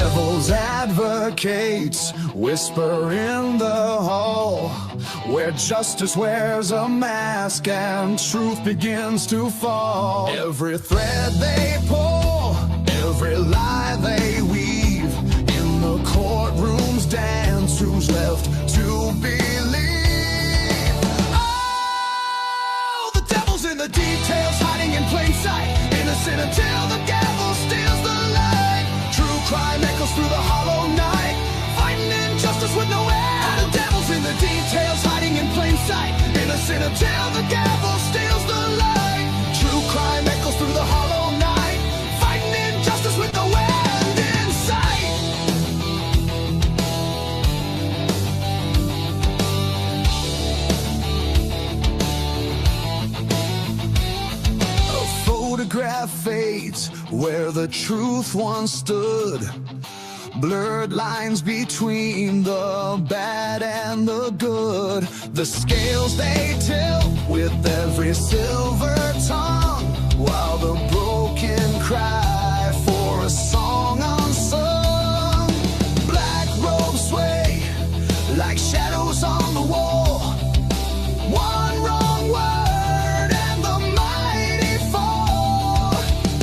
Devil's advocates whisper in the hall, where justice wears a mask and truth begins to fall. Every thread they pull, every lie they weave, in the courtroom's dance, who's left to believe? Oh, the devil's in the details, hiding in plain sight, innocent until the gavel steals the light. True crime echoes through the hollow night, fighting injustice with no end. The devil's in the details, hiding in plain sight, innocent until the gavel steals the light. True crime echoes through the hollow night, fighting injustice with no end in sight. A photograph fades where the truth once stood, blurred lines between the bad and the good. The scales they tilt with every silver tongue, while the broken cry for a song unsung. Black robes sway like shadows on the wall, one wrong word and the mighty fall.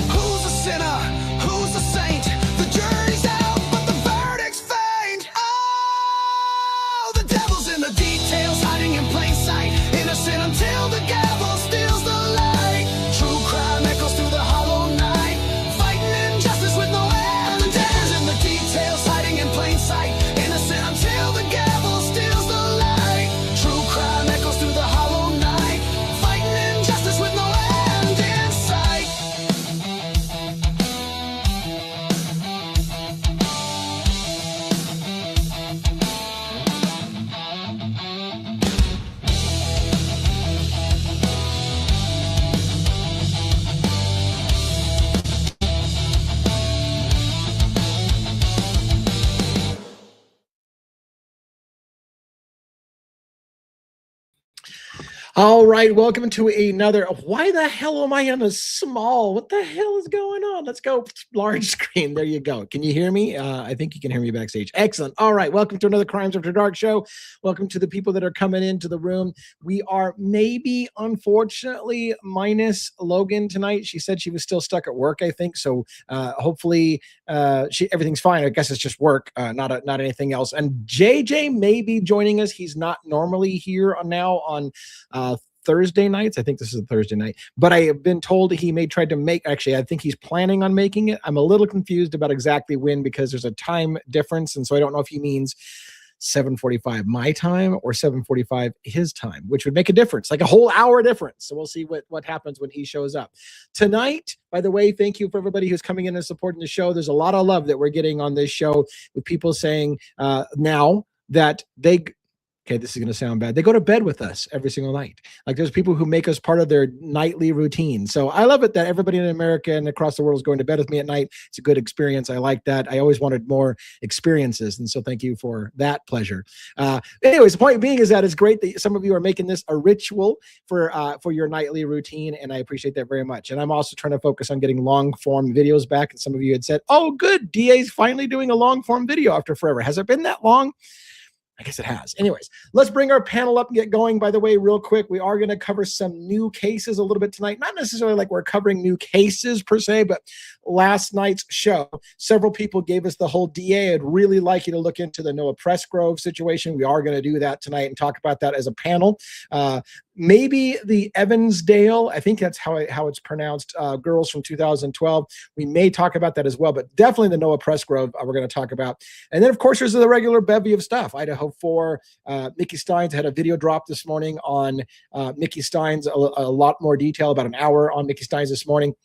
Who's a sinner? Who's a saint? The jury's out, but the verdict's faint. Oh, the devil's in the details, hiding in plain sight, innocent until the gavel steals the light. True crime echoes through the hollow night, fighting injustice with no end. The devil's in the details, hiding in plain sight, innocent until the gavel steals the light. True crime echoes through the hollow night, fighting injustice with no end in sight. All right, welcome to another. Why the hell am I on a small? What the hell is going on? Let's go large screen. There you go. Can you hear me? I think you can hear me backstage. Excellent. All right, welcome to another Crimes After Dark show. Welcome to the people that are coming into the room. We are maybe, unfortunately, minus Logan tonight. She said she was still stuck at work, I think. So hopefully everything's fine. I guess it's just work, not anything else. And JJ may be joining us. He's not normally here now on Thursday nights. I think this is a Thursday night, but I have been told he may try to make, actually, I think he's planning on making it. I'm a little confused about exactly when, because there's a time difference. And so I don't know if he means 7:45 my time or 7:45 his time, which would make a difference, like a whole hour difference. So we'll see what happens when he shows up tonight. By the way, thank you for everybody who's coming in and supporting the show. There's a lot of love that we're getting on this show, with people saying now that okay, this is going to sound bad, they go to bed with us every single night. Like, there's people who make us part of their nightly routine. So I love it that everybody in America and across the world is going to bed with me at night. It's a good experience. I like that. I always wanted more experiences. And so thank you for that pleasure. Anyways, the point being is that it's great that some of you are making this a ritual for your nightly routine. And I appreciate that very much. And I'm also trying to focus on getting long form videos back. And some of you had said, oh, good, DA's finally doing a long form video after forever. Has it been that long? I guess it has. Anyways, let's bring our panel up and get going. By the way, real quick, we are going to cover some new cases a little bit tonight. Not necessarily like we're covering new cases per se, but last night's show, several people gave us the whole DA. I'd really like you to look into the Noah Presgrove situation. We are going to do that tonight and talk about that as a panel. Maybe the Evansdale, I think that's how it's pronounced, girls from 2012. We may talk about that as well, but definitely the Noah Presgrove we're going to talk about. And then, of course, there's the regular bevy of stuff. Idaho 4, Mickey Steins had a video drop this morning on Mickey Steins, a lot more detail, about an hour on Mickey Steins this morning.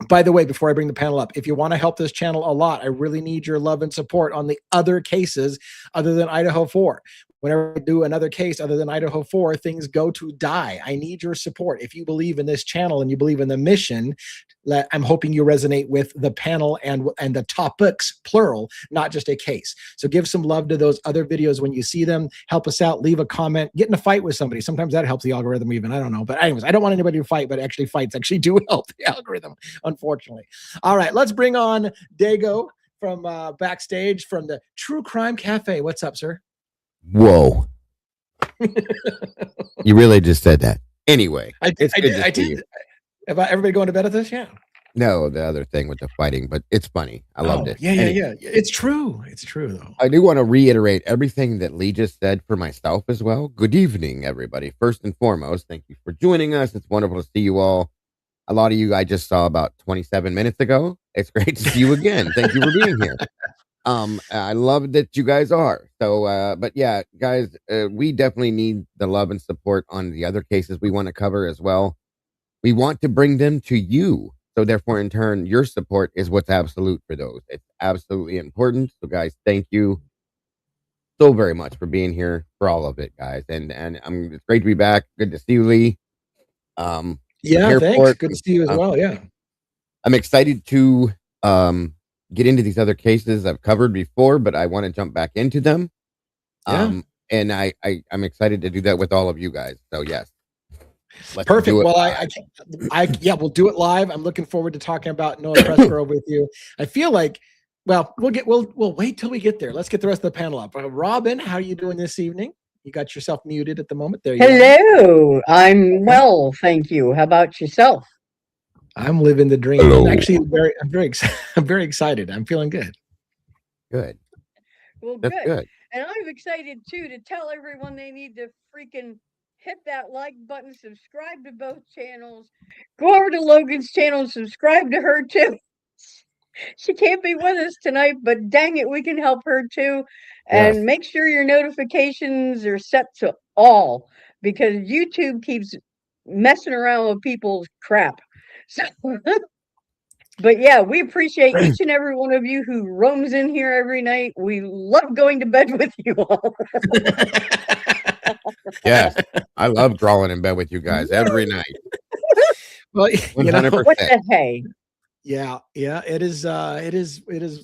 By the way, before I bring the panel up, if you want to help this channel a lot, I really need your love and support on the other cases other than Idaho 4. Whenever I do another case other than Idaho 4, things go to die. I need your support. If you believe in this channel and you believe in the mission, I'm hoping you resonate with the panel and the topics, plural, not just a case. So give some love to those other videos when you see them. Help us out. Leave a comment. Get in a fight with somebody. Sometimes that helps the algorithm even. I don't know. But anyways, I don't want anybody to fight, but actually fights actually do help the algorithm, unfortunately. All right, let's bring on Dago. backstage from the True Crime Cafe. What's up, sir? Whoa. You really just said that. Anyway, I did. About everybody going to bed at this? Yeah. No, the other thing with the fighting, but it's funny. I loved it. Yeah. It's true. It's true, though. I do want to reiterate everything that Lee just said for myself as well. Good evening, everybody. First and foremost, thank you for joining us. It's wonderful to see you all. A lot of you I just saw about 27 minutes ago. It's great to see you again. Thank you for being here. I love that you guys are. So, but yeah, guys, we definitely need the love and support on the other cases we want to cover as well. We want to bring them to you. So therefore, in turn, your support is what's absolute for those. It's absolutely important. So guys, thank you so very much for being here for all of it, guys. And it's great to be back. Good to see you, Lee. Yeah, thanks. Good to see you as well. Yeah. I'm excited to get into these other cases I've covered before, but I want to jump back into them. Yeah. And I'm excited to do that with all of you guys. So yes. Perfect. Well, we'll do it live. I'm looking forward to talking about Noah Presgrove with you. I feel like, we'll wait till we get there. Let's get the rest of the panel up. Robin, how are you doing this evening? You got yourself muted at the moment. There you Hello. I'm well, thank you. How about yourself? I'm living the dream. Hello. Actually, I'm very excited. I'm feeling good. Good. Well, That's good. And I'm excited too to tell everyone they need to freaking hit that like button, subscribe to both channels, go over to Logan's channel and subscribe to her too. She can't be with us tonight, but dang it, we can help her too. And Yes. make sure your notifications are set to all, because YouTube keeps messing around with people's crap. So, but yeah, we appreciate each and every one of you who roams in here every night. We love going to bed with you all. Yes. I love crawling in bed with you guys every night. Well, 100%. What the hey? Yeah, it is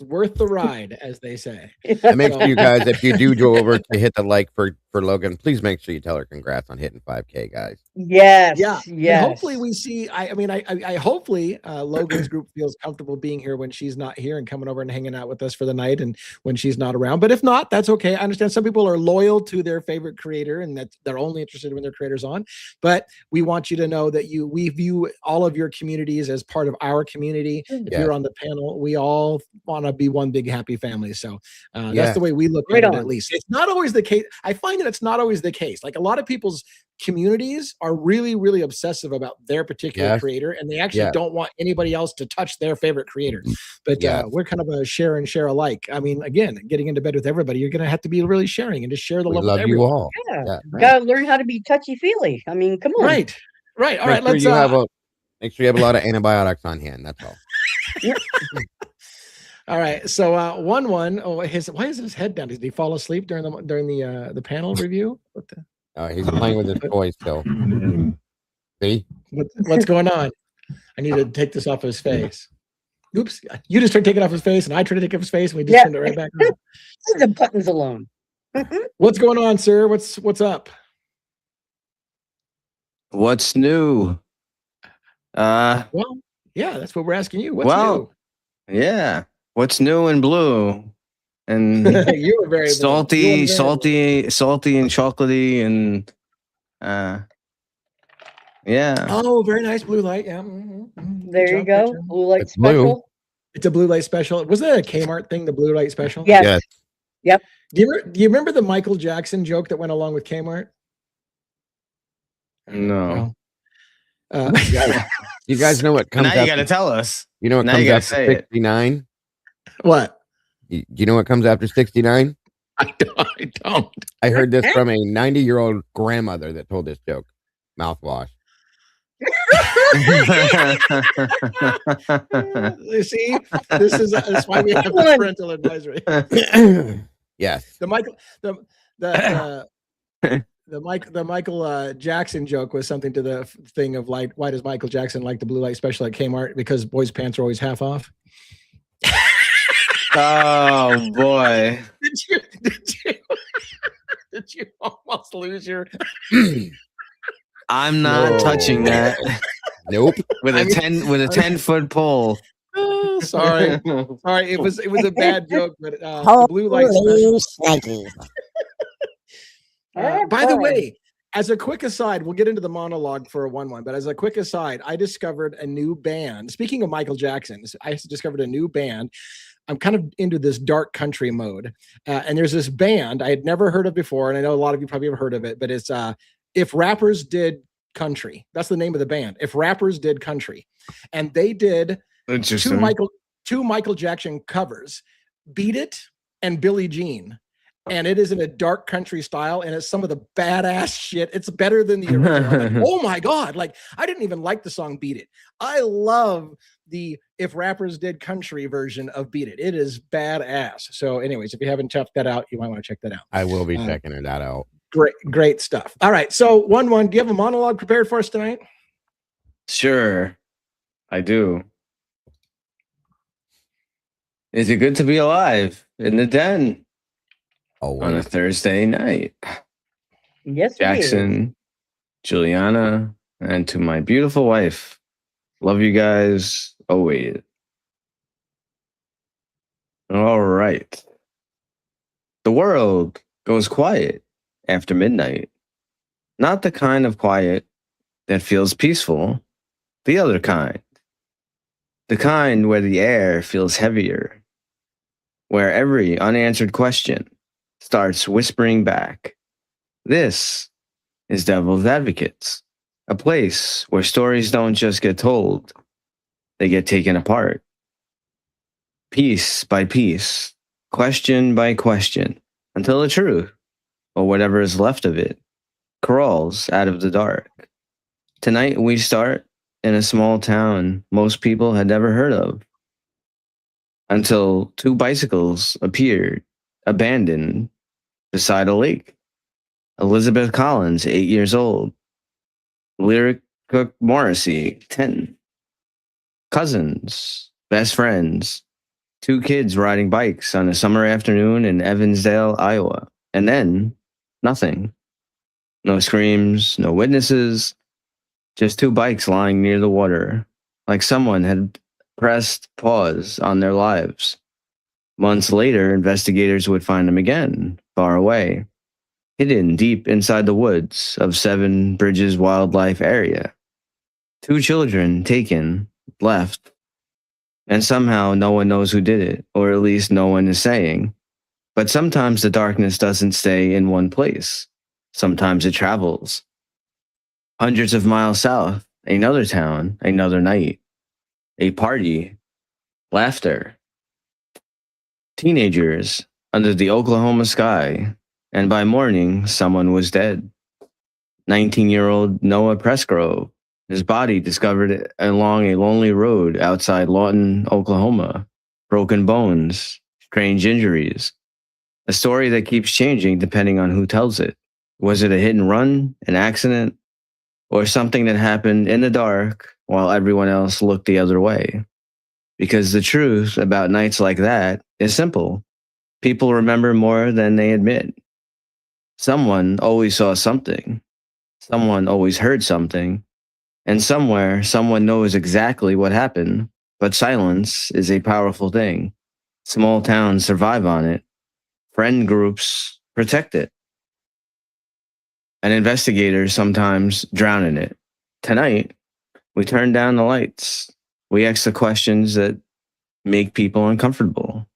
worth the ride, as they say. And make sure you guys, if you do go over to hit the like for Logan, please make sure you tell her congrats on hitting 5K, guys. Yes. Yeah. Yes. And hopefully we see. I hopefully Logan's group feels comfortable being here when she's not here and coming over and hanging out with us for the night and when she's not around. But if not, that's okay. I understand some people are loyal to their favorite creator and that they're only interested when their creator's on. But we want you to know that we view all of your communities as part of our community. If you're on the panel, we all want to be one big happy family. So that's the way we look at it, at least. It's not always the case. I find that it's not always the case. Like a lot of people's communities are really, really obsessive about their particular creator, and they actually don't want anybody else to touch their favorite creator. But we're kind of a share and share alike. I mean, again, getting into bed with everybody, you're going to have to be really sharing and just share the love with everyone. You all. Yeah. Gotta learn how to be touchy-feely. I mean, come on. Right. All right. Make sure you have a lot of antibiotics on hand. That's all. All right. So why is his head down? Did he fall asleep during the panel review? What the? He's playing with his toys still. See? What's going on? I need to take this off his face. Oops. You just tried to take it off his face, and I tried to take it off his face, and we just turned it right back on. Leave the buttons alone. What's going on, sir? What's up? What's new? Well, yeah, that's what we're asking you. What's new? Yeah. What's new and blue? And you were very salty and chocolatey and yeah. Oh, very nice blue light. Yeah. There you go. Blue light special. It's a blue light special. Was that a Kmart thing, the blue light special? Yes. Yep. Do you remember the Michael Jackson joke that went along with Kmart? No. You guys know what comes now you got to tell us. You know what comes after 69? What? Do you know what comes after 69? I don't. I heard this from a 90-year-old grandmother that told this joke. Mouthwash. You see, that's why we have the parental advisory. Yes. The Michael Jackson joke was something to the thing of like, why does Michael Jackson like the blue light special at Kmart? Because boys' pants are always half off. Oh boy! Did you almost lose your? I'm not touching that. Nope. With a 10-foot pole. Oh, sorry. Sorry, it was a bad joke, but the blue light special. Holy shnikes. By the way, as a quick aside, we'll get into the monologue for a 1-1, but as a quick aside, I discovered a new band. Speaking of Michael Jackson, I discovered a new band. I'm kind of into this dark country mode. And there's this band I had never heard of before, and I know a lot of you probably have heard of it, but it's If Rappers Did Country. That's the name of the band. If Rappers Did Country. And they did two Michael Jackson covers, Beat It and Billie Jean. And it is in a dark country style, and it's some of the badass shit. It's better than the original. Like, oh my God. Like, I didn't even like the song Beat It. I love the If Rappers Did Country version of Beat It. It is badass. So anyways, if you haven't checked that out, you might want to check that out. I will be checking that out. Great stuff. All right. So 1-1, do you have a monologue prepared for us tonight? Sure, I do. Is it good to be alive in the den on a Thursday night? Yes, Jackson, Juliana, and to my beautiful wife. Love you guys always. All right. The world goes quiet after midnight. Not the kind of quiet that feels peaceful, the other kind. The kind where the air feels heavier, where every unanswered question starts whispering back. This is Devil's Advocates, a place where stories don't just get told, they get taken apart. Piece by piece, question by question, until the truth, or whatever is left of it, crawls out of the dark. Tonight we start in a small town most people had never heard of, until two bicycles appeared, abandoned, beside a lake. Elizabeth Collins, 8 years old. Lyric Cook Morrissey, 10. Cousins, best friends, two kids riding bikes on a summer afternoon in Evansdale, Iowa. And then, nothing. No screams, no witnesses, just two bikes lying near the water, like someone had pressed pause on their lives. Months later, investigators would find them again, far away, hidden deep inside the woods of Seven Bridges Wildlife Area. Two children taken, left, and somehow no one knows who did it, or at least no one is saying. But sometimes the darkness doesn't stay in one place. Sometimes it travels. Hundreds of miles south, another town, another night. A party, laughter. Teenagers under the Oklahoma sky, and by morning, someone was dead. 19-year-old Noah Presgrove, his body discovered along a lonely road outside Lawton, Oklahoma. Broken bones, strange injuries. A story that keeps changing depending on who tells it. Was it a hit and run, an accident, or something that happened in the dark while everyone else looked the other way? Because the truth about nights like that is simple. People remember more than they admit. Someone always saw something. Someone always heard something. And somewhere, someone knows exactly what happened. But silence is a powerful thing. Small towns survive on it. Friend groups protect it. And investigators sometimes drown in it. Tonight, we turn down the lights. We ask the questions that make people uncomfortable.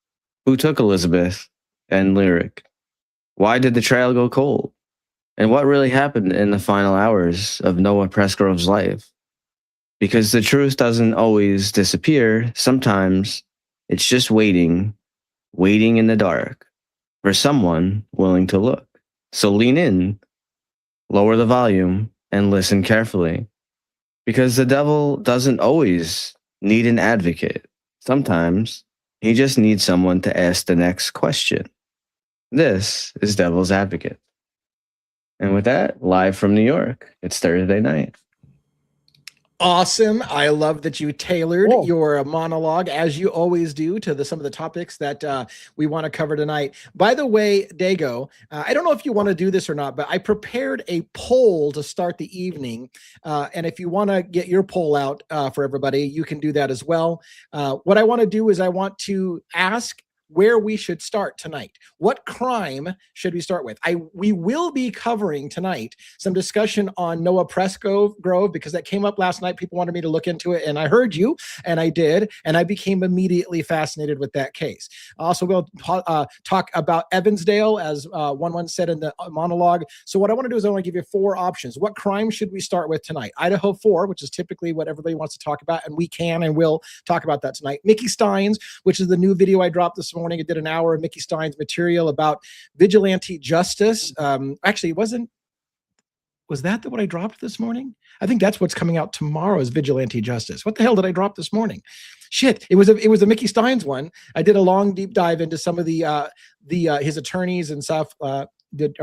Who took Elizabeth and Lyric? Why did the trail go cold? And what really happened in the final hours of Noah Presgrove's life? Because the truth doesn't always disappear. Sometimes it's just waiting in the dark for someone willing to look. So lean in, lower the volume, and listen carefully. Because the devil doesn't always need an advocate. Sometimes he just needs someone to ask the next question. This is Devil's Advocate. And with that, live from New York, it's Thursday night. awesome. I love that you tailored Cool. your monologue, as you always do, to some of the topics that we want to cover tonight. By the way, Dago, I don't know if you want to do this or not, but I prepared a poll to start the evening. And if you want to get your poll out for everybody, you can do that as well. What I want to do is I want to ask where we should start tonight. What crime should we start with? We will be covering tonight some discussion on Noah Presgrove, because that came up last night. People wanted me to look into it, and I heard you, and I did, and I became immediately fascinated with that case. Also, we'll talk about Evansdale, as one said in the monologue. So what I want to do is I want to give you 4 options. What crime should we start with tonight? Idaho 4, which is typically what everybody wants to talk about, and we can and will talk about that tonight. Mickey Steins, which is the new video I dropped this morning. It did an hour of Mickey Stein's material about vigilante justice. Actually, it wasn't. Was that what I dropped this morning? I think that's what's coming out tomorrow is vigilante justice. What the hell did I drop this morning? Shit, it was a Mickey Stein's one. I did a long deep dive into some of the his attorneys and stuff. Did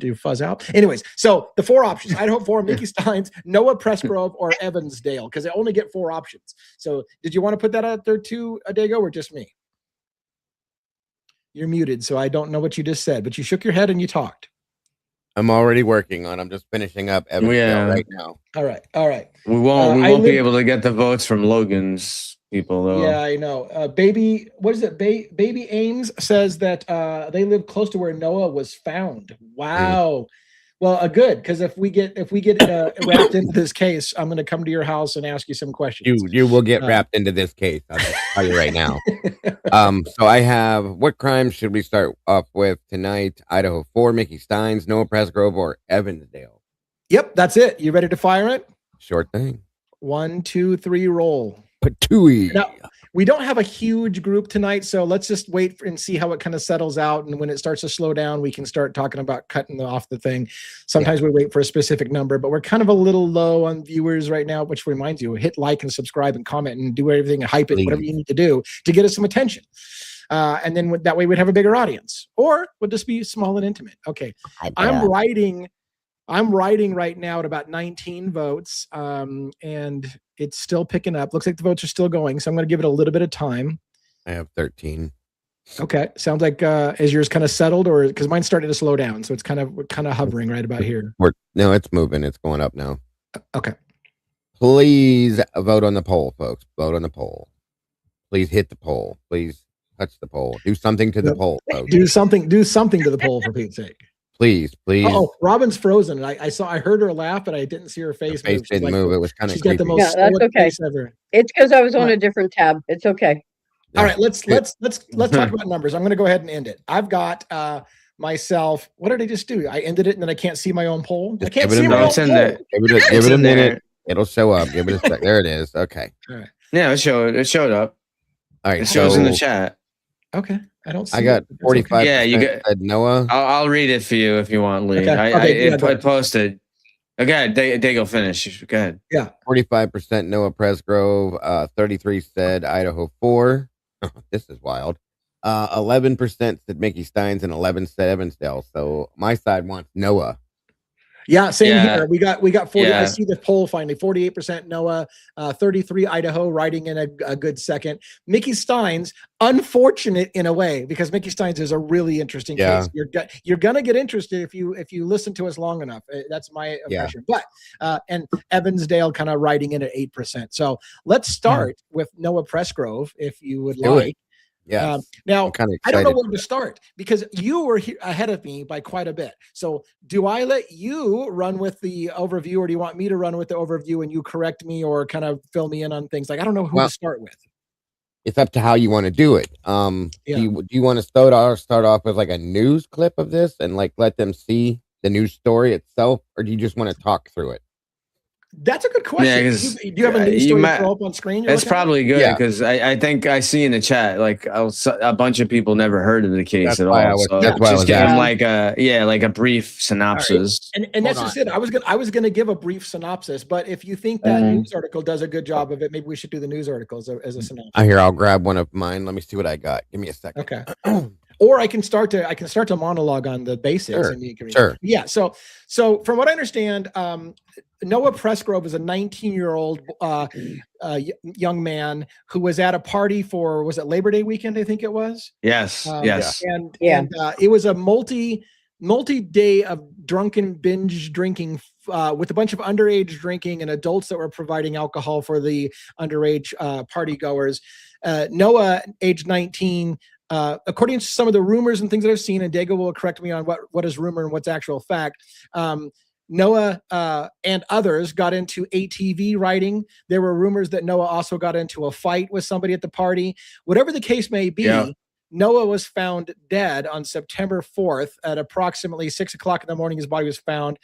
you fuzz out? Anyways, so the 4 options: Idaho 4, Mickey Steins, Noah Presgrove, or Evansdale, because I only get 4 options. So did you want to put that out there too, Dago, or just me? You're muted, so I don't know what you just said, but you shook your head and you talked. I'm already working on. I'm just finishing up Evansdale right now. All right. We won't be able to get the votes from Logan's people, though. Yeah, I know. Baby, what is it? Baby Ames says that they live close to where Noah was found. Wow. Well, good, because if we get wrapped into this case, I'm going to come to your house and ask you some questions. You will get wrapped into this case. I'll tell you right now. So I have, what crime should we start off with tonight? Idaho 4, Mickey Steins, Noah Presgrove, or Evansdale? Yep, that's it. You ready to fire it? Short thing. 1, 2, 3, roll. Patooey. Now, we don't have a huge group tonight, so let's just wait and see how it kind of settles out. And when it starts to slow down, we can start talking about cutting off the thing. Sometimes we wait for a specific number, but we're kind of a little low on viewers right now, which reminds you, hit like and subscribe and comment and do everything and hype it, whatever you need to do to get us some attention. And then that way we'd have a bigger audience, or we'll just be small and intimate. Okay. I'm writing right now at about 19 votes, and it's still picking up. Looks like the votes are still going, so I'm going to give it a little bit of time. I have 13. Okay, sounds like is yours kind of settled, or because mine's starting to slow down, so it's kind of hovering right about here. No, it's moving. It's going up now. Okay. Please vote on the poll, folks. Vote on the poll. Please hit the poll. Please touch the poll. Do something to the poll, folks. Do something to the poll, for Pete's sake. Please. Oh, Robin's frozen. I heard her laugh, but I didn't see her face. Her face didn't move. It was kind of creepy. Got the most that's okay. face ever. It's because I was on a different tab. It's okay. All right, let's talk about numbers. I'm going to go ahead and end it. I've got myself. What did I just do? I ended it, and then I can't see my own poll. I can't see my own poll. Give it a minute. It'll show up. Give it a sec. There it is. Okay. All right. Yeah, it showed up. All right. It shows in the chat. Okay. I don't see. I got 45. Yeah, you got Noah. I'll read it for you if you want, Lee. Okay. I posted. Okay, Dago finish. Go ahead. Yeah. 45% Noah Presgrove. 33 said Idaho 4. Oh, this is wild. 11% said Mickey Steins and 11 said Evansdale. So my side wants Noah. Yeah, same here. We got 40. Yeah. I see the poll finally. 48% Noah, 33 Idaho, riding in a good second. Mickey Steins, unfortunate in a way, because Mickey Steins is a really interesting case. You're gonna get interested if you listen to us long enough. That's my impression. But and Evansdale kind of riding in at 8%. So let's start with Noah Presgrove, if you would like. Yeah. Now, I don't know where to start because you were ahead of me by quite a bit. So do I let you run with the overview, or do you want me to run with the overview and you correct me or kind of fill me in on things? Like, I don't know who to start with. It's up to how you want to do it. Do you want to start off with like a news clip of this and like let them see the news story itself, or do you just want to talk through it? That's a good question. Do you have a news story throw up on screen? It's probably good because I think I see in the chat like a bunch of people never heard of the case at all. That's why I was give them like a brief synopsis. Right. And that's just it. I was gonna give a brief synopsis, but if you think that news article does a good job of it, maybe we should do the news article as a synopsis. I'll grab one of mine. Let me see what I got. Give me a second. Okay. or I can start to monologue on the basics, Sure, and you can sure. yeah. So from what I understand, Noah Presgrove is a 19-year-old young man who was at a party for, was it Labor Day weekend? I think it was. Yes. Yes. And Yeah. it was a multi-day of drunken binge drinking with a bunch of underage drinking and adults that were providing alcohol for the underage party goers. Noah, age 19, according to some of the rumors and things that I've seen, and Dago will correct me on what is rumor and what's actual fact. Noah and others got into ATV riding. There were rumors that Noah also got into a fight with somebody at the party. Whatever the case may be, Yeah. Noah was found dead on September 4th at approximately 6 o'clock in the morning. His body was found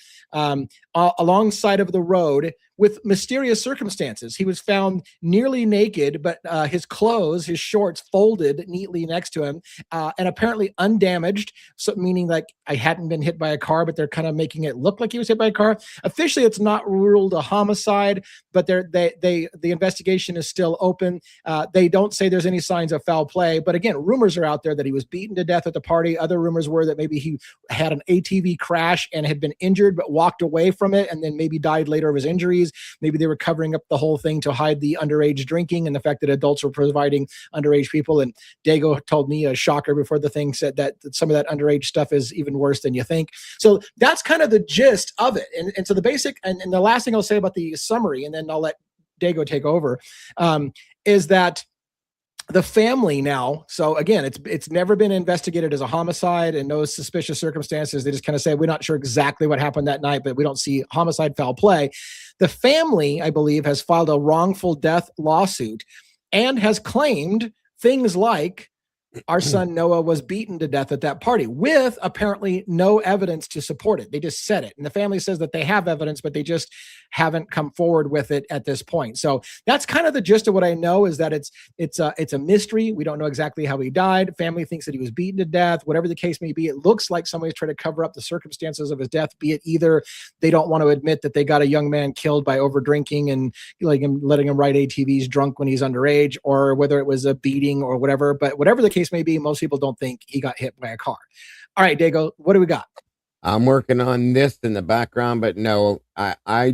alongside of the road with mysterious circumstances. He was found nearly naked, but his clothes, his shorts, folded neatly next to him, and apparently undamaged. So meaning like I hadn't been hit by a car, but they're kind of making it look like he was hit by a car. Officially, it's not ruled a homicide, but the investigation is still open. They don't say there's any signs of foul play, but again, rumors are out there that he was beaten to death at the party. Other rumors were that maybe he had an ATV crash and had been injured, but walked away from it and then maybe died later of his injuries. Maybe they were covering up the whole thing to hide the underage drinking and the fact that adults were providing underage people. And Dago told me, a shocker before the thing, said that some of that underage stuff is even worse than you think. So that's kind of the gist of it. And so the basic, and the last thing I'll say about the summary, and then I'll let Dago take over, is that the family now, so again, it's never been investigated as a homicide and no suspicious circumstances. They just kind of say, we're not sure exactly what happened that night, but we don't see homicide, foul play. The family, I believe, has filed a wrongful death lawsuit and has claimed things like our son Noah was beaten to death at that party, with apparently no evidence to support it. They just said it. And the family says that they have evidence, but they just haven't come forward with it at this point. So that's kind of the gist of what I know, is that it's a mystery. We don't know exactly how he died. Family thinks that he was beaten to death. Whatever the case may be, it looks like somebody's trying to cover up the circumstances of his death, be it either they don't want to admit that they got a young man killed by over drinking and letting him ride ATVs drunk when he's underage, or whether it was a beating or whatever. But whatever the case may be, most people don't think he got hit by a car. All right, Dago, what do we got? I'm working on this in the background, but no, I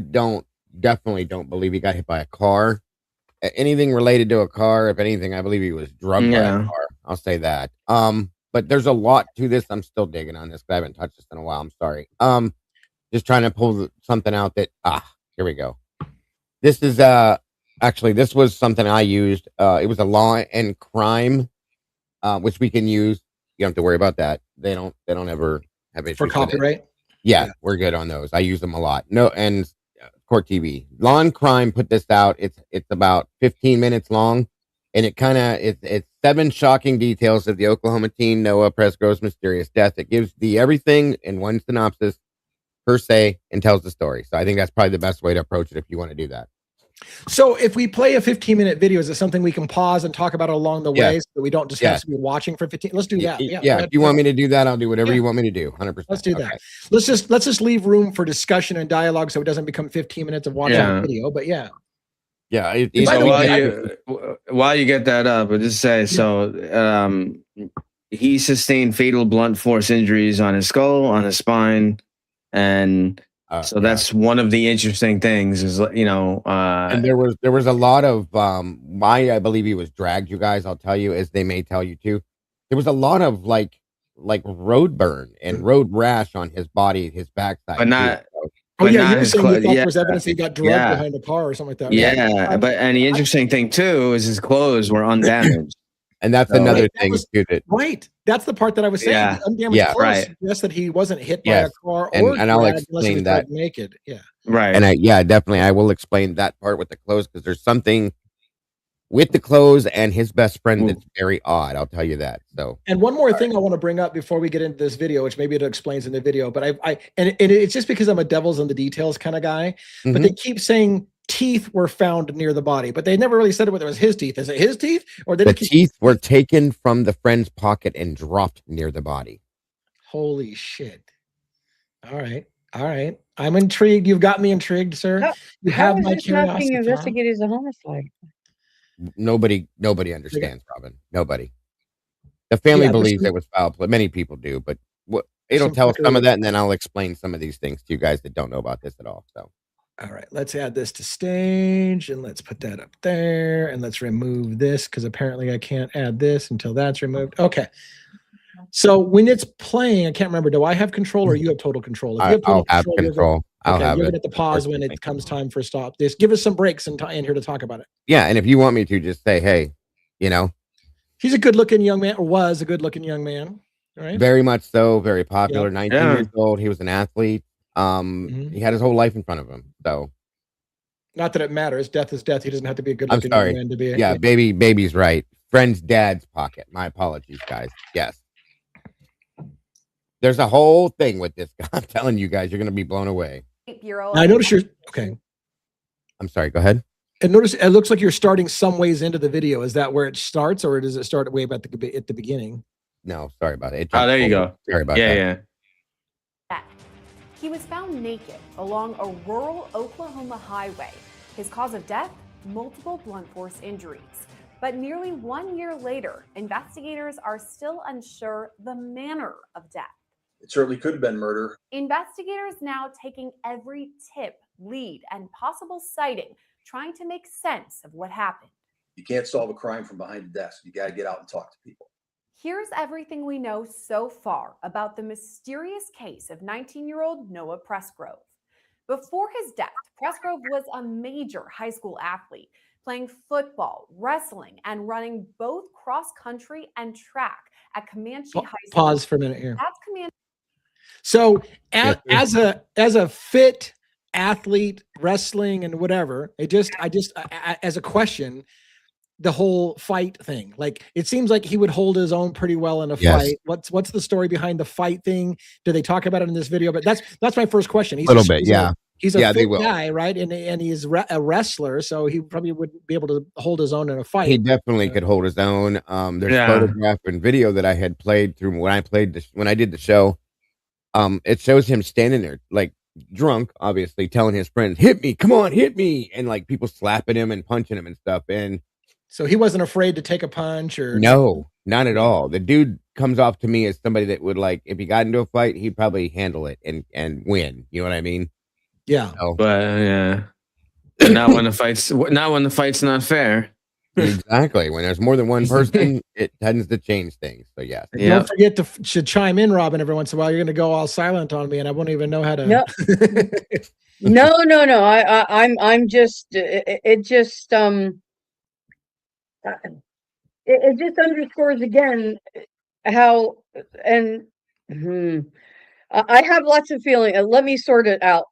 definitely don't believe he got hit by a car. Anything related to a car, if anything, I believe he was drugged by a car. I'll say that. But there's a lot to this. I'm still digging on this, because I haven't touched this in a while. I'm sorry. Just trying to pull something out that, here we go. This is, actually, this was something I used. It was a law and crime, which we can use. You don't have to worry about that. They don't ever have issues For copyright? Yeah, we're good on those. I use them a lot. No, and Court TV. Law and Crime put this out. It's about 15 minutes long, and it's 7 shocking details of the Oklahoma teen Noah Presgrove's mysterious death. It gives the everything in one synopsis per se and tells the story. So I think that's probably the best way to approach it if you want to do that. So if we play a 15-minute video, is it something we can pause and talk about along the way, so that we don't just have to be watching for 15? Let's do that. Yeah. If you want me to do that, I'll do whatever you want me to do. 100%. Let's do that. Let's just leave room for discussion and dialogue, so it doesn't become 15 minutes of watching a video. But yeah. So while you get that up, I'll just say, he sustained fatal blunt force injuries on his skull, on his spine, and that's one of the interesting things is, and there was a lot of why I believe he was dragged, you guys, I'll tell you, as they may tell you too. There was a lot of like road burn and road rash on his body, his backside. But not you were saying there was evidence he got drugged behind a car or something like that. Yeah, and the interesting thing too is his clothes were undamaged. And that's another thing too. Right. That's the part that I was saying. Yeah. Undamaged clothes suggests that he wasn't hit by a car and I'll explain that naked. Yeah. Right. And definitely I will explain that part with the clothes, because there's something with the clothes and his best friend that's very odd. I'll tell you that. So, and one more thing I want to bring up before we get into this video, which maybe it explains in the video, but and it's just because I'm a devil's in the details kind of guy, but they keep saying teeth were found near the body, but they never really said whether it was his teeth. Is it his teeth, or did the teeth were taken from the friend's pocket and dropped near the body? Holy shit. All right. I'm intrigued. You've got me intrigued, sir. You have my curiosity. Not being investigated as a homicide. Nobody understands, Robin. Nobody. The family Yeah, there's believes some- it was foul play. Many people do, but There's it'll some tell some of fuckery. that, and then I'll explain some of these things to you guys that don't know about this at all. So, All right, let's add this to stage and let's put that up there and let's remove this because apparently I can't add this until that's removed. Okay. So when it's playing, I can't remember. Do I have control or you have total control? If you have total I'll have control, you'll go- control. I'll okay, have you're it. gonna have to pause when it comes time for stop. This give us some breaks and in here to talk about it. Yeah, and if you want me to, just say, hey, you know, he's a good-looking young man, or was a good-looking young man, right? very much so, very popular. Yep. 19 years old. He was an athlete. He had his whole life in front of him. So, not that it matters. Death is death. He doesn't have to be a I'm good-looking sorry. young man to be. Yeah, baby's right. Friend's dad's pocket. My apologies, guys. Yes. There's a whole thing with this guy. I'm telling you guys, you're going to be blown away. Now, I notice you're okay. I'm sorry. Go ahead. And notice it looks like you're starting some ways into the video. Is that where it starts, or does it start way at the beginning? No, sorry about it. Oh, there you go. Sorry about that. Yeah. He was found naked along a rural Oklahoma highway. His cause of death, multiple blunt force injuries. But nearly 1 year later, investigators are still unsure the manner of death. It certainly could have been murder. Investigators now taking every tip, lead, and possible sighting, trying to make sense of what happened. You can't solve a crime from behind a desk. You got to get out and talk to people. Here's everything we know so far about the mysterious case of 19-year-old Noah Presgrove. Before his death, Presgrove was a major high school athlete, playing football, wrestling, and running both cross country and track at Comanche High School. Pause for a minute here. That's Comanche. So, as a fit athlete, wrestling and whatever, as a question, the whole fight thing, like it seems like he would hold his own pretty well in a fight. What's the story behind the fight thing? Do they talk about it in this video? But that's my first question. He's a little bit, yeah. He's a fit guy, right? And he's a wrestler, so he probably wouldn't be able to hold his own in a fight. He definitely could hold his own. There's photograph and video that I had played through when I did the show. It shows him standing there like drunk, obviously, telling his friends, "Hit me, come on, hit me," and like people slapping him and punching him and stuff. And so he wasn't afraid to take a punch, or no, not at all. The dude comes off to me as somebody that would, like, if he got into a fight, he'd probably handle it and win. You know what I mean? Yeah. So, But yeah. Not when the fight's not fair. Exactly. When there's more than one person, it tends to change things. So yes. Yeah. Don't forget to chime in, Robin, every once in a while. You're going to go all silent on me, and I won't even know how to. No. No. I'm just. It just underscores again how I have lots of feeling. Let me sort it out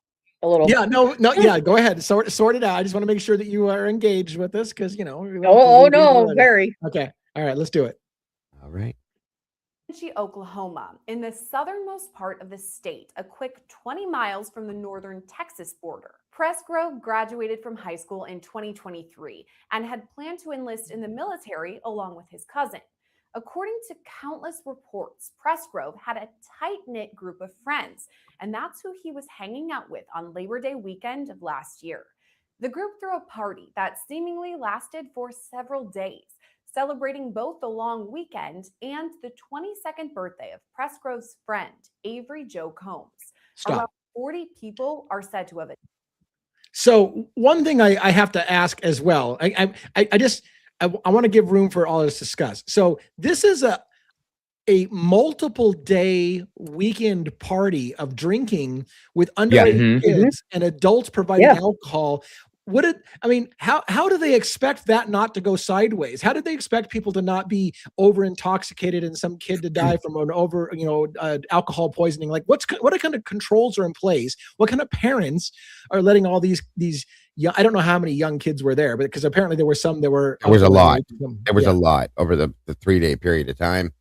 a little. Yeah, no, yeah, go ahead. Sort it out. I just want to make sure that you are engaged with this because, no, very. Okay. All right, let's do it. All right. Oklahoma, in the southernmost part of the state, a quick 20 miles from the northern Texas border. Presgrove graduated from high school in 2023 and had planned to enlist in the military along with his cousin. According to countless reports, Presgrove had a tight-knit group of friends, and that's who he was hanging out with on Labor Day weekend of last year. The group threw a party that seemingly lasted for several days, celebrating both the long weekend and the 22nd birthday of Presgrove's friend, Avery Jo Combs. Stop. Around 40 people are said to have attended. So one thing I have to ask as well, I want to give room for all this to discuss. So this is a multiple day weekend party of drinking with underage kids and adults providing alcohol. How do they expect that not to go sideways? How did they expect people to not be over intoxicated and some kid to die from an alcohol poisoning? Like what kind of controls are in place? What kind of parents are letting all these young, I don't know how many young kids were there, but because apparently there were some that were. There was a lot. There was a lot over the 3-day period of time.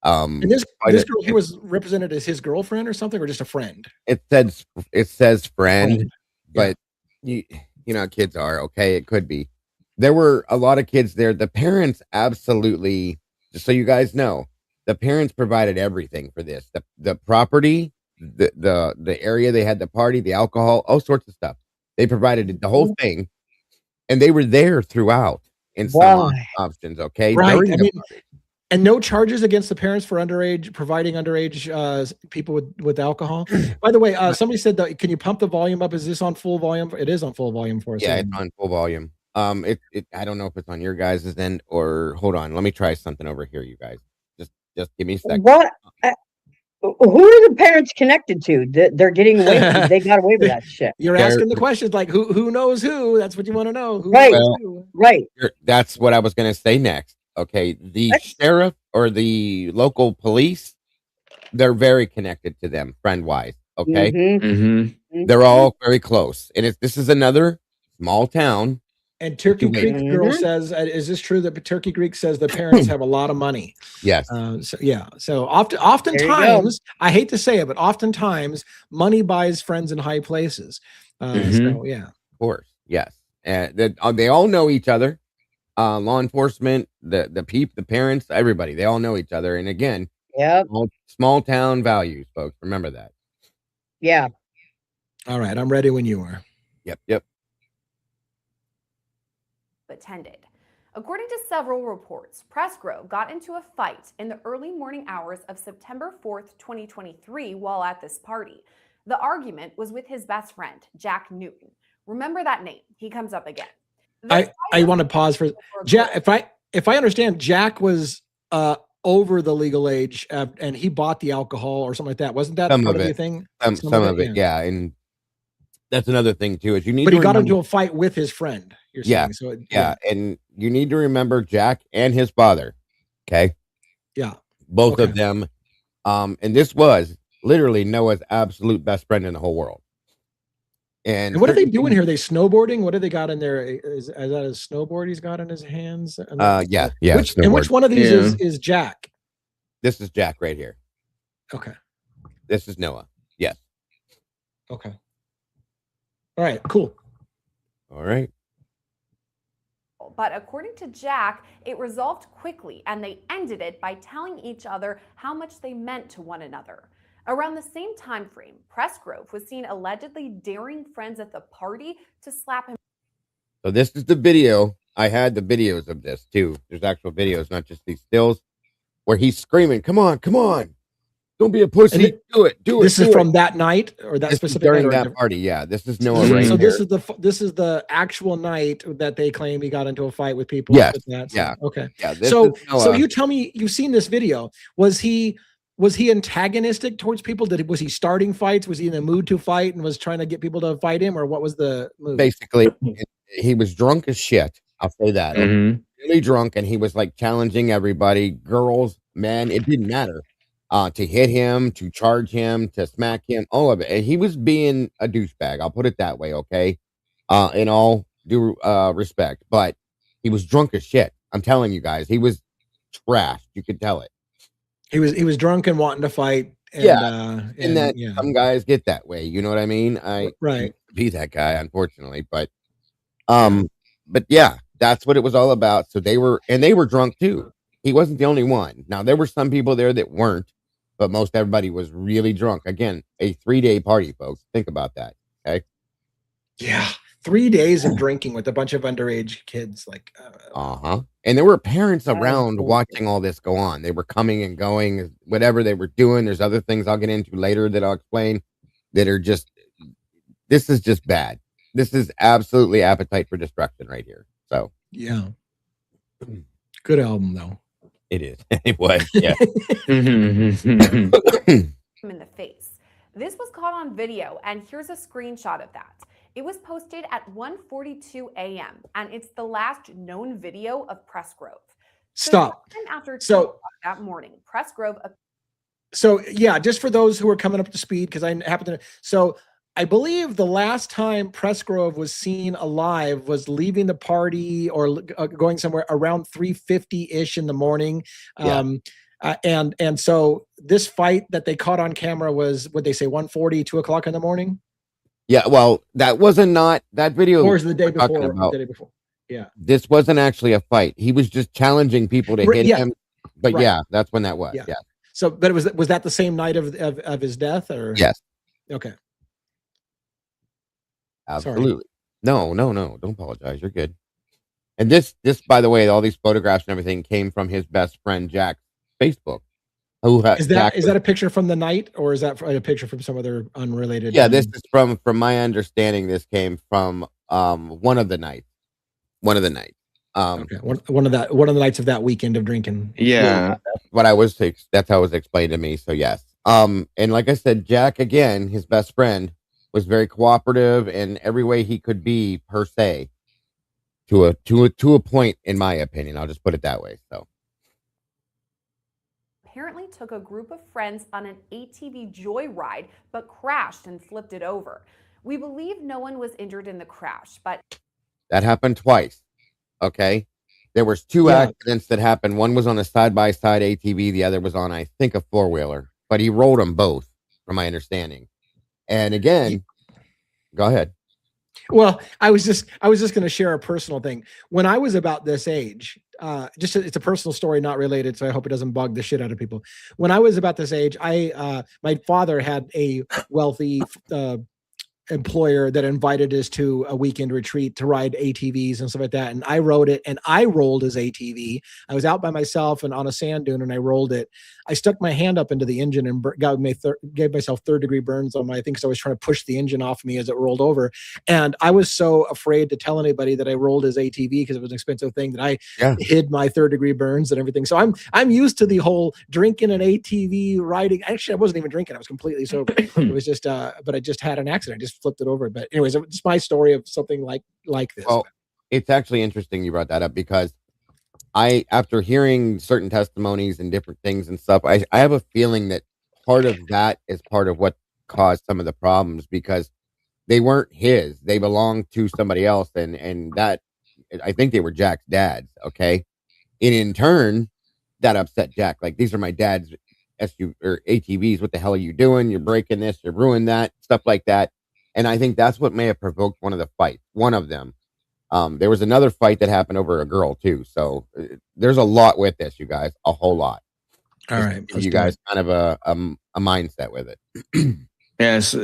And this girl, he was represented as his girlfriend or something, or just a friend. It says friend, but you know how kids are. Okay, it could be. There were a lot of kids there. The parents absolutely, just so you guys know, the parents provided everything for this. The property, the area they had the party, the alcohol, all sorts of stuff. They provided the whole thing, and they were there throughout in some options. Okay, right. And no charges against the parents for providing underage people with alcohol. By the way, somebody said that, can you pump the volume up? Is this on full volume? It is on full volume for us. Yeah, it's on full volume. I don't know if it's on your guys' end or hold on. Let me try something over here, you guys. Just give me a second. What? Who are the parents connected to? They're getting away. They got away with that shit. You're asking the questions like who knows who? That's what you want to know. Who Right. knows who? Right. That's what I was going to say next. Okay, the sheriff or the local police, they're very connected to them, friend-wise. Okay, they're all very close, and this is another small town. And Turkey Creek girl says, "Is this true that Turkey Creek says the parents have a lot of money?" Yes. So oftentimes, I hate to say it, but oftentimes money buys friends in high places. So yeah, of course, yes. They all know each other. Law enforcement, the parents, everybody, they all know each other. And again, small town values, folks. Remember that. Yeah. All right, I'm ready when you are. Yep. Attended. According to several reports, Presgrove got into a fight in the early morning hours of September 4th, 2023, while at this party. The argument was with his best friend, Jack Newton. Remember that name. He comes up again. I want to pause for Jack. If I understand, Jack was over the legal age and he bought the alcohol or something like that. Wasn't that part of the thing? Some of it, yeah. And that's another thing too, is you need. But he got into a fight with his friend. You're saying. So and you need to remember Jack and his father. Okay. Yeah. Both of them. And this was literally Noah's absolute best friend in the whole world. And what are they doing here? Are they snowboarding? What do they got in there? Is that a snowboard he's got in his hands? Yeah. Which one of these is Jack? This is Jack right here. Okay. This is Noah. Yes. Okay. All right. Cool. All right. But according to Jack, it resolved quickly and they ended it by telling each other how much they meant to one another. Around the same time frame, Presgrove was seen allegedly daring friends at the party to slap him. So this is the video. I had the videos of this too. There's actual videos, not just these stills, where he's screaming, "Come on, come on. Don't be a pussy. Do it. This is from that night or that specific during night? That party, yeah. This is Noah right So here. this is the actual night that they claim he got into a fight with people. Yes. With that. So, yeah. Okay. Yeah. So you tell me you've seen this video. Was he antagonistic towards people? Was he starting fights? Was he in the mood to fight and was trying to get people to fight him, or what was the move? Basically, he was drunk as shit. I'll say that. Really drunk, and he was like challenging everybody, girls, men. It didn't matter. To hit him, to charge him, to smack him, all of it. And he was being a douchebag. I'll put it that way, okay? In all due respect. But he was drunk as shit. I'm telling you guys, he was trashed. You could tell it. He was drunk and wanting to fight. And, some guys get that way. You know what I mean? I right. Be that guy, unfortunately. But yeah, that's what it was all about. So they were drunk too. He wasn't the only one. Now there were some people there that weren't, but most everybody was really drunk. Again, a 3-day party, folks. Think about that. Okay. Yeah. 3 days of drinking with a bunch of underage kids. Like, and there were parents around watching all this go on. They were coming and going, whatever they were doing. There's other things I'll get into later that I'll explain that are just, this is just bad. This is absolutely Appetite for Destruction right here. So, yeah. Good album, though. It is. It was. Yeah. In the face. This was caught on video, and here's a screenshot of that. It was posted at 1:42 a.m. and it's the last known video of Presgrove. Stop. After that morning, Presgrove. So yeah, just for those who are coming up to speed, because I happen to. So I believe the last time Presgrove was seen alive was leaving the party or going somewhere around 3:50-ish in the morning. And so this fight that they caught on camera was, would they say 1:40, 2 o'clock in the morning? Yeah, well, that wasn't that video. Or was the day before? The day before. Yeah. This wasn't actually a fight. He was just challenging people to hit him. But yeah, that's when that was. Yeah. So, but was that the same night of his death, or? Yes. Okay. Absolutely. Sorry. No. Don't apologize. You're good. And this, by the way, all these photographs and everything came from his best friend Jack's Facebook. Is that a picture from the night, or is that a picture from some other unrelated? Yeah, this is from my understanding. This came from one of the nights. Okay, one of the nights of that weekend of drinking. Yeah. That's how it was explained to me. So yes. And like I said, Jack, again, his best friend, was very cooperative in every way he could be, per se, to a point, in my opinion. I'll just put it that way. So apparently took a group of friends on an ATV joyride, but crashed and flipped it over. We believe no one was injured in the crash, but that happened twice. Okay. There was two accidents that happened. One was on a side-by-side ATV. The other was on, I think, a four-wheeler, but he rolled them both, from my understanding. And again, go ahead. Well, I was just going to share a personal thing. When I was about this age, it's a personal story, not related, so I hope it doesn't bug the shit out of people. When I was about this age, my father had a wealthy employer that invited us to a weekend retreat to ride ATVs and stuff like that. And I rode it, and I rolled his ATV. I was out by myself and on a sand dune, and I rolled it. I stuck my hand up into the engine and gave myself third-degree burns on my thing, because I was trying to push the engine off me as it rolled over. And I was so afraid to tell anybody that I rolled his ATV, because it was an expensive thing, that I hid my third-degree burns and everything. So I'm used to the whole drinking an ATV riding. Actually, I wasn't even drinking. I was completely sober. It was just, but I just had an accident. I just flipped it over. But anyways, it's my story of something like this. Well, it's actually interesting you brought that up, because after hearing certain testimonies and different things and stuff, I have a feeling that part of that is part of what caused some of the problems, because they weren't his. They belonged to somebody else. And that, I think they were Jack's dad's. Okay. And in turn, that upset Jack. Like, these are my dad's ATVs. What the hell are you doing? You're breaking this, you're ruining that, stuff like that. And I think that's what may have provoked one of the fights. One of them. There was another fight that happened over a girl too. So there's a lot with this, you guys. A whole lot. All right, you guys kind of a mindset with it. Yes.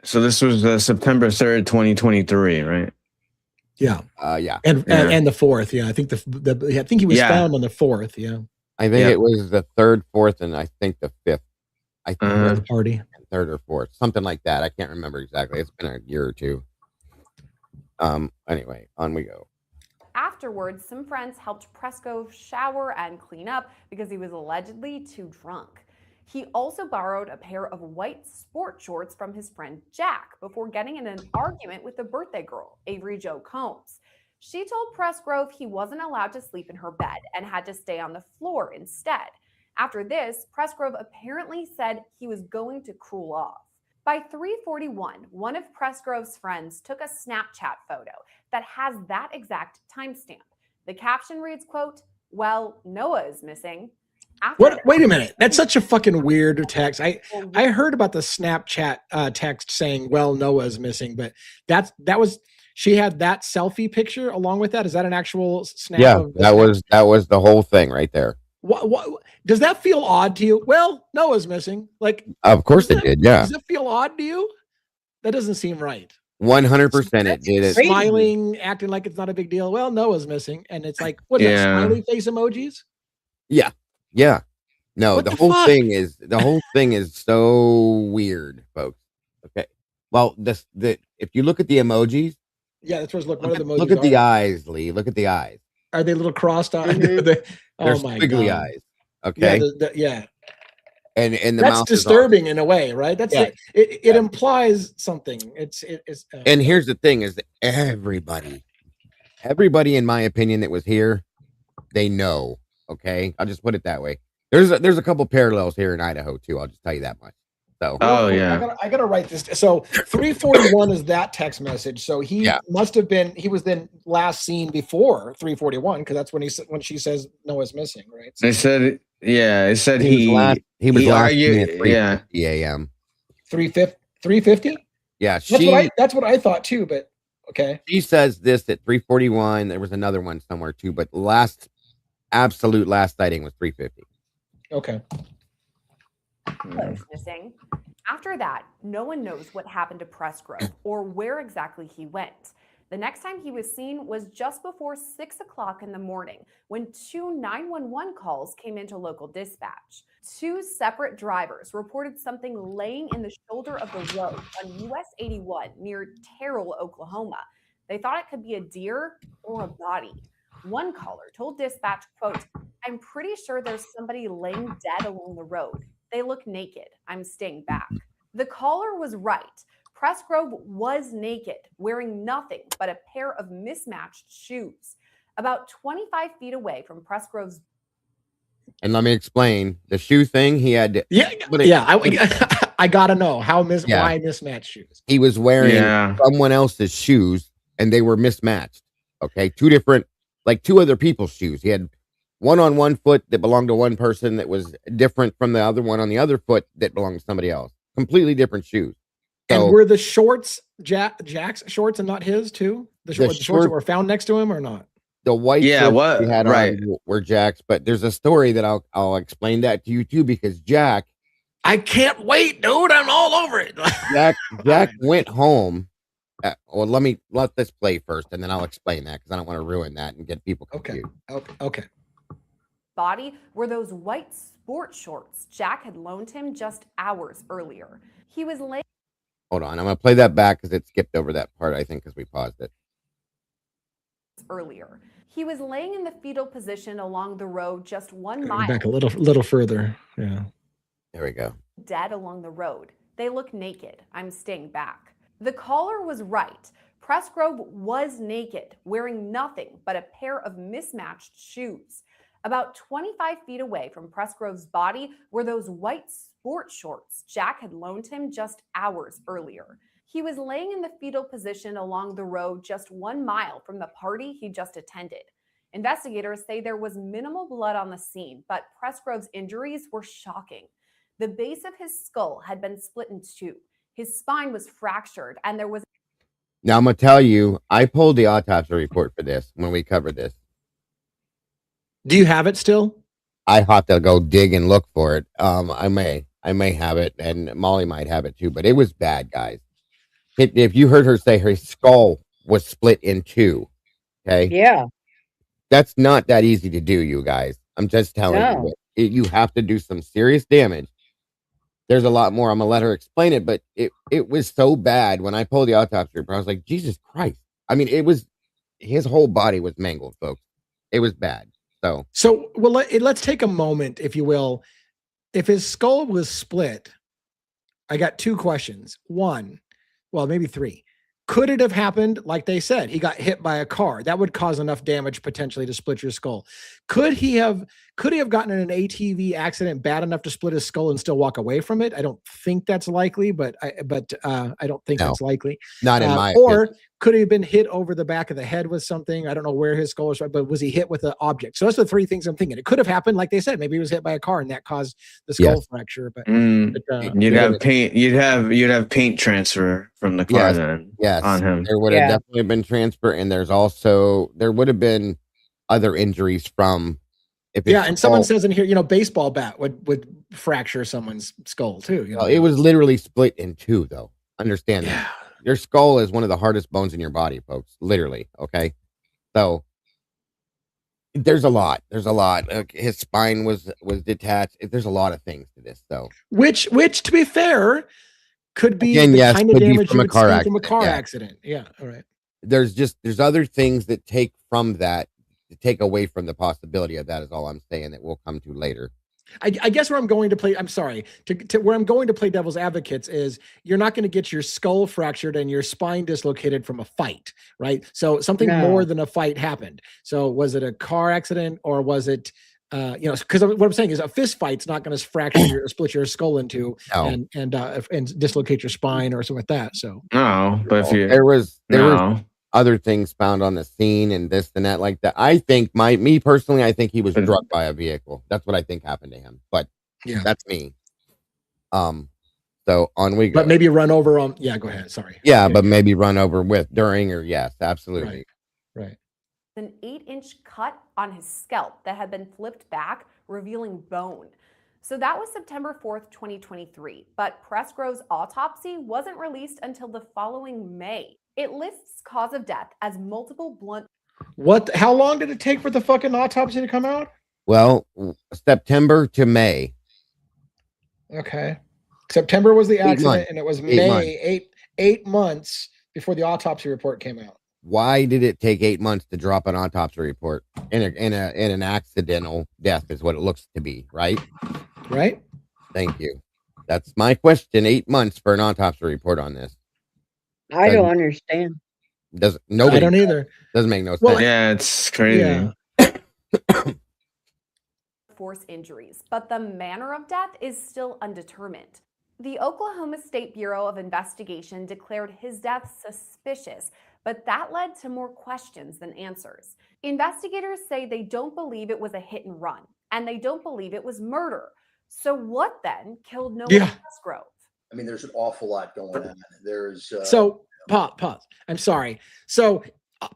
So this was September 3rd, 2023, right? Yeah. Yeah. And the 4th. Yeah. I think I think he was found on the 4th. Yeah. I think it was the 3rd, 4th, and I think the 5th. I think party. 3rd or 4th, something like that. I can't remember exactly. It's been a year or two. Anyway, on we go. afterwards, some friends helped Presgrove shower and clean up because he was allegedly too drunk. He also borrowed a pair of white sport shorts from his friend Jack before getting in an argument with the birthday girl, Avery Jo Combs. She told Presgrove he wasn't allowed to sleep in her bed and had to stay on the floor instead. After this, Presgrove apparently said he was going to cool off. By 3:41, one of Presgrove's friends took a Snapchat photo that has that exact timestamp. The caption reads, quote, "Well, Noah is missing." What? Wait a minute. That's such a fucking weird text. I heard about the Snapchat text saying, "Well, Noah's missing," but that was she had that selfie picture along with that. Is that an actual snap? Yeah, that was the whole thing right there. What does that feel odd to you? Well, Noah's missing. Like, of course it did. Yeah. Does it feel odd to you? That doesn't seem right. 100% it did. Smiling, acting like it's not a big deal. Well, Noah's missing, and it's like, what? Is that, smiley face emojis? Yeah. Yeah. No, what the whole fuck? thing is so weird, folks. Okay. Well, if you look at the emojis, yeah, that's what look at the emojis. Look at the eyes, Lee. Look at the eyes. Are they little crossed eyes? They're my squiggly God. eyes. Okay. Yeah. And the that's mouth disturbing in a way, right? That's it implies something. It's and here's the thing: is that everybody, in my opinion, that was here, they know. Okay, I'll just put it that way. There's a couple parallels here in Idaho too. I'll just tell you that much. So, I gotta write this. So 3:41 is that text message. So he must have been. He was then last seen before 3:41 because that's when she says Noah's missing, right? So it said he was last seen at 3:50 a.m. 3:50. Yeah, that's what I thought too. But okay, she says this at 3:41. There was another one somewhere too, but absolute last sighting was 3:50. Okay. Was missing. After that, no one knows what happened to Presgrove or where exactly he went. The next time he was seen was just before 6 o'clock in the morning when 2 911 calls came into local dispatch. 2 separate drivers reported something laying in the shoulder of the road on US 81 near Terrell, Oklahoma. They thought it could be a deer or a body. One caller told dispatch, quote, "I'm pretty sure there's somebody laying dead along the road. They look naked. I'm staying back." The caller was right. Presgrove was naked, wearing nothing but a pair of mismatched shoes. About 25 feet away from Presgrove's. And let me explain the shoe thing. He had, Yeah, but yeah. I gotta know Yeah. why mismatched shoes. he was wearing Yeah. someone else's shoes and they were mismatched. Okay. Two other people's shoes. He had one on one foot that belonged to one person that was different from the other one on the other foot that belonged to somebody else. Completely different shoes. So And were the shorts Jack's shorts and not his too? The shorts that short- were found next to him or not? the white Yeah, shorts what- he had right. on were Jack's, but there's a story that I'll explain that to you too, because Jack I can't wait, dude. I'm all over it. Jack right. went home. Well, let this play first, and then I'll explain that because I don't want to ruin that and get people Okay. confused. Okay. Body were those white sport shorts Jack had loaned him just hours earlier. He was laying Hold on, I'm gonna play that back because it skipped over that part. I think because we paused it. earlier. He was laying in the fetal position along the road just 1 Go mile. back a little further. Yeah. There we go. Dead along the road. They look naked. I'm staying back. The caller was right. Presgrove was naked, wearing nothing but a pair of mismatched shoes. About 25 feet away from Presgrove's body were those white sport shorts Jack had loaned him just hours earlier. He was laying in the fetal position along the road just 1 mile from the party he just attended. Investigators say there was minimal blood on the scene, but Presgrove's injuries were shocking. The base of his skull had been split in two. His spine was fractured, and there was. Now I'm gonna tell you, I pulled the autopsy report for this when we covered this. Do you have it still? I have to go dig and look for it. I may have it, and Molly might have it too. But it was bad, guys. If you heard her say her skull was split in two, okay, Yeah. that's not that easy to do, you guys. I'm just telling No. you, you have to do some serious damage. There's a lot more. I'm gonna let her explain it, but it was so bad when I pulled the autopsy report. I was like, Jesus Christ! I mean, his whole body was mangled, folks. It was bad. So well, let's take a moment, if you will. If his skull was split, I got two questions. One, well, maybe three. Could it have happened like they said? He got hit by a car. That would cause enough damage potentially to split your skull. Could he have gotten in an ATV accident bad enough to split his skull and still walk away from it? I don't think that's likely, but I don't think that's likely. not in my or opinion. could he have been hit over the back of the head with something? I don't know where his skull was, but was he hit with an object? So that's the three things I'm thinking. It could have happened, like they said. Maybe he was hit by a car and that caused the skull fracture. But, You'd have paint. You'd have paint transfer from the car then. Yes, on him. There would have definitely been transfer, and there would have been other injuries from. And someone says in here, baseball bat would fracture someone's skull too. Well, it was literally split in two, though. Understand that. Yeah. Your skull is one of the hardest bones in your body, folks. Literally. Okay. So there's a lot. His spine was detached. There's a lot of things to this, though. Which to be fair, could be Again, the kind of could be damage from you a would car see from a car accident, accident. Yeah. All right. There's other things that take from that to take away from the possibility of that is all I'm saying that we'll come to later. I guess where I'm going to play, I'm sorry, to where I'm going to play devil's advocates is you're not going to get your skull fractured and your spine dislocated from a fight, right? So something more than a fight happened. So was it a car accident or was it, because what I'm saying is a fist fight's not going to fracture split your skull into and dislocate your spine or something like that. So no, but if you there was other things found on the scene and this and that like that. I think me personally, I think he was struck by a vehicle. That's what I think happened to him. But that's me. So on we go. But maybe run over on. Yeah, go ahead. Sorry. But maybe run over during or yes, absolutely. Right. An 8-inch cut on his scalp that had been flipped back, revealing bone. So that was September 4th, 2023, but Presgrove's autopsy wasn't released until the following May. It lists cause of death as multiple blunt. What? How long did it take for the fucking autopsy to come out? Well, September to May. Okay. September was the 8 accident, months. and it was 8 months. May, 8 months before the autopsy report came out. Why did it take 8 months to drop an autopsy report in an accidental death is what it looks to be, right? Right? Thank you. That's my question. 8 months for an autopsy report on this. I don't understand. Nobody I don't either. Doesn't make no sense. Well, Yeah, it's crazy. Yeah. Force injuries, but the manner of death is still undetermined. The Oklahoma State Bureau of Investigation declared his death suspicious, but that led to more questions than answers. Investigators say they don't believe it was a hit and run, and they don't believe it was murder. So what then killed Noah Presgrove? I mean, there's an awful lot going on. There's So pause. I'm sorry. So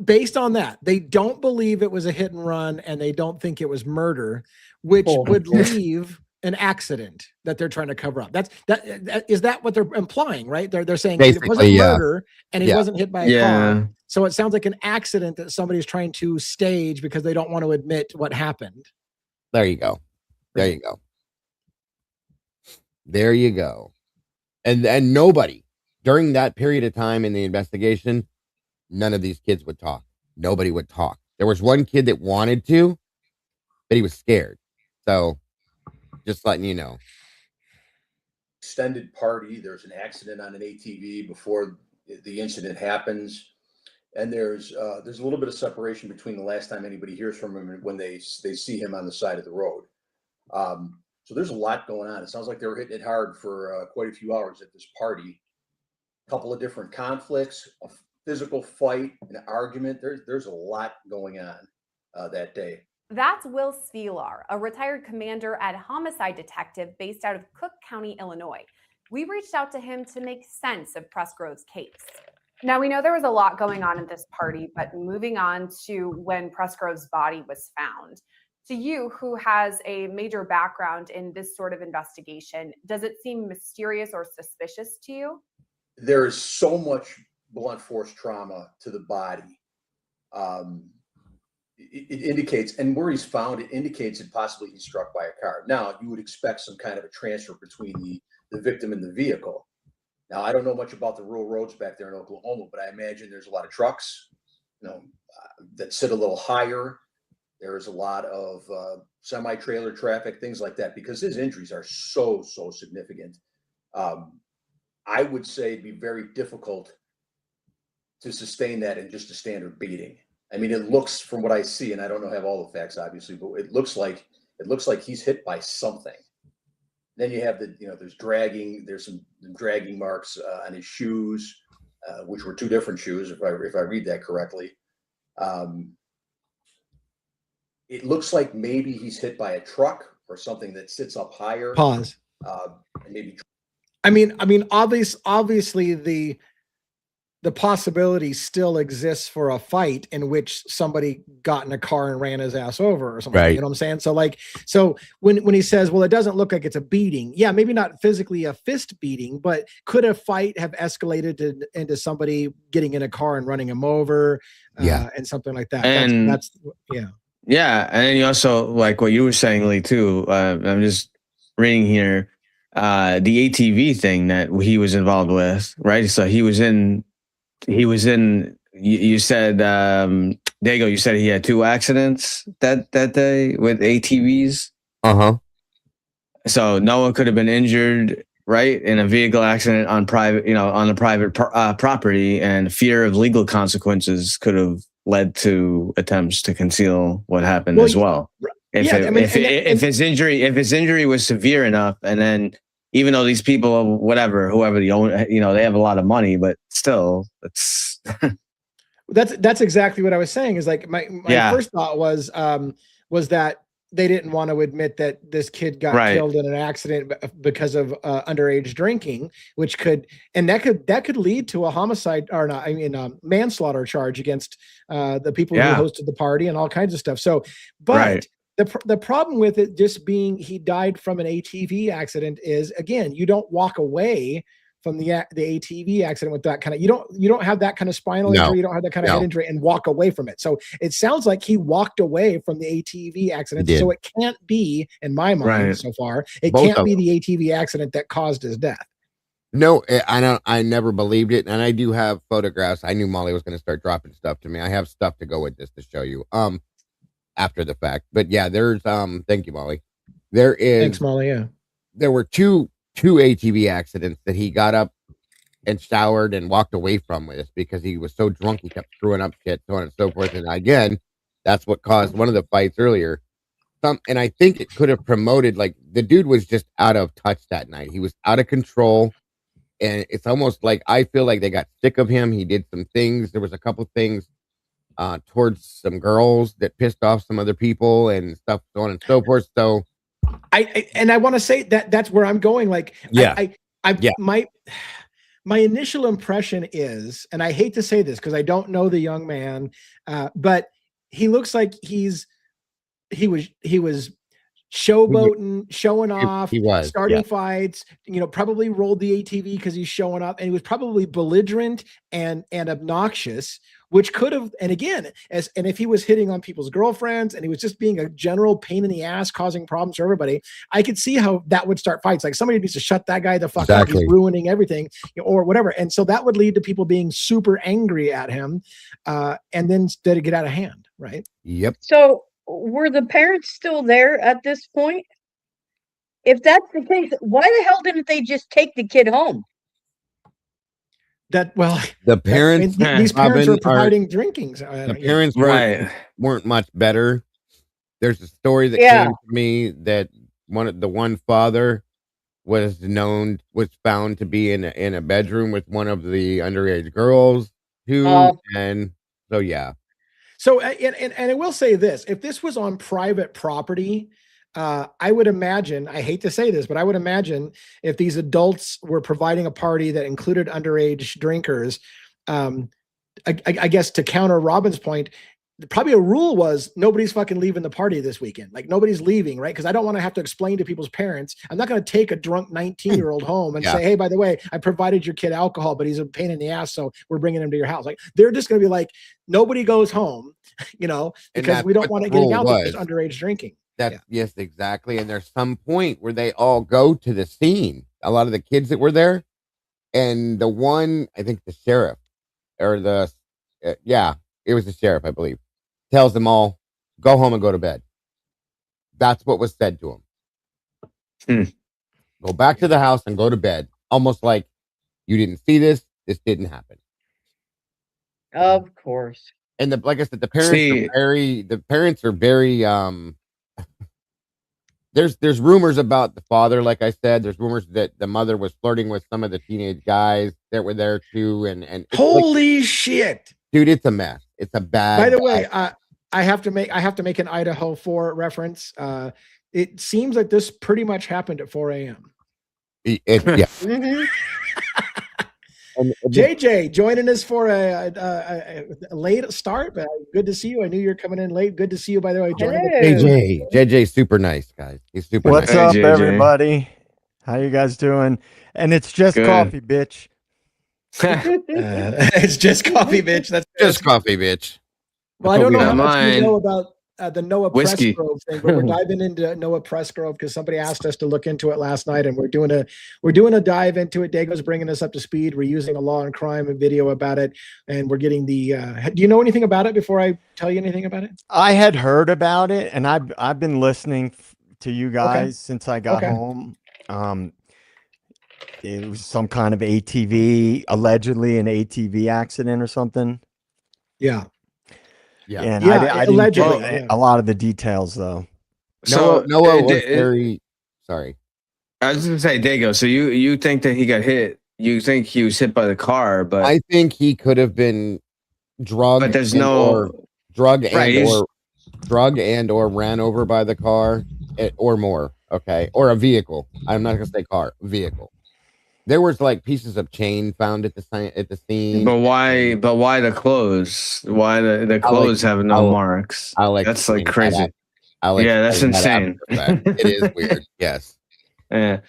based on that, they don't believe it was a hit and run, and they don't think it was murder, which would leave an accident that they're trying to cover up. Is that what they're implying, right? They're saying it wasn't murder and he wasn't hit by a car. So it sounds like an accident that somebody's trying to stage because they don't want to admit what happened. There you go. There you go. There you go. And nobody during that period of time in the investigation, none of these kids would talk. Nobody would talk. There was one kid that wanted to, but he was scared. So just letting you know. Extended party. There's an accident on an ATV before the incident happens. And there's a little bit of separation between the last time anybody hears from him and when they see him on the side of the road. So there's a lot going on. It sounds like they were hitting it hard for quite a few hours at this party. A couple of different conflicts, a physical fight, an argument. There's a lot going on that day. That's Will Svelar, a retired commander and homicide detective based out of Cook County, Illinois. We reached out to him to make sense of Presgrove's case. Now, we know there was a lot going on at this party, but moving on to when Presgrove's body was found. To you, who has a major background in this sort of investigation, does it seem mysterious or suspicious to you? There is so much blunt force trauma to the body. It indicates, and where he's found, it indicates that possibly he's struck by a car. Now, you would expect some kind of a transfer between the victim and the vehicle. Now, I don't know much about the rural roads back there in Oklahoma, but I imagine there's a lot of trucks, that sit a little higher. There's a lot of semi-trailer traffic, things like that, because his injuries are so significant. I would say it'd be very difficult to sustain that in just a standard beating. I mean, it looks, from what I see, and I don't have all the facts, obviously, but it looks like he's hit by something. Then you have there's some dragging marks on his shoes, which were two different shoes, if I read that correctly. It looks like maybe he's hit by a truck or something that sits up higher. Pause. And maybe. I mean, obviously the possibility still exists for a fight in which somebody got in a car and ran his ass over or something. Right. You know what I'm saying? So when he says, well, it doesn't look like it's a beating. Yeah, maybe not physically a fist beating, but could a fight have escalated into somebody getting in a car and running him over? And something like that. And that's yeah. Yeah. And then you also, like what you were saying, Lee, too, I'm just reading here, the ATV thing that he was involved with, right? So he was in, you said, Dago, you said he had 2 accidents that day with ATVs. Uh-huh. So Noah could have been injured, right, in a vehicle accident on the private property, and fear of legal consequences could have led to attempts to conceal what happened as well. If his injury was severe enough, and then even though these people, whoever the owner, they have a lot of money, but still, it's that's exactly what I was saying. Is like my first thought was that they didn't want to admit that this kid got killed in an accident because of underage drinking, which could lead to a homicide manslaughter charge against the people who hosted the party and all kinds of stuff. So, but the problem with it just being he died from an ATV accident is, again, you don't walk away from the ATV accident with that kind of, you don't have that kind of spinal No. injury, you don't have that kind of No. head injury and walk away from it. So it sounds like he walked away from the ATV accident. He did. So it can't be, in my mind Right. so far, it Both can't of be them. the ATV accident that caused his death. No, I never believed it, and I do have photographs. I knew Molly was going to start dropping stuff to me. I have stuff to go with this to show you after the fact. But yeah, there's thank you, Molly. There is Thanks, Molly. Yeah. there were two ATV accidents that he got up and showered and walked away from this because he was so drunk he kept screwing up shit, so on and so forth. And again, that's what caused one of the fights earlier. And I think it could have promoted, like, the dude was just out of touch that night. He was out of control. And it's almost like I feel like they got sick of him. He did some things. There was a couple things towards some girls that pissed off some other people and stuff, so on and so forth. So I want to say that's where I'm going. Like, Yeah. My initial impression is, and I hate to say this because I don't know the young man, but he looks like he was showboating, showing off, he was, starting fights, probably rolled the ATV because he's showing up, and he was probably belligerent and obnoxious, which could have, and again, and if he was hitting on people's girlfriends and he was just being a general pain in the ass, causing problems for everybody, I could see how that would start fights. Like, somebody needs to shut that guy the fuck up. He's ruining everything, or whatever. And so that would lead to people being super angry at him, and then let it get out of hand, right? Yep. So were the parents still there at this point? If that's the case, why the hell didn't they just take the kid home? The parents, these parents are providing drinkings. The parents weren't much better. There's a story that came to me that the one father was found to be in a bedroom with one of the underage girls too, and so yeah. So and I will say this: if this was on private property, I would imagine, I hate to say this, but I would imagine if these adults were providing a party that included underage drinkers, I guess to counter Robin's point, probably a rule was nobody's fucking leaving the party this weekend. Like, nobody's leaving, right? Because I don't want to have to explain to people's parents. I'm not going to take a drunk 19-year-old home and say, hey, by the way, I provided your kid alcohol, but he's a pain in the ass, so we're bringing him to your house. Like, they're just going to be like, nobody goes home, because we don't want to get out there with underage drinking. Yes, exactly. And there's some point where they all go to the scene. A lot of the kids that were there, and the one, I think the sheriff, or it was the sheriff, I believe, tells them all, go home and go to bed. That's what was said to him. Go back to the house and go to bed. Almost like, you didn't see this. This didn't happen. Of course. And like I said, the parents are very there's rumors about the father. Like I said, there's rumors that the mother was flirting with some of the teenage guys that were there too. And holy shit, dude, it's a mess. It's a bad. By the way, I have to make an Idaho 4 reference. It seems like this pretty much happened at 4 a.m. Yeah. Mm-hmm. JJ joining us for a late start, but good to see you. I knew you were coming in late. Good to see you, by the way. JJ, super nice, guys. He's super nice. What's up, everybody? How you guys doing? And it's just coffee, bitch. It's just coffee, bitch. That's just coffee, bitch. Well, I don't know how much you know about the Noah Whiskey. Presgrove thing, but we're diving into Noah Presgrove because somebody asked us to look into it last night, and we're doing a dive into it. Dago's bringing us up to speed. We're using a law and crime and video about it, and we're getting the. Do you know anything about it before I tell you anything about it? I had heard about it, and I've been listening to you guys since I got home. It was some kind of ATV, allegedly an ATV accident or something. Yeah. And I didn't get a lot of the details though. So Noah was very sorry. I was going to say, Dago. So you think that he got hit? You think he was hit by the car? But I think he could have been drugged. But there's drug and or ran over by the car or more. Okay, or a vehicle. I'm not going to say car. Vehicle. There was like pieces of chain found at the scene. But why the clothes? Why the clothes have no marks? That's like crazy. That's insane. It is weird. Yes. Yeah.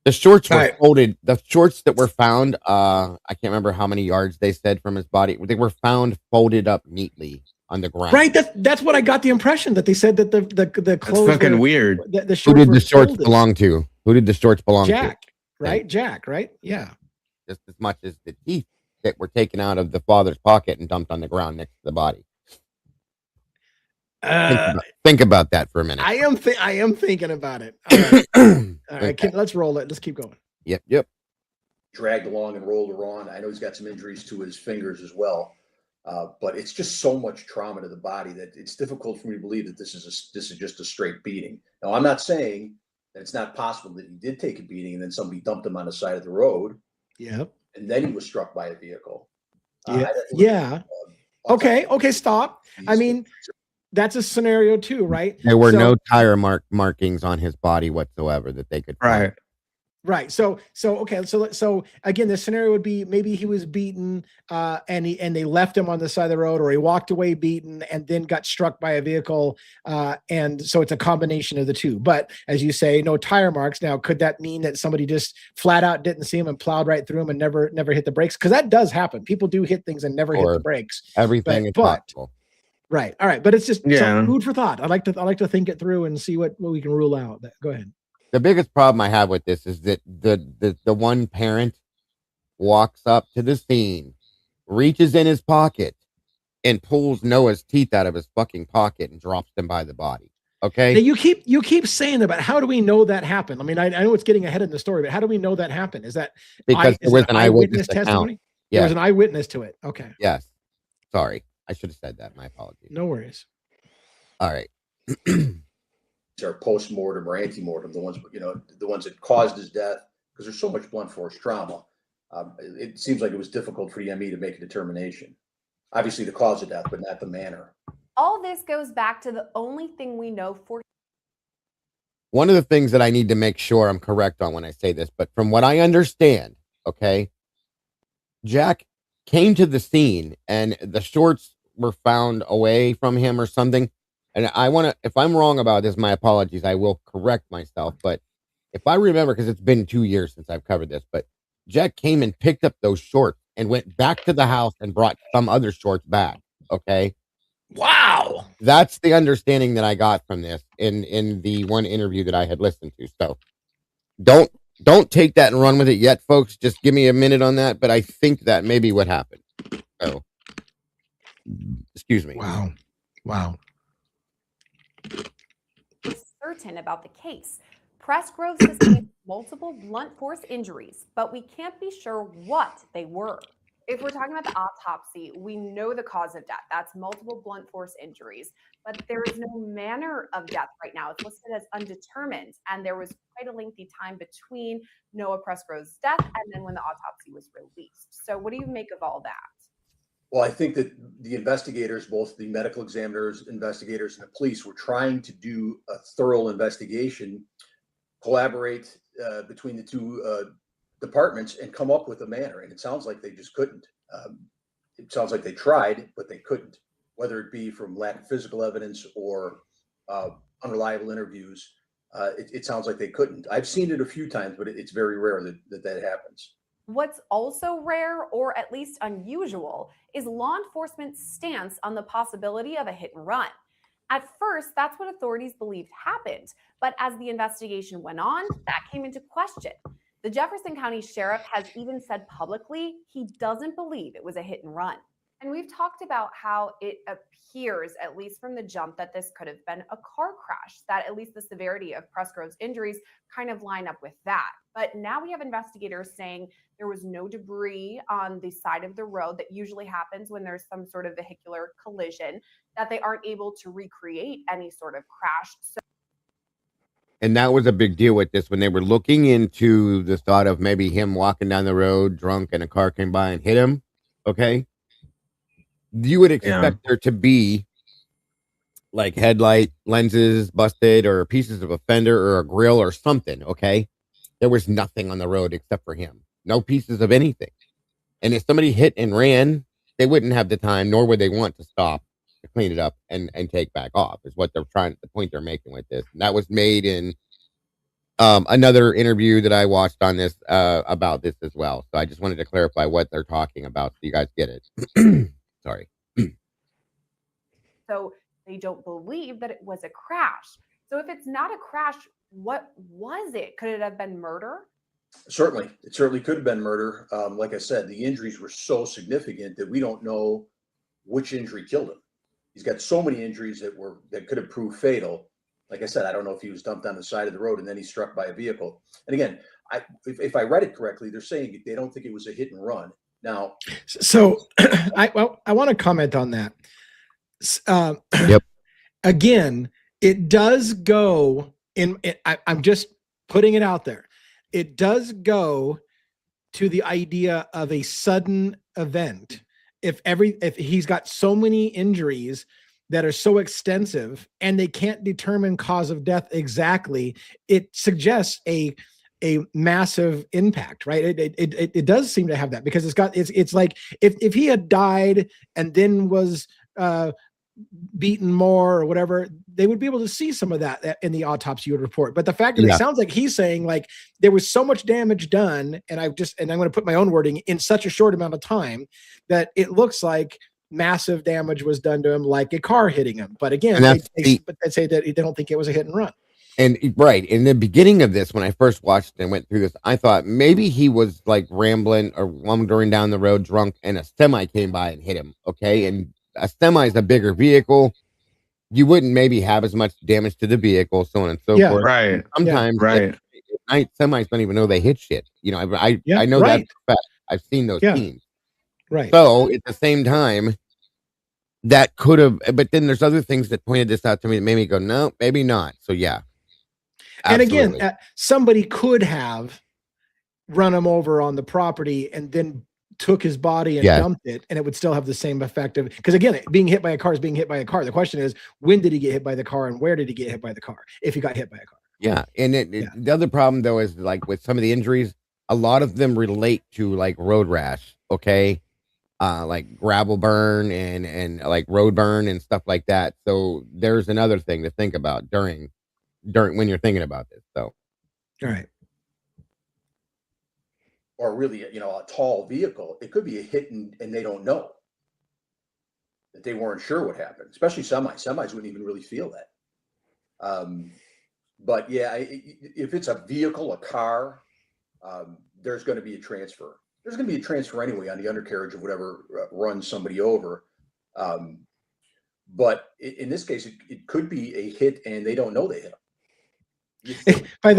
The shorts were Right. folded. The shorts that were found, I can't remember how many yards they said from his body. They were found folded up neatly on the ground. Right. That's what I got the impression that they said that the clothes fucking were, weird. The Who shorts did were the shorts folded. belong to? Who did the shorts belong to? Jack. Right. Jack. Right. Yeah. Just as much as the teeth that were taken out of the father's pocket and dumped on the ground next to the body. Think about that for a minute. I am thinking about it. All right. All right. Okay. Let's roll it. Let's keep going. Yep. Dragged along and rolled around. I know he's got some injuries to his fingers as well. But it's just so much trauma to the body that it's difficult for me to believe that this is just a straight beating. Now, I'm not saying that it's not possible that he did take a beating and then somebody dumped him on the side of the road. Yep. And then he was struck by a vehicle. Yeah. Okay. Stop. I mean, that's a scenario too, right? There were no tire markings on his body whatsoever that they could find. Right. Right. So again, the scenario would be maybe he was beaten and they left him on the side of the road, or he walked away beaten and then got struck by a vehicle. And so it's a combination of the two. But as you say, no tire marks. Now, could that mean that somebody just flat out didn't see him and plowed right through him and never hit the brakes? Because that does happen. People do hit things and never hit the brakes. Everything is possible. Right. All right. But it's just Yeah. food for thought. I like to think it through and see what we can rule out. Go ahead. The biggest problem I have with this is that the one parent walks up to the scene, reaches in his pocket, and pulls Noah's teeth out of his fucking pocket and drops them by the body. Okay. Now you keep saying that, but how do we know that happened? I mean, I know it's getting ahead in the story, but how do we know that happened? Is that because there was an eyewitness testimony? Yeah. There was an eyewitness to it. Okay. Yes. Sorry, I should have said that. My apologies. No worries. All right. Are post-mortem or anti-mortem, the ones that caused his death, because there's so much blunt force trauma. It seems like it was difficult for the ME to make a determination. Obviously the cause of death, but not the manner. All this goes back to the only thing we know for. One of the things that I need to make sure I'm correct on when I say this, but from what I understand, okay, Jack came to the scene and the shorts were found away from him or something. And I want to, if I'm wrong about this, my apologies. I will correct myself. But if I remember, because it's been 2 years since I've covered this, but Jack came and picked up those shorts and went back to the house and brought some other shorts back. Okay. Wow. That's the understanding that I got from this in the one interview that I had listened to. So don't take that and run with it yet, folks. Just give me a minute on that. But I think that may be what happened. So, excuse me. Wow. Certain about the case. Presgrove sustained multiple blunt force injuries, but we can't be sure what they were. If we're talking about the autopsy, we know the cause of death. That's multiple blunt force injuries, but there is no manner of death right now. It's listed as undetermined, and there was quite a lengthy time between Noah Presgrove's death and then when the autopsy was released. So what do you make of all that? Well, I think that the investigators, both the medical examiners, investigators, and the police were trying to do a thorough investigation, collaborate between the two departments and come up with a manner. And it sounds like they just couldn't. It sounds like they tried, but they couldn't, whether it be from lack of physical evidence or unreliable interviews. It sounds like they couldn't. I've seen it a few times, but it's very rare that happens. What's also rare, or at least unusual, is law enforcement's stance on the possibility of a hit and run. At first, that's what authorities believed happened, but as the investigation went on, that came into question. The Jefferson County Sheriff has even said publicly he doesn't believe it was a hit and run. And we've talked about how it appears, at least from the jump, that this could have been a car crash, that at least the severity of Presgrove's injuries kind of line up with that. But now we have investigators saying there was no debris on the side of the road that usually happens when there's some sort of vehicular collision, that they aren't able to recreate any sort of crash. And that was a big deal with this when they were looking into the thought of maybe him walking down the road drunk and a car came by and hit him. Okay. You would expect there to be like headlight lenses busted or pieces of a fender or a grill or something. Okay. There was nothing on the road except for him. No pieces of anything. And if somebody hit and ran, they wouldn't have the time, nor would they want to stop to clean it up and take back off, is what they're trying, the point they're making with this. And that was made in another interview that I watched on this about this as well. So I just wanted to clarify what they're talking about so you guys get it. Sorry. So they don't believe that it was a crash. So if it's not a crash, what was it? Could it have been murder? Certainly, it certainly could have been murder. Like I said, the injuries were so significant that we don't know which injury killed him. He's got so many injuries that could have proved fatal. Like I said, I don't know if he was dumped on the side of the road and then he's struck by a vehicle. And again, if I read it correctly, they're saying they don't think it was a hit and run. Now, so I want to comment on that. Yep. Again, it does go in. I'm just putting it out there. It does go to the idea of a sudden event. If he's got so many injuries that are so extensive and they can't determine cause of death exactly, it suggests a massive impact, right? It does seem to have that, because it's like if he had died and then was beaten more or whatever, they would be able to see some of that in the autopsy report. But the fact that it sounds like he's saying like there was so much damage done, and I'm going to put my own wording, in such a short amount of time, that it looks like massive damage was done to him, like a car hitting him. But again, they say that they don't think it was a hit and run. And right in the beginning of this, when I first watched and went through this, I thought maybe he was like rambling or wandering down the road drunk and a semi came by and hit him. Okay. And a semi is a bigger vehicle. You wouldn't maybe have as much damage to the vehicle, so on and so forth. Right. Sometimes Right. Night semis don't even know they hit shit. You know, I know that for a fact. I've seen those teams. Right. So at the same time, that could have, but then there's other things that pointed this out to me that made me go, no, maybe not. So yeah. Absolutely. And again, somebody could have run him over on the property and then took his body and dumped it, and it would still have the same effect of, because again, being hit by a car is being hit by a car. The question is, when did he get hit by the car and where did he get hit by the car, if he got hit by a car? Yeah. And the other problem though is, like, with some of the injuries, a lot of them relate to like road rash. Okay. Like gravel burn and like road burn and stuff like that. So there's another thing to think about during when you're thinking about this. So all right. or really, a tall vehicle, it could be a hit and they don't know, that they weren't sure what happened, especially semis wouldn't even really feel that. But yeah, if it's a vehicle, a car, there's going to be a transfer. There's going to be a transfer anyway on the undercarriage of whatever runs somebody over. But in this case, it could be a hit and they don't know they hit them. By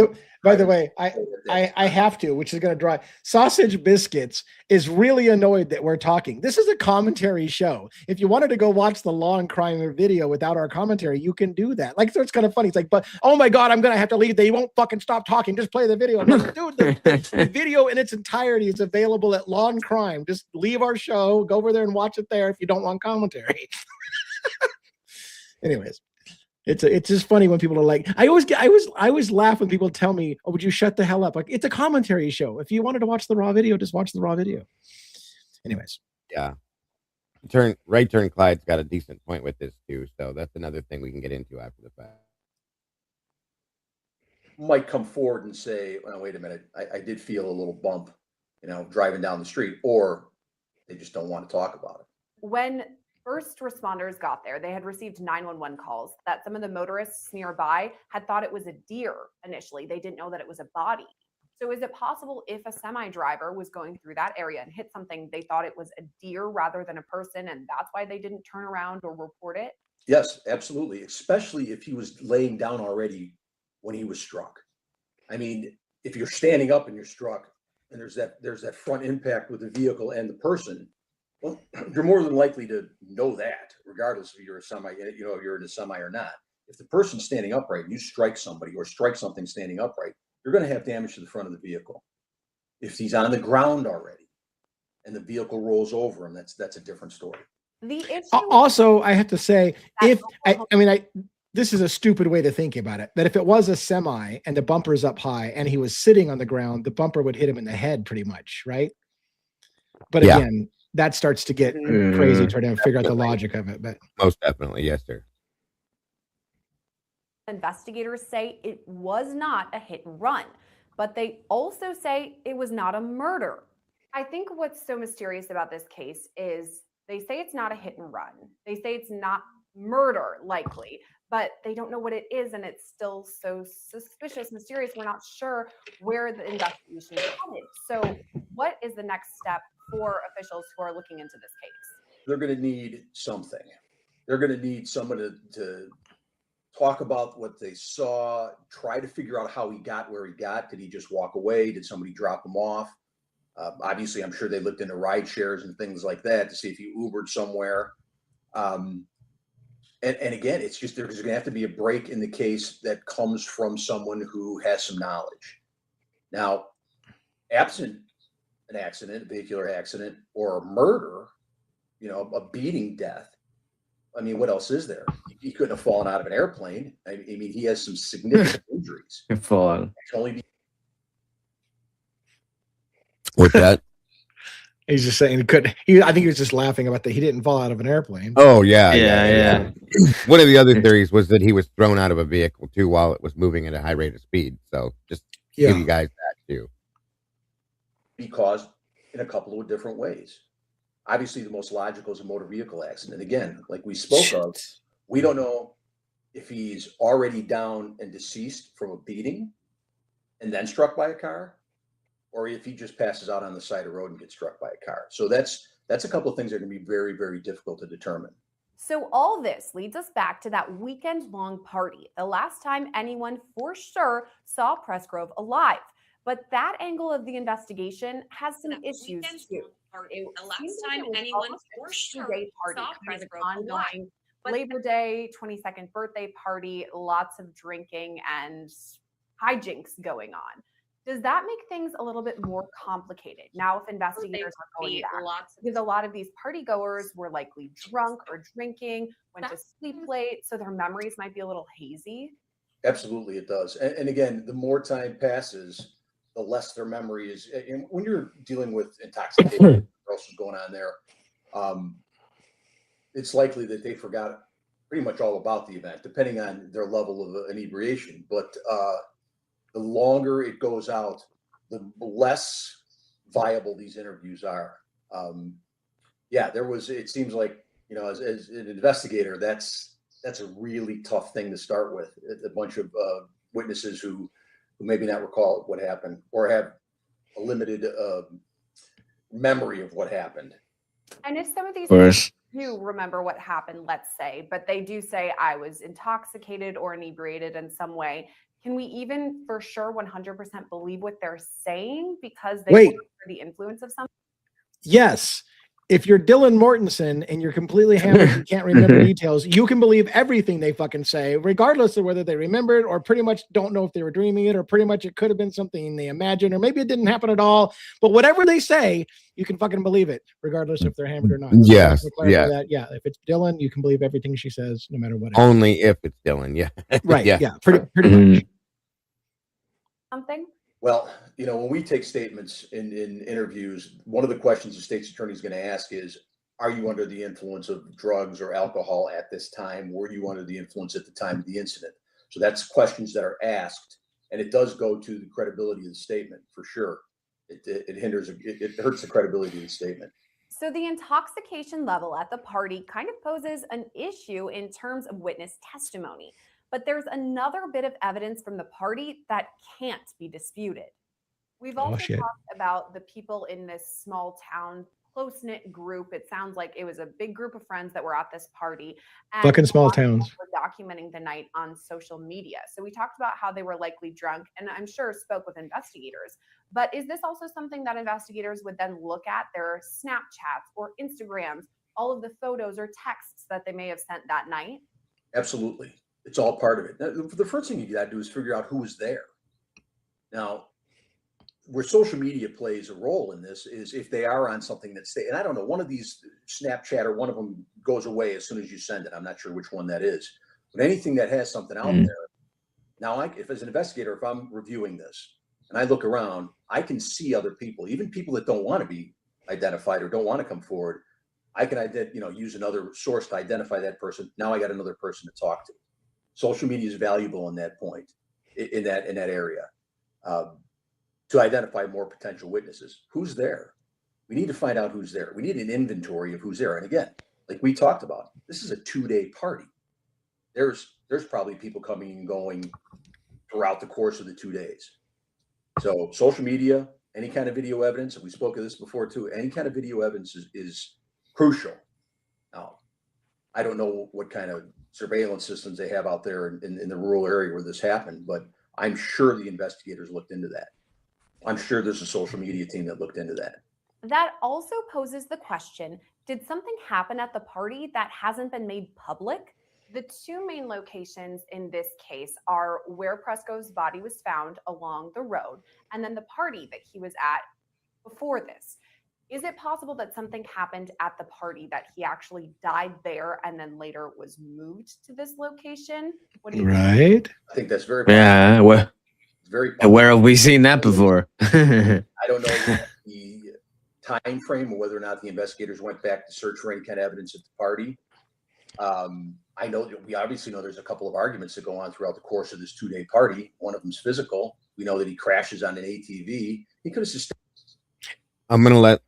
the way, I have to, which is going to drive Sausage Biscuits is really annoyed that we're talking. This is a commentary show. If you wanted to go watch the Law and Crime video without our commentary, you can do that. Like, so it's kind of funny. It's like, but oh my God, I'm going to have to leave. They won't fucking stop talking. Just play the video. I'm like, dude, the video in its entirety is available at Law and Crime. Just leave our show, go over there and watch it there if you don't want commentary. Anyways. It's just funny when people are like, I always laugh when people tell me, "Oh, would you shut the hell up?" Like, it's a commentary show. If you wanted to watch the raw video, just watch the raw video. Anyways, yeah. Right turn Clyde's got a decent point with this too, so that's another thing we can get into after the fact. Might come forward and say, "Well, wait a minute, I did feel a little bump, driving down the street," or they just don't want to talk about it. When first responders got there, they had received 911 calls that some of the motorists nearby had thought it was a deer initially. They didn't know that it was a body. So is it possible, if a semi driver was going through that area and hit something, they thought it was a deer rather than a person, and that's why they didn't turn around or report it? Yes, absolutely. Especially if he was laying down already when he was struck. I mean, if you're standing up and you're struck and there's that front impact with the vehicle and the person, well, you're more than likely to know that, regardless if you're a semi, if you're in a semi or not. If the person's standing upright and you strike somebody or strike something standing upright, you're going to have damage to the front of the vehicle. If he's on the ground already and the vehicle rolls over him, that's a different story. The issue also, I have to say, this is a stupid way to think about it, that if it was a semi and the bumper's up high and he was sitting on the ground, the bumper would hit him in the head pretty much, right? But again, that starts to get crazy trying to figure out the logic of it. But most definitely, yes, sir. Investigators say it was not a hit and run, but they also say it was not a murder. I think what's so mysterious about this case is they say it's not a hit and run. They say it's not murder, likely, but they don't know what it is, and it's still so suspicious, mysterious. We're not sure where the investigation is headed. So, what is the next step for officials who are looking into this case? They're going to need something. They're going to need someone to talk about what they saw, try to figure out how he got where he got. Did he just walk away? Did somebody drop him off? Obviously, I'm sure they looked into ride shares and things like that to see if he Ubered somewhere. And again, it's just there's going to have to be a break in the case that comes from someone who has some knowledge. Now, absent an accident, a vehicular accident, or a murder, a beating death, I mean, what else is there? He couldn't have fallen out of an airplane. I mean, he has some significant injuries. Fallen. With that. He's just saying he couldn't. I think he was just laughing about that. He didn't fall out of an airplane. Oh yeah. One of the other Yeah. theories was that he was thrown out of a vehicle too while it was moving at a high rate of speed. So just give you guys that too. Be caused in a couple of different ways. Obviously, the most logical is a motor vehicle accident. Again, like we spoke of, we don't know if he's already down and deceased from a beating and then struck by a car, or if he just passes out on the side of the road and gets struck by a car. So that's a couple of things that are going to be very, very difficult to determine. So all this leads us back to that weekend-long party, the last time anyone for sure saw Presgrove alive. But that angle of the investigation has some issues too. The last time anyone for sure saw Presgrove alive. Labor Day, 22nd birthday party, lots of drinking and hijinks going on. Does that make things a little bit more complicated now if investigators are going back? Because a lot of these party goers were likely drunk or drinking, went to sleep late, so their memories might be a little hazy. Absolutely, it does. And again, the more time passes, the less their memory is. And when you're dealing with intoxication, what else is going on there, it's likely that they forgot pretty much all about the event, depending on their level of inebriation. But the longer it goes out, the less viable these interviews are. It seems like, as an investigator, that's a really tough thing to start with. A bunch of witnesses who maybe not recall what happened or have a limited memory of what happened. And if some of these do remember what happened, let's say, but they do say I was intoxicated or inebriated in some way, can we even for sure 100% believe what they're saying because they were under the influence of something? Yes. If you're Dylan Mortensen and you're completely hammered and can't remember details, you can believe everything they fucking say, regardless of whether they remembered or pretty much don't know if they were dreaming it, or pretty much it could have been something they imagined, or maybe it didn't happen at all. But whatever they say, you can fucking believe it, regardless if they're hammered or not. Yes. So yeah. If it's Dylan, you can believe everything she says, no matter what. Only if it's Dylan. Yeah. Right. Yeah. Yeah. Pretty much. Something? Well, when we take statements in interviews, one of the questions the state's attorney is going to ask is, are you under the influence of drugs or alcohol at this time? Were you under the influence at the time of the incident? So that's questions that are asked, and it does go to the credibility of the statement for sure. It hurts the credibility of the statement. So the intoxication level at the party kind of poses an issue in terms of witness testimony. But there's another bit of evidence from the party that can't be disputed. We've also talked about the people in this small town, close-knit group. It sounds like it was a big group of friends that were at this party. And fucking small towns. Were documenting the night on social media. So we talked about how they were likely drunk, and I'm sure spoke with investigators. But is this also something that investigators would then look at, their Snapchats or Instagrams, all of the photos or texts that they may have sent that night? Absolutely. It's all part of it. Now, the first thing you got to do is figure out who was there. Now, where social media plays a role in this is if they are on something that's, and I don't know, one of these Snapchat or one of them goes away as soon as you send it. I'm not sure which one that is. But anything that has something out there. Now, if as an investigator, if I'm reviewing this and I look around, I can see other people, even people that don't want to be identified or don't want to come forward. I can use another source to identify that person. Now I got another person to talk to. Social media is valuable in that point, in that area, to identify more potential witnesses. Who's there? We need to find out who's there. We need an inventory of who's there. And again, like we talked about, this is a 2-day party. There's probably people coming and going throughout the course of the 2 days. So social media, any kind of video evidence, and we spoke of this before too, any kind of video evidence is crucial. Now, I don't know what kind of surveillance systems they have out there in the rural area where this happened, but I'm sure the investigators looked into that. I'm sure there's a social media team that looked into that. That also poses the question, did something happen at the party that hasn't been made public? The two main locations in this case are where Presgrove's body was found along the road, and then the party that he was at before this. Is it possible that something happened at the party that he actually died there and then later was moved to this location? What do you think? Right. I think that's very possible. Yeah. Where have we seen that before? I don't know the time frame or whether or not the investigators went back to search for any kind of evidence at the party. I know that we obviously know there's a couple of arguments that go on throughout the course of this 2-day party. One of them's physical. We know that he crashes on an ATV. He could have sustained. I'm gonna let.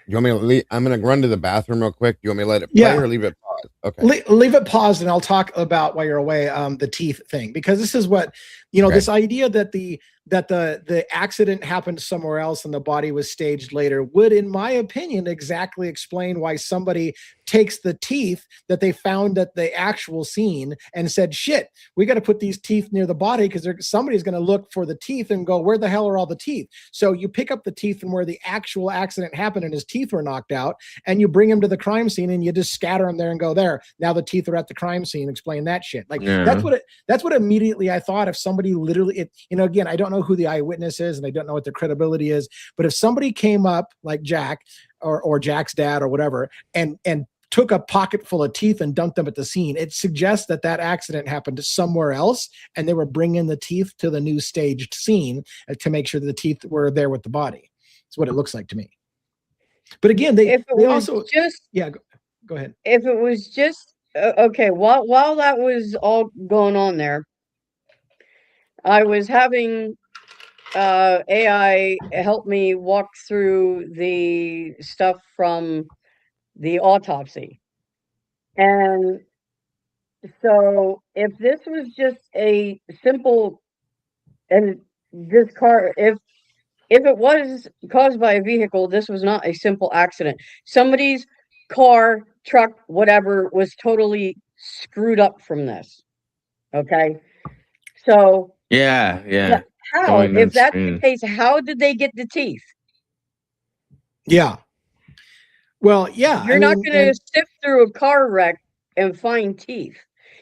You want me to leave? I'm gonna run to the bathroom real quick. You want me to let it play or leave it paused? Okay. Leave it paused, and I'll talk about while you're away the teeth thing, because this is what this idea that the accident happened somewhere else and the body was staged later would, in my opinion, exactly explain why somebody takes the teeth that they found at the actual scene and said, shit, we got to put these teeth near the body because somebody's going to look for the teeth and go, where the hell are all the teeth? So you pick up the teeth from where the actual accident happened and his teeth were knocked out, and you bring him to the crime scene and you just scatter them there and go, there, now the teeth are at the crime scene. Explain that shit. Like that's what immediately I thought. If somebody literally, again, I don't know who the eyewitness is and I don't know what their credibility is, but if somebody came up like Jack or Jack's dad or whatever and took a pocket full of teeth and dumped them at the scene, it suggests that accident happened somewhere else and they were bringing the teeth to the new staged scene to make sure that the teeth were there with the body. That's what it looks like to me. But again, they also just go ahead. If it was just okay, while that was all going on there, I was having AI help me walk through the stuff from the autopsy. And so if this was just a simple, and this car, if it was caused by a vehicle, this was not a simple accident. Somebody's car, truck, whatever, was totally screwed up from this. Okay. So yeah. How, if that's the case, how did they get the teeth? Yeah. Well, yeah. You're not going to sift through a car wreck and find teeth.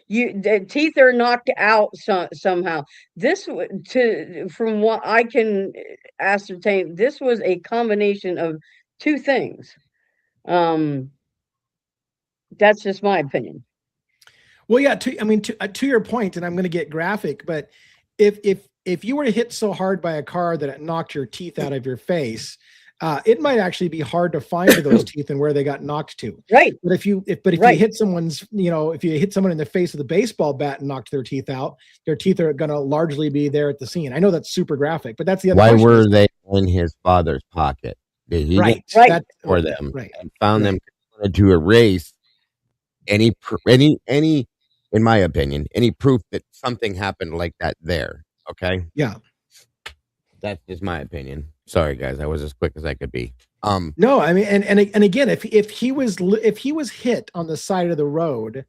The teeth are knocked out somehow. From what I can ascertain, this was a combination of two things. That's just my opinion. Well, yeah. To your point, and I'm going to get graphic, but if you were hit so hard by a car that it knocked your teeth out of your face, it might actually be hard to find those teeth and where they got knocked to. Right. But if you hit someone's, if you hit someone in the face with a baseball bat and knocked their teeth out, their teeth are going to largely be there at the scene. I know that's super graphic, but that's the other. Why were they in his father's pocket? Did he get for them and found them to erase any, in my opinion, any proof that something happened like that there? Okay. Yeah. That's just my opinion. Sorry, guys. I was as quick as I could be. No, I mean, and again, if he was hit on the side of the road,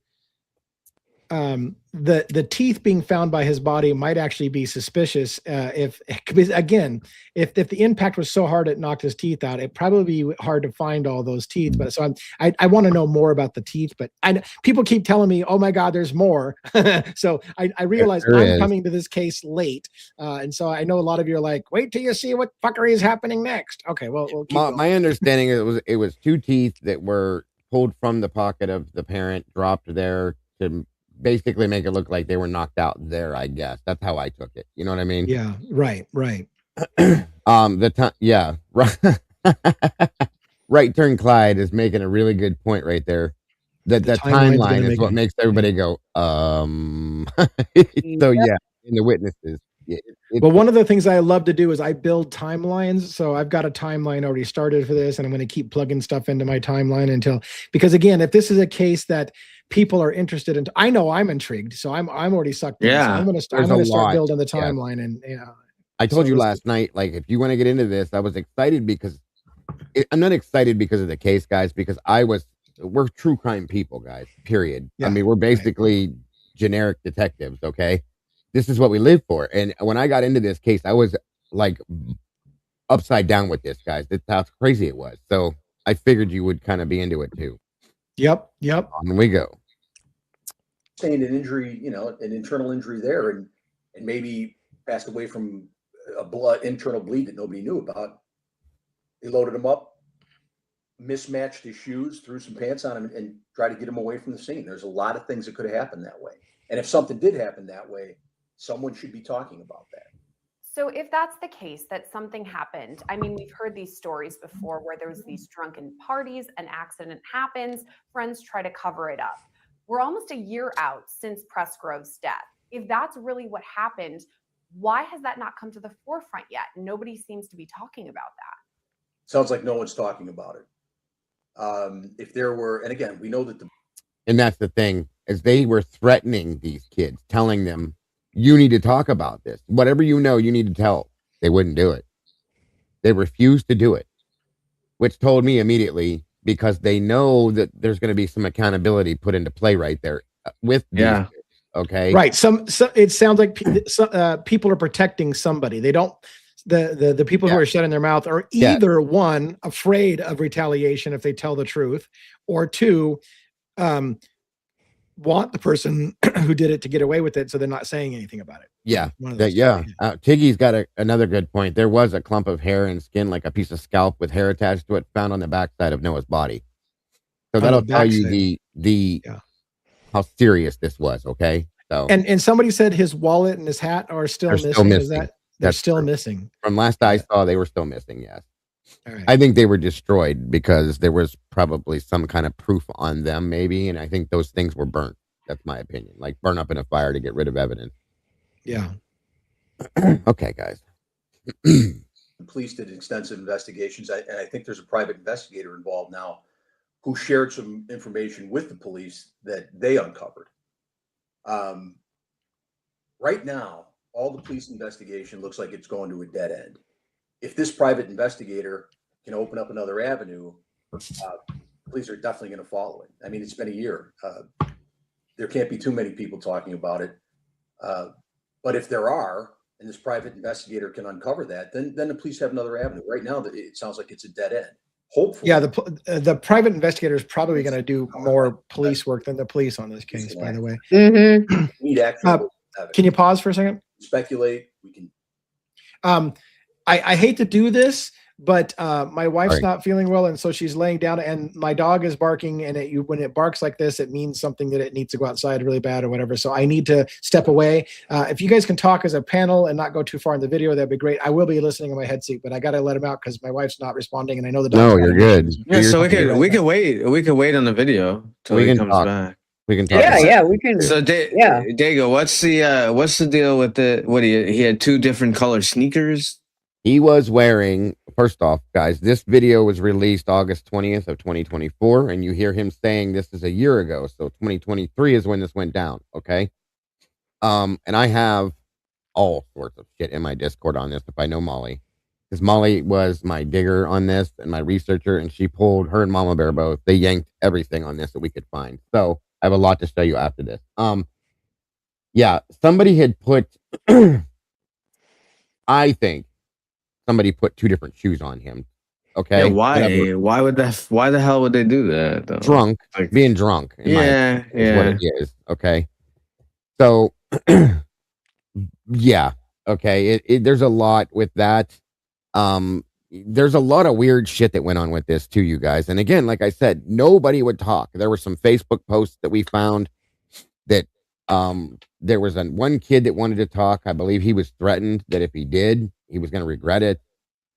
the teeth being found by his body might actually be suspicious. Because again, if the impact was so hard it knocked his teeth out, it'd probably be hard to find all those teeth. But so I want to know more about the teeth. But people keep telling me, oh my God, there's more. So I realize I'm coming to this case late, and so I know a lot of you are like, wait till you see what fuckery is happening next. Okay, well, we'll keep going. My understanding it was two teeth that were pulled from the pocket of the parent, dropped there to basically make it look like they were knocked out there. I guess that's how I took it. You know what I mean? Yeah. Right. Right turn Clyde is making a really good point right there. the timeline's gonna timeline is make what it. makes everybody go, so yeah, and the witnesses. Yeah, Well, one of the things I love to do is I build timelines. So I've got a timeline already started for this, and I'm going to keep plugging stuff into my timeline because again, if this is a case that people are interested in, I know I'm intrigued, so I'm already sucked in. So Yeah. I'm going to There's a start lot. building the Yeah. timeline, and I told So you this- last night, like, if you want to get into this, I was excited because I'm not excited because of the case, guys, because we're true crime people, guys, period. I Yeah, mean, we're basically generic detectives, okay? This is what we live for. And when I got into this case, I was like upside down with this, guys. That's how crazy it was. So I figured you would kind of be into it too. Yep. On we go. Sustained an injury, an internal injury there, and maybe passed away from a internal bleed that nobody knew about. They loaded him up, mismatched his shoes, threw some pants on him, and tried to get him away from the scene. There's a lot of things that could have happened that way. And if something did happen that way, someone should be talking about that. So if that's the case, that something happened, I mean, we've heard these stories before where there's these drunken parties, an accident happens, friends try to cover it up. We're almost a year out since Presgrove's death. If that's really what happened, why has that not come to the forefront yet? Nobody seems to be talking about that. Sounds like no one's talking about it. If there were, and again, we know that and that's the thing, is they were threatening these kids, telling them, you need to talk about this. Whatever you know, you need to tell. They wouldn't do it. They refused to do it, which told me immediately, because they know that there's going to be some accountability put into play right there with these kids, okay? Right. So it sounds like people are protecting somebody. They don't. The people who are shutting their mouth are either one, afraid of retaliation if they tell the truth, or two, want the person who did it to get away with it, so they're not saying anything about it. Yeah. Tiggy's got another good point. There was a clump of hair and skin, like a piece of scalp with hair attached to it, found on the backside of Noah's body. So that'll tell you how serious this was. Okay. So and somebody said his wallet and his hat are still missing. Is that they're still missing? From last I saw, they were still missing. Yes. All right. I think they were destroyed because there was probably some kind of proof on them, maybe, and I think those things were burnt. That's my opinion. Like burn up in a fire to get rid of evidence. Yeah. Okay, guys. the police did extensive investigations, and I think there's a private investigator involved now who shared some information with the police that they uncovered. Right now, all the police investigation looks like it's going to a dead end. If this private investigator can open up another avenue, police are definitely going to follow it. I mean, it's been a year. There can't be too many people talking about it. But if there are, and this private investigator can uncover that, then the police have another avenue. Right now, it sounds like it's a dead end. Hopefully. Yeah, the private investigator is probably going to do more police work than the police on this case, by the way. Mm-hmm. We need actual evidence. Can you pause for a second? Speculate. We can. I hate to do this, but my wife's not feeling well, and so she's laying down, and my dog is barking, and when it barks like this, it means something that it needs to go outside really bad or whatever. So I need to step away. If you guys can talk as a panel and not go too far in the video, that'd be great. I will be listening in my head seat, but I got to let him out because my wife's not responding, and I know the dog. No, you're good. Yeah, so we could wait on the video till he comes back. We can talk. Yeah, we can. So, Dago, what's the deal with he had two different color sneakers? He was wearing, first off, guys, this video was released August 20th of 2024, and you hear him saying this is a year ago, so 2023 is when this went down, okay? And I have all sorts of shit in my Discord on this, if I know Molly, because Molly was my digger on this and my researcher, and she pulled, her and Mama Bear both, they yanked everything on this that we could find. So I have a lot to show you after this. Yeah, somebody had put, I think, somebody put two different shoes on him. Okay. Yeah, why? Why the hell would they do that? Though? Drunk. Being drunk. Is what it is. Okay. So yeah. Okay. There's a lot with that. There's a lot of weird shit that went on with this too, you guys. And again, like I said, nobody would talk. There were some Facebook posts that we found that there was one kid that wanted to talk. I believe he was threatened that if he did, he was going to regret it.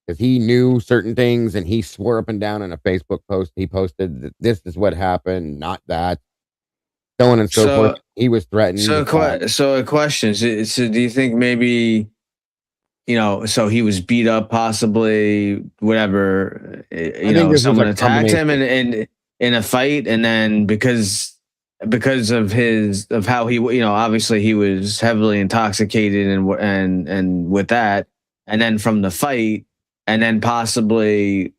because he knew certain things and he swore up and down in a Facebook post he posted that this is what happened, not that, so on and so forth. He was threatened. So a question. So do you think maybe, so he was beat up, possibly, whatever, someone attacked him and in a fight, and then because of how he, obviously he was heavily intoxicated and with that, and then from the fight, and then possibly,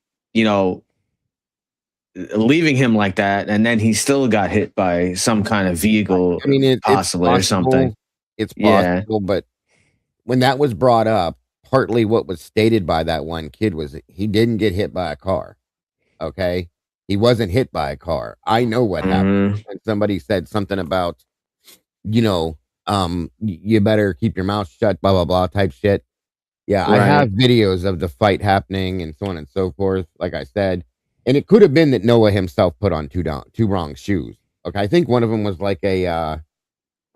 leaving him like that, and then he still got hit by some kind of vehicle, I mean, possibly, or something. It's possible, but when that was brought up, partly what was stated by that one kid was he didn't get hit by a car. Okay, he wasn't hit by a car. I know what happened. And somebody said something about, you better keep your mouth shut, blah blah blah, type shit. Yeah, right. I have videos of the fight happening and so on and so forth. Like I said. And it could have been that Noah himself put on two wrong shoes. Okay, I think one of them was like a,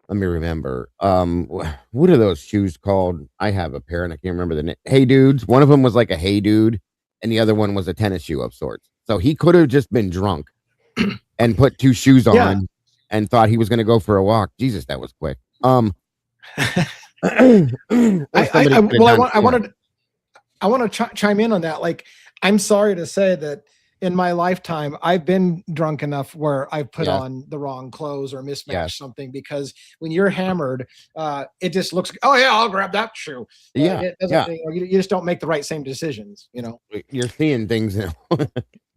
let me remember. What are those shoes called? I have a pair and I can't remember the name. Hey Dudes. One of them was like a Hey Dude, and the other one was a tennis shoe of sorts. So he could have just been drunk and put two shoes on and thought he was going to go for a walk. Jesus, that was quick. I want to chime in on that. Like, I'm sorry to say that in my lifetime, I've been drunk enough where I've put on the wrong clothes or mismatched something, because when you're hammered, it just looks, oh yeah, I'll grab that shoe. You just don't make the right same decisions, You're seeing things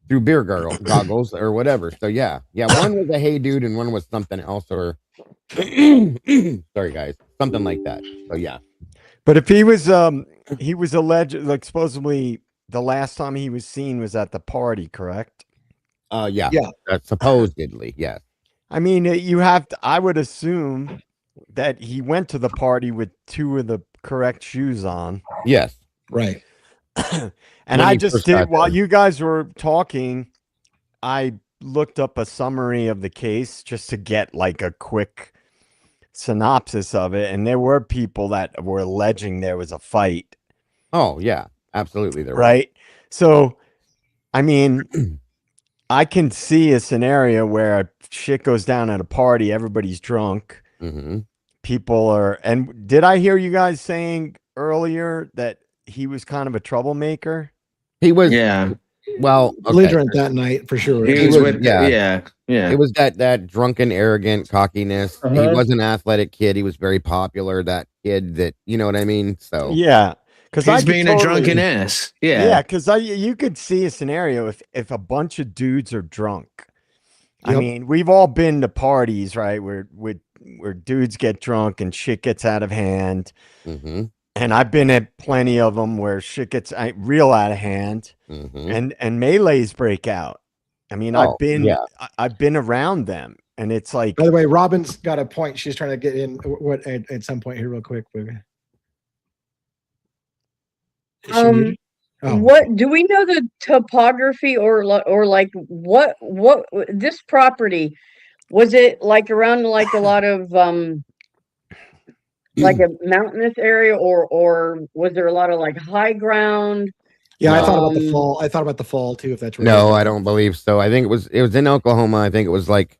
through beer goggles or whatever. So yeah. One was a Hey Dude and one was something else, or sorry guys, something like that. So yeah. But if he was alleged, like supposedly the last time he was seen was at the party, correct? Yeah. Supposedly, yes. I mean, I would assume that he went to the party with two of the correct shoes on. Yes. Right. And I just did, while you guys were talking, I looked up a summary of the case just to get like a quick synopsis of it. And there were people that were alleging there was a fight. Oh, yeah. Absolutely. There right. So, I mean, I can see a scenario where shit goes down at a party. Everybody's drunk. Mm-hmm. People are. And did I hear you guys saying earlier that he was kind of a troublemaker? He was. Yeah. Well, belligerent that night for sure. He was with, yeah. It was that drunken, arrogant cockiness. He was an athletic kid. He was very popular. That kid that, you know what I mean? So yeah. Because he's being a drunken ass. Yeah. Because you could see a scenario if a bunch of dudes are drunk. Yep. I mean, we've all been to parties, right? Where dudes get drunk and shit gets out of hand. Mm-hmm. And I've been at plenty of them where shit gets real out of hand, and melees break out. I mean, I've been around them, and it's like. By the way, Robin's got a point. She's trying to get in at some point here, real quick. What do we know the topography or like what this property, was it like around like a lot of like a mountainous area, or was there a lot of like high ground? Yeah, I thought about the fall. I thought about the fall too, if that's right. No, I don't believe so. I think it was in Oklahoma. I think it was like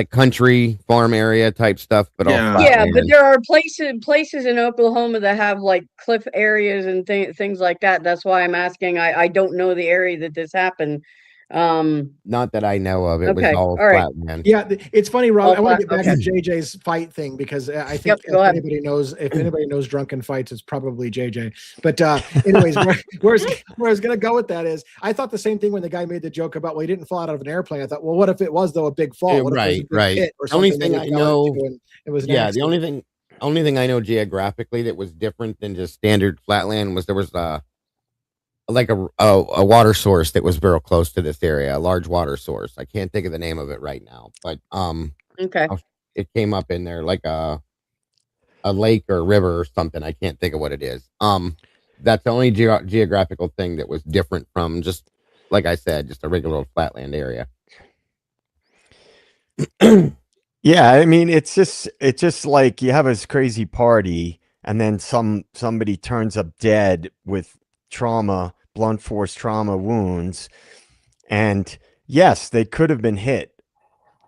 country farm area type stuff, but but there are places in Oklahoma that have like cliff areas and things like that. That's why I'm asking. I don't know the area that this happened. Not that I know of. It was all flat land. Yeah, it's funny, Rob. I want to get back to JJ's fight thing, because I think if anybody knows drunken fights, it's probably JJ. But anyways, where I was going to go with that is, I thought the same thing when the guy made the joke about, well, he didn't fall out of an airplane. I thought, well, what if it was though a big fall? Right. The only thing I know, the only thing I know geographically that was different than just standard flatland was there was like a water source that was very close to this area, a large water source. I can't think of the name of it right now, but it came up in there like a lake or a river or something. I can't think of what it is. That's the only geographical thing that was different from, just like I said, just a regular old flatland area. Yeah, I mean, it's just like you have this crazy party, and then somebody turns up dead with trauma, blunt force trauma wounds. And yes, they could have been hit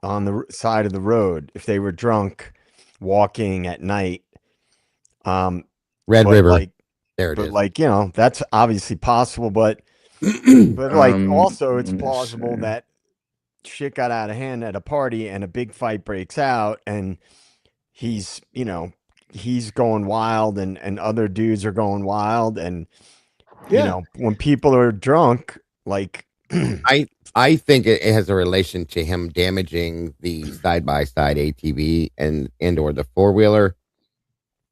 on the side of the road if they were drunk walking at night. Red River. Like, there it but is. like, that's obviously possible, but like also it's plausible that shit got out of hand at a party and a big fight breaks out and he's going wild and other dudes are going wild and when people are drunk, like I think it has a relation to him damaging the side-by-side ATV and or the four-wheeler,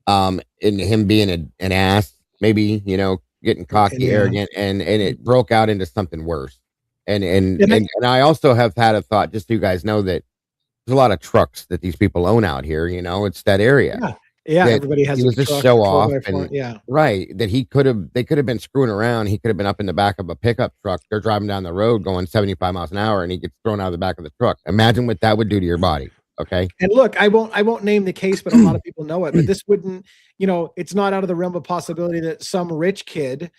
and him being an ass, maybe, getting cocky, arrogant, and it broke out into something worse. And I also have had a thought, just so you guys know, that there's a lot of trucks that these people own out here. It's that area. Yeah, that everybody has he was a just truck, show a off, 4x4, and yeah. right, that they could have been screwing around. He could have been up in the back of a pickup truck. They're driving down the road going 75 miles an hour, and he gets thrown out of the back of the truck. Imagine what that would do to your body. Okay. And look, I won't name the case, but a lot of people know it. But this wouldn't, it's not out of the realm of possibility that some rich kid,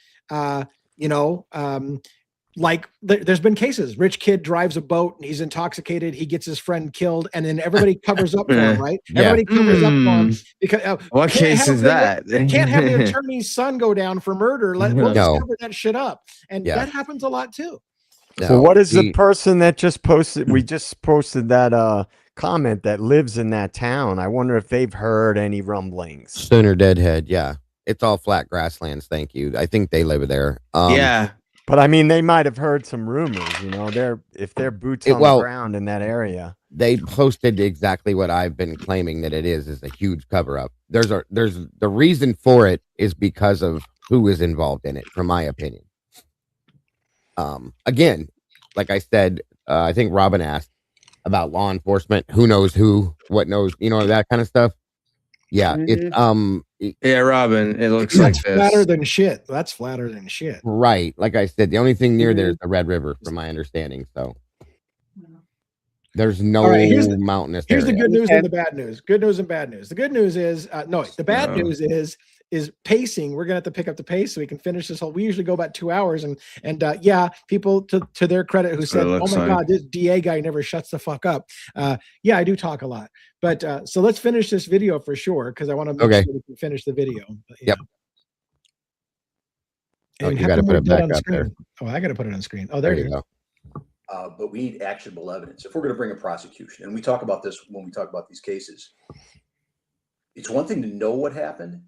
like there's been cases, rich kid drives a boat and he's intoxicated, he gets his friend killed, and then everybody covers up for him, right? Everybody covers up for him because what case is that? Can't have the attorney's son go down for murder. We'll just cover that shit up, and that happens a lot too. So what is the person that just posted? We just posted that comment that lives in that town. I wonder if they've heard any rumblings. Sooner Deadhead, yeah, it's all flat grasslands. Thank you. I think they live there. Yeah. But I mean, they might have heard some rumors, if they're boots on the ground in that area. They posted exactly what I've been claiming that it is a huge cover up. There's the reason for it is because of who is involved in it, from my opinion. Again, like I said, I think Robin asked about law enforcement. Who knows who, what knows, that kind of stuff. Yeah. Yeah, Robin, it looks like this. Flatter than shit. That's flatter than shit. Right. Like I said, the only thing near there is the Red River, from my understanding. So there's no mountainous area. Here's the good news and the bad news. Good news and bad news. The good news is the bad news is pacing. We're gonna have to pick up the pace so we can finish this whole. We usually go about 2 hours, and people to their credit who said, "Oh my God, this DA guy never shuts the fuck up." I do talk a lot, but so let's finish this video for sure because I want to make sure we can finish the video. Yep. And you got to put it back up there. Oh, I got to put it on screen. Oh, there you go. But we need actionable evidence if we're going to bring a prosecution. And we talk about this when we talk about these cases. It's one thing to know what happened,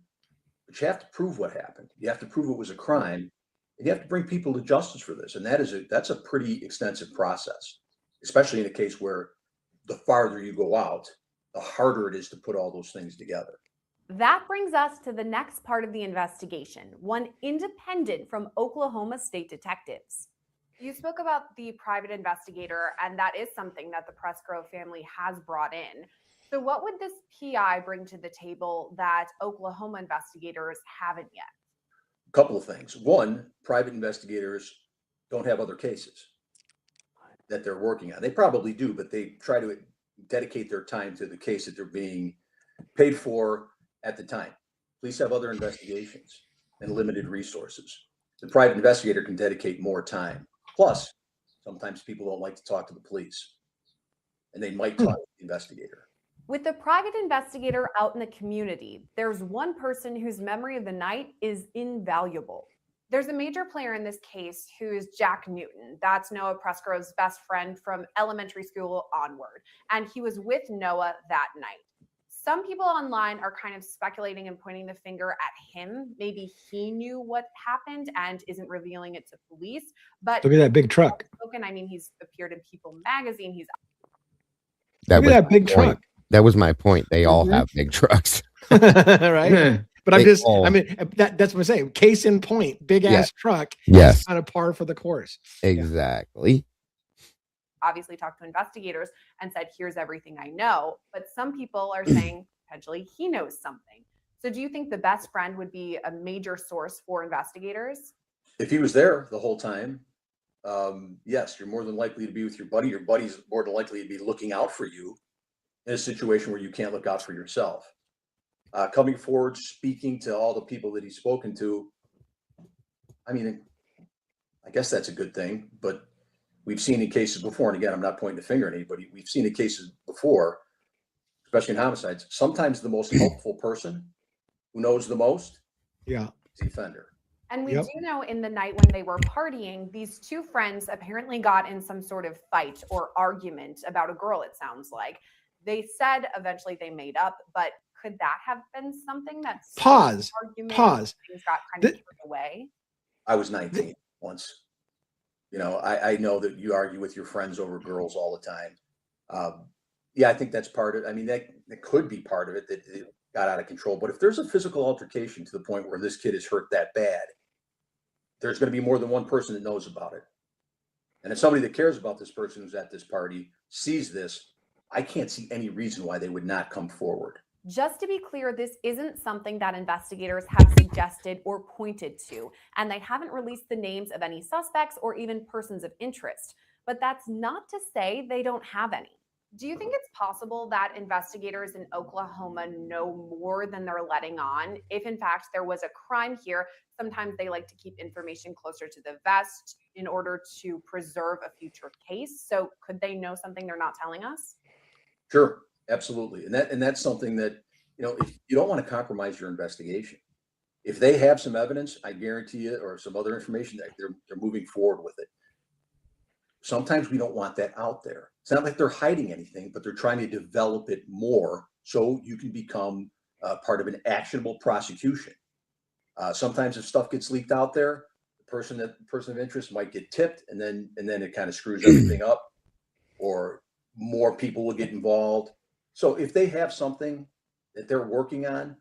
but you have to prove what happened. You have to prove it was a crime, and you have to bring people to justice for this. And that's a pretty extensive process, especially in a case where the farther you go out, the harder it is to put all those things together. That brings us to the next part of the investigation, one independent from Oklahoma State detectives. You spoke about the private investigator, and that is something that the Presgrove family has brought in. So what would this PI bring to the table that Oklahoma investigators haven't yet? A couple of things. One, private investigators don't have other cases that they're working on. They probably do, but they try to dedicate their time to the case that they're being paid for at the time. Police have other investigations and limited resources. The private investigator can dedicate more time. Plus, sometimes people don't like to talk to the police, and they might talk to the investigator. With the private investigator out in the community, there's one person whose memory of the night is invaluable. There's a major player in this case who is Jack Newton. That's Noah Presgrove's best friend from elementary school onward, and he was with Noah that night. Some people online are kind of speculating and pointing the finger at him. Maybe he knew what happened and isn't revealing it to police. But look at that big truck. I mean, he's appeared in People magazine. Look at that big truck. That was my point. They all have big trucks. Right? But that's what I'm saying. Case in point, big ass truck. Yes. On a par for the course. Exactly. Obviously talked to investigators and said, here's everything I know. But some people are saying potentially he knows something. So do you think the best friend would be a major source for investigators? If he was there the whole time, yes, you're more than likely to be with your buddy. Your buddy's more than likely to be looking out for you in a situation where you can't look out for yourself. Coming forward, speaking to all the people that he's spoken to, I mean, I guess that's a good thing, but we've seen in cases before, and again, I'm not pointing the finger at anybody. We've seen in cases before, especially in homicides, sometimes the most helpful person who knows the most is the offender. And we do know in the night when they were partying, these two friends apparently got in some sort of fight or argument about a girl, it sounds like. They said eventually they made up, but could that have been something that's pause? Things got kind of carried away? I was 19 once. You know, I know that you argue with your friends over girls all the time. Yeah, I think that's part of it. I mean, that could be part of it, that it got out of control. But if there's a physical altercation to the point where this kid is hurt that bad, there's going to be more than one person that knows about it. And if somebody that cares about this person who's at this party sees this, I can't see any reason why they would not come forward. Just to be clear, this isn't something that investigators have suggested or pointed to, and they haven't released the names of any suspects or even persons of interest. But that's not to say they don't have any. Do you think it's possible that investigators in Oklahoma know more than they're letting on? If in fact there was a crime here, sometimes they like to keep information closer to the vest in order to preserve a future case. So could they know something they're not telling us? Sure, absolutely. And that's something that, you know, if you don't want to compromise your investigation. If they have some evidence, I guarantee you, or some other information, that they're moving forward with it. Sometimes we don't want that out there. It's not like they're hiding anything, but they're trying to develop it more so you can become part of an actionable prosecution. Sometimes if stuff gets leaked out there, the person of interest might get tipped, and then it kind of screws everything up, or more people will get involved. So if they have something that they're working on,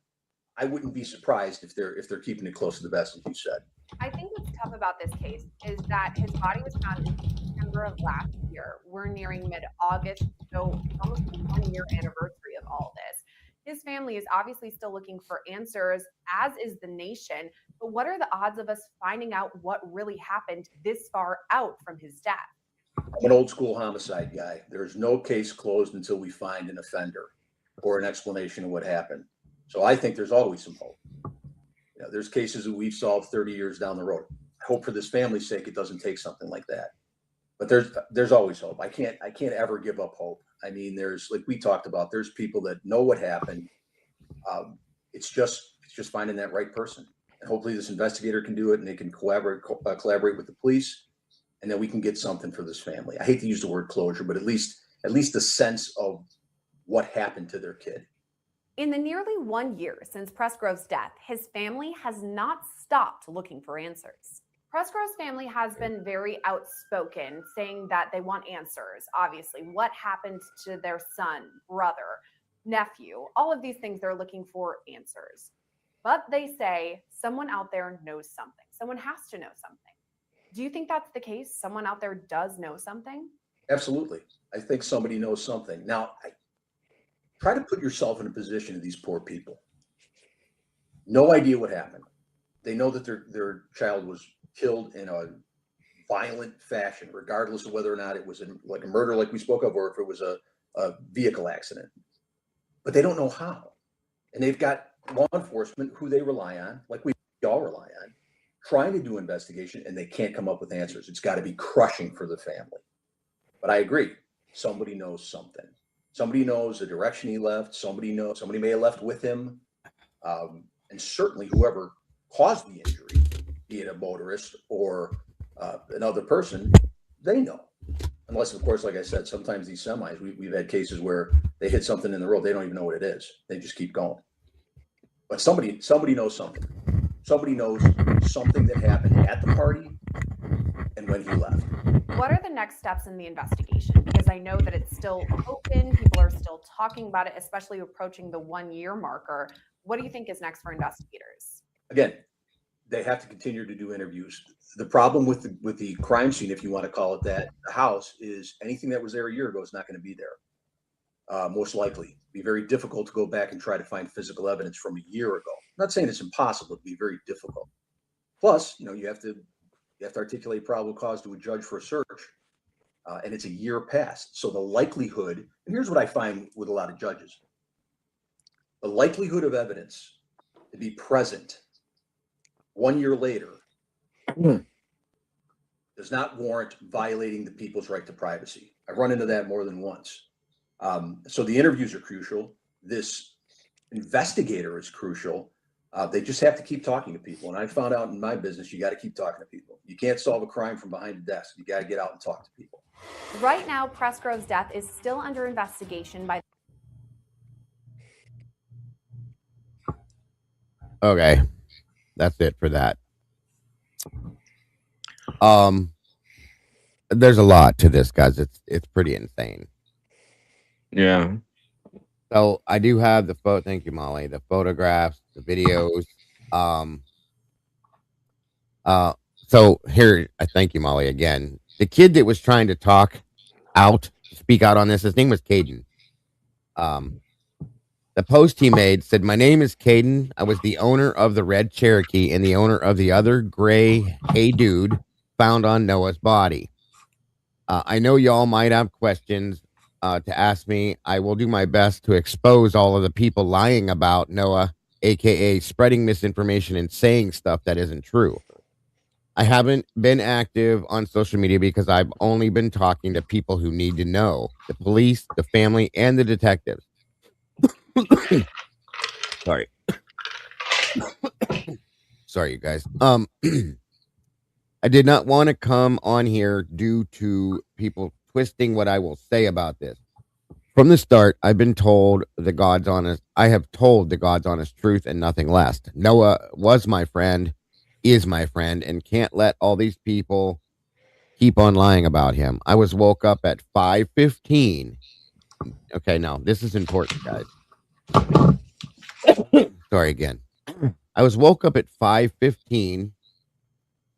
I wouldn't be surprised if they're keeping it close to the vest, as you said. I think what's tough about this case is that his body was found in September of last year. We're nearing mid-August, so almost the 1-year anniversary of all this. His family is obviously still looking for answers, as is the nation. But what are the odds of us finding out what really happened this far out from his death? I'm an old school homicide guy. There's no case closed until we find an offender or an explanation of what happened. So I think there's always some hope. You know, there's cases that we've solved 30 years down the road. I hope for this family's sake it doesn't take something like that. But there's always hope. I can't ever give up hope. I mean, there's, like we talked about, there's people that know what happened. It's just finding that right person. And hopefully this investigator can do it, and they can collaborate with the police, and then we can get something for this family. I hate to use the word closure, but at least a sense of what happened to their kid. In the nearly 1 year since Presgrove's death, his family has not stopped looking for answers. Presgrove's family has been very outspoken, saying that they want answers. Obviously, what happened to their son, brother, nephew, all of these things, they're looking for answers. But they say someone out there knows something. Someone has to know something. Do you think that's the case? Someone out there does know something? Absolutely. I think somebody knows something. Now, try to put yourself in a position of these poor people. No idea what happened. They know that their child was killed in a violent fashion, regardless of whether or not it was like a murder, like we spoke of, or if it was a vehicle accident. But they don't know how. And they've got law enforcement who they rely on, like we all rely on, trying to do investigation, and they can't come up with answers. It's got to be crushing for the family. But I agree. Somebody knows something. Somebody knows the direction he left. Somebody may have left with him. And certainly whoever caused the injury, be it a motorist or another person, they know. Unless, of course, like I said, sometimes these semis, we've had cases where they hit something in the road. They don't even know what it is. They just keep going. But somebody knows something. Somebody knows something that happened at the party and when he left. What are the next steps in the investigation? Because I know that it's still open. People are still talking about it, especially approaching the 1-year marker. What do you think is next for investigators? Again, they have to continue to do interviews. The problem with the crime scene, if you want to call it that, the house, is anything that was there a year ago is not going to be there. Most likely. It'd be very difficult to go back and try to find physical evidence from a year ago. I'm not saying it's impossible. It'd be very difficult. Plus, you have to articulate probable cause to a judge for a search, and it's a year past. So the likelihood, and here's what I find with a lot of judges, the likelihood of evidence to be present 1 year later does not warrant violating the people's right to privacy. I've run into that more than once. So the interviews are crucial. This investigator is crucial. They just have to keep talking to people. And I found out in my business, you got to keep talking to people. You can't solve a crime from behind a desk. You got to get out and talk to people. Right now, Presgrove's death is still under investigation by. Okay, that's it for that. There's a lot to this, guys. It's pretty insane. Yeah. So I do have the photo. Thank you, Molly. The photographs, the videos. So here, I thank you, Molly, again. The kid that was trying to speak out on this, his name was Caden. The post he made said, "My name is Caden. I was the owner of the red Cherokee and the owner of the other gray Hey Dude found on Noah's body. I know y'all might have questions to ask me. I will do my best to expose all of the people lying about Noah, aka spreading misinformation and saying stuff that isn't true. I haven't been active on social media because I've only been talking to people who need to know, the police, the family, and the detectives." Sorry. Sorry, you guys. I did not want to come on here due to people twisting what I will say about this. From the start, I have told the God's honest truth and nothing less. Noah was my friend, is my friend, and can't let all these people keep on lying about him. I was woke up at 5:15. Okay, now this is important, guys. Sorry again. I was woke up at 5:15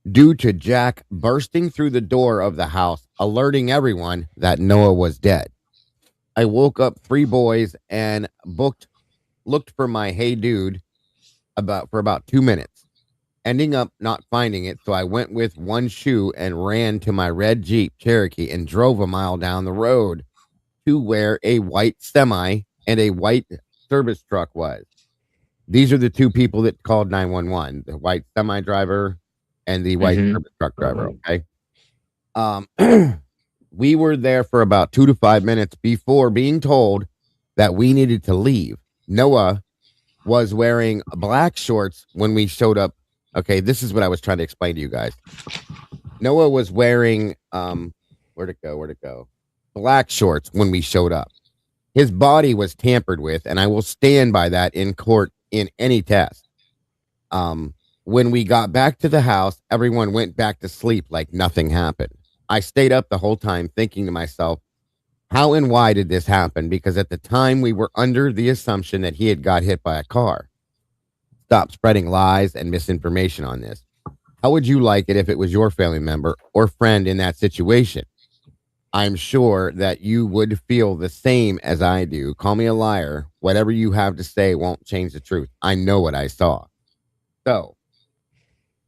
due to Jack bursting through the door of the house, alerting everyone that Noah was dead. I woke up 3 boys and looked for my Hey Dude for about 2 minutes, ending up not finding it. So I went with one shoe and ran to my red Jeep Cherokee and drove a mile down the road to where a white semi and a white service truck was. These are the 2 people that called 911, the white semi driver and the white service truck driver. Okay. We were there for about 2 to 5 minutes before being told that we needed to leave. Noah was wearing black shorts when we showed up. Okay, this is what I was trying to explain to you guys. Noah was wearing where'd it go? Black shorts when we showed up. His body was tampered with, and I will stand by that in court in any test. When we got back to the house, everyone went back to sleep like nothing happened. I stayed up the whole time thinking to myself, how and why did this happen? Because at the time we were under the assumption that he had got hit by a car. Stop spreading lies and misinformation on this. How would you like it if it was your family member or friend in that situation? I'm sure that you would feel the same as I do. Call me a liar. Whatever you have to say won't change the truth. I know what I saw. So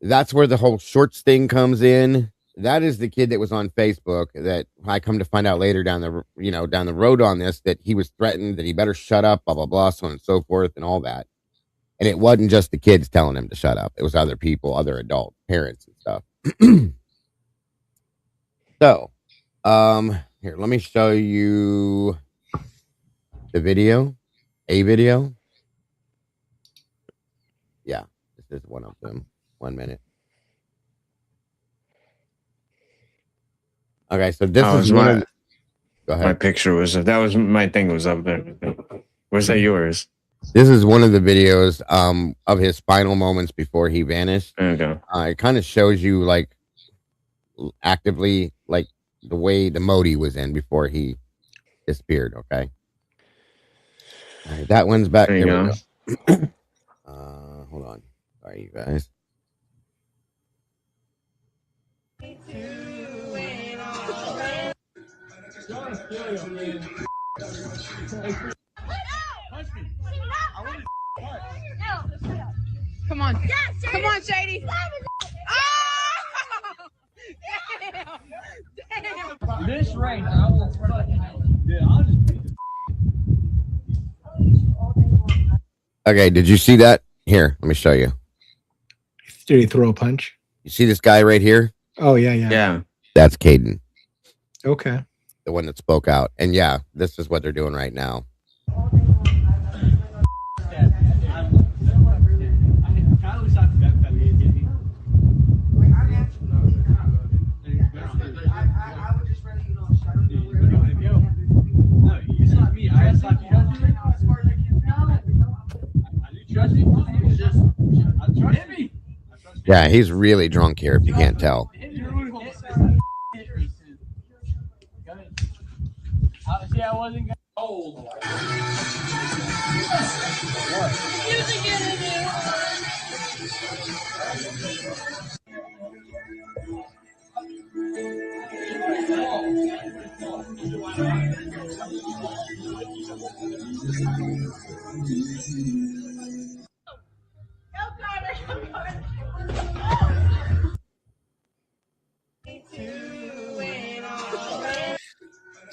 that's where the whole shorts thing comes in. That is the kid that was on Facebook that I come to find out later down the road on this, that he was threatened, that he better shut up, blah, blah, blah, so on and so forth and all that. And it wasn't just the kids telling him to shut up. It was other people, other adult parents and stuff. So, here, let me show you the video, a video. Yeah, this is one of them. 1 minute. Okay, so this is one of. Go ahead. My picture was my thing was up there. Was that yours? This is one of the videos of his final moments before he vanished. Okay. It kind of shows you like actively like the way the mode he was in before he disappeared. Okay. All right, that one's back. There you go. Hold on. Sorry, you guys. Come on. Yes, come on, Shady. Oh! Damn. This right now, I will Okay, did you see that? Here, let me show you. Did he throw a punch? You see this guy right here? Oh, yeah. Yeah. That's Caden, Okay. the one that spoke out. And yeah, this is what they're doing right now. Yeah, he's really drunk here, if you can't tell.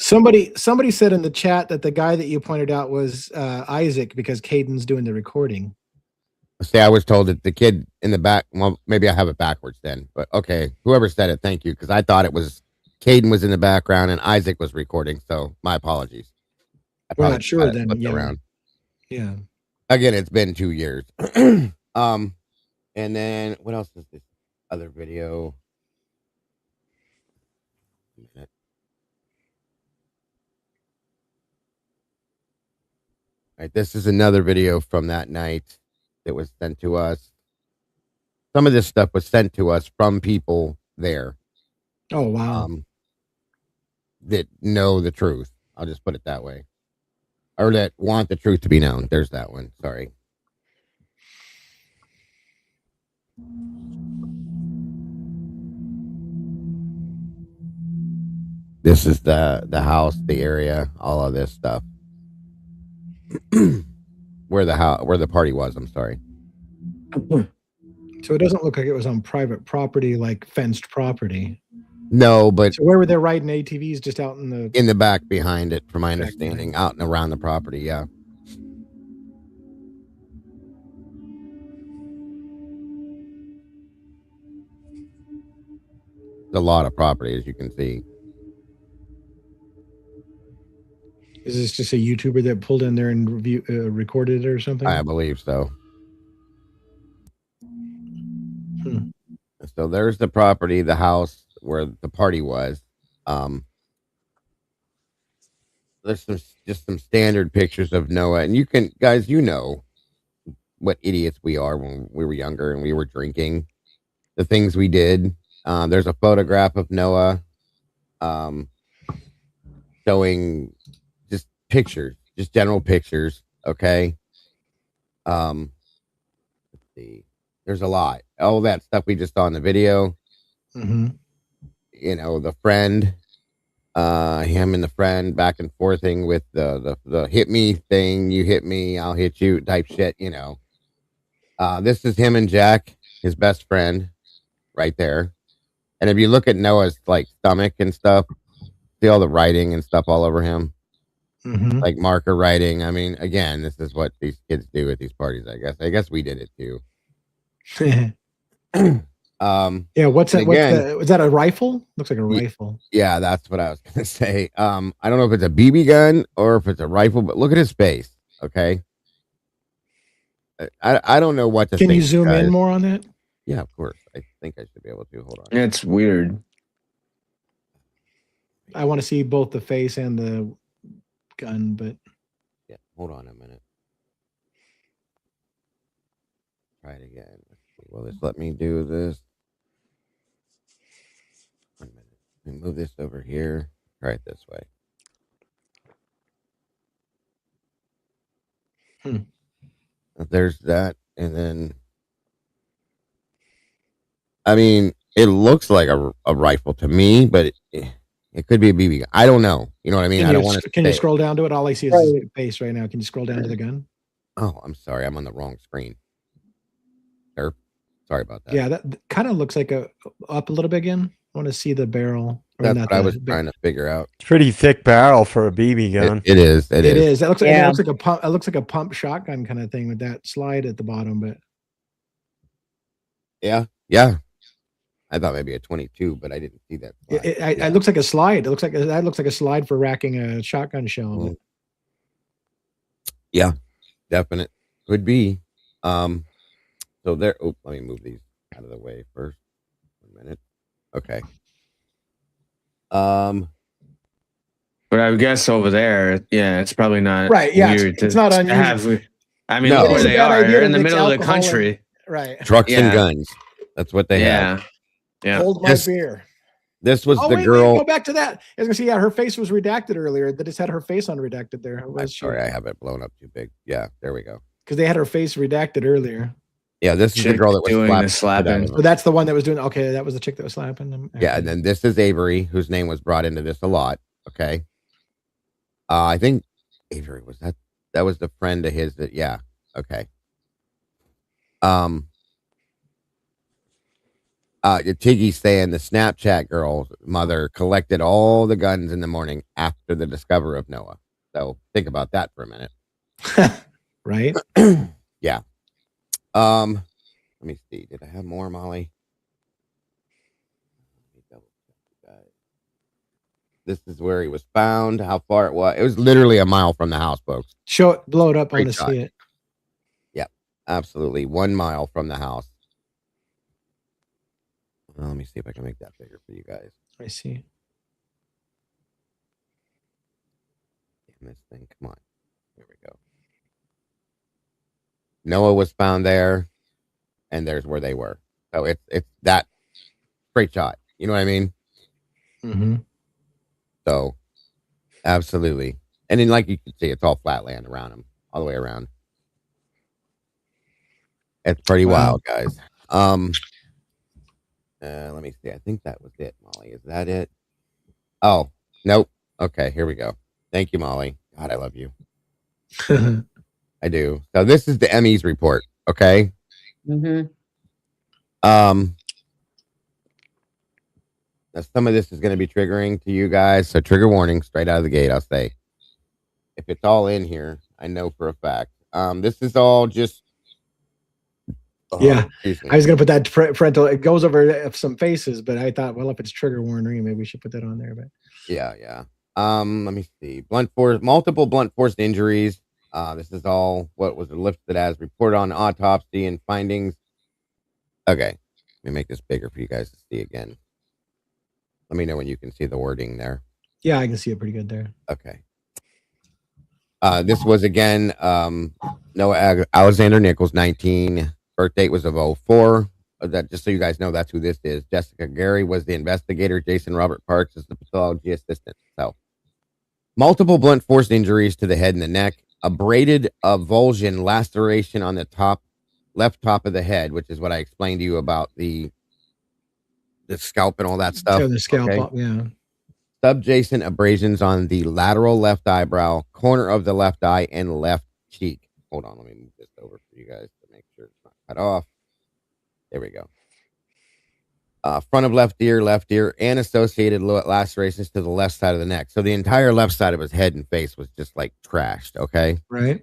Somebody said in the chat that the guy that you pointed out was Isaac because Caden's doing the recording. See, I was told that the kid in the back. Well, maybe I have it backwards then, but okay. Whoever said it, thank you, because I thought it was Caden was in the background and Isaac was recording. So my apologies. We're not sure then. Yeah. Around. Yeah. Again, it's been 2 years. And then what else is this other video? All right, this is another video from that night that was sent to us. Some of this stuff was sent to us from people there. Oh, wow. That know the truth. I'll just put it that way. Or that want the truth to be known. There's that one. Sorry. This is the house, the area, all of this stuff. where the party was, I'm sorry. So it doesn't look like it was on private property, like fenced property. No, but so where were they riding ATVs? Just out in the back behind it, from my understanding, out and around the property. Yeah. A lot of property, as you can see. Is this just a YouTuber that pulled in there and recorded it or something? I believe so. So there's the property, the house where the party was. There's just some standard pictures of Noah, and you can, guys, you know what idiots we are when we were younger and we were drinking. The things we did. There's a photograph of Noah, showing just pictures, just general pictures. Okay. Let's see. There's a lot. All that stuff we just saw in the video. Mm-hmm. You know, the friend, him and the friend back and forthing with the hit me thing. You hit me, I'll hit you type shit. You know, this is him and Jack, his best friend, right there. And if you look at Noah's like stomach and stuff, see all the writing and stuff all over him, like marker writing. I mean, again, this is what these kids do at these parties. I guess we did it too. Yeah, what's that? Is that a rifle? Looks like a rifle. Yeah, that's what I was gonna say. I don't know if it's a BB gun or if it's a rifle, but look at his face. Okay. I don't know what to think. Can you zoom in more on that? Yeah, of course. I think I should be able to. Hold on. It's weird. I want to see both the face and the gun, but yeah, hold on a minute. Try it again. Will this let me do this? 1 minute. Let me move this over here. Try it this way. There's that, and then I mean, it looks like a rifle to me, but it could be a BB gun. I don't know. You know what I mean? I don't want to. Can you scroll down to it? All I see is his face right now. Can you scroll down to the gun? Oh, I'm sorry. I'm on the wrong screen. Sorry about that. Yeah, that kind of looks like up a little bit again. I want to see the barrel. That's what I was trying to figure out. It's pretty thick barrel for a BB gun. It is. It is. That looks like, it looks like a pump. It looks like a pump shotgun kind of thing with that slide at the bottom. But yeah. I thought maybe a 22, but I didn't see that. It looks like a slide. It looks like that looks like a slide for racking a shotgun shell. Yeah, definite. Could be. So there. Oh, let me move these out of the way first. 1 minute. Okay. But I would guess over there, yeah, it's probably not right. Yeah, weird it's not to unusual. have. I mean, No, look where they are. They're in the middle of the alcohol country. Right. Trucks and guns. That's what they have. Yeah. Hold my beer. This was the wait, girl. Go back to that. I was gonna say, yeah, her face was redacted earlier. They just had her face unredacted there. I'm sorry, I have it blown up too big. Yeah, there we go. Because they had her face redacted earlier. Yeah, this is the girl that was doing the slapping. So that's the one that was doing. Okay, that was the chick that was slapping them. Yeah, and then this is Avery, whose name was brought into this a lot. Okay. I think Avery was that. That was the friend of his. That yeah. Okay. Tiggy's saying the Snapchat girl's mother collected all the guns in the morning after the discovery of Noah. So think about that for a minute. Right? Yeah. Let me see. Did I have more, Molly? This is where he was found. How far it was? It was literally a mile from the house, folks. Show it, blow it up. I want to see it. Yep, absolutely. 1 mile from the house. Well, let me see if I can make that bigger for you guys. I see. Damn this thing. Come on. Here we go. Noah was found there, and there's where they were. So it's that straight shot. You know what I mean? Mm-hmm. So, absolutely. And then, like you can see, it's all flat land around him, all the way around. It's pretty wild, guys. Let me see. I think that was it, Molly. Is that it? Oh, nope. Okay, here we go. Thank you, Molly. God, I love you. I do. So this is the Emmys report. Okay. Mm-hmm. Now some of this is going to be triggering to you guys. So trigger warning straight out of the gate. I'll say, if it's all in here, I know for a fact. This is all just. Yeah, I was going to put that parental. It goes over some faces, but I thought, well, if it's trigger warning, maybe we should put that on there. But yeah. Let me see. Multiple blunt force injuries. This is all what was listed as reported on autopsy and findings. Okay, let me make this bigger for you guys to see again. Let me know when you can see the wording there. Yeah, I can see it pretty good there. Okay. This was again Noah Alexander Nichols, 19. Birth date was of 04. That just so you guys know, that's who this is. Jessica Gary was the investigator. Jason Robert Parks is the pathology assistant. So, multiple blunt force injuries to the head and the neck, abraded avulsion laceration on the left top of the head, which is what I explained to you about the scalp and all that stuff. The scalp, okay? Yeah. Subjacent abrasions on the lateral left eyebrow, corner of the left eye, and left cheek. Hold on, let me move this over for you guys to make sure it's not cut off. There we go. Front of left ear, and associated lacerations to the left side of the neck. So the entire left side of his head and face was just like trashed. Okay. Right.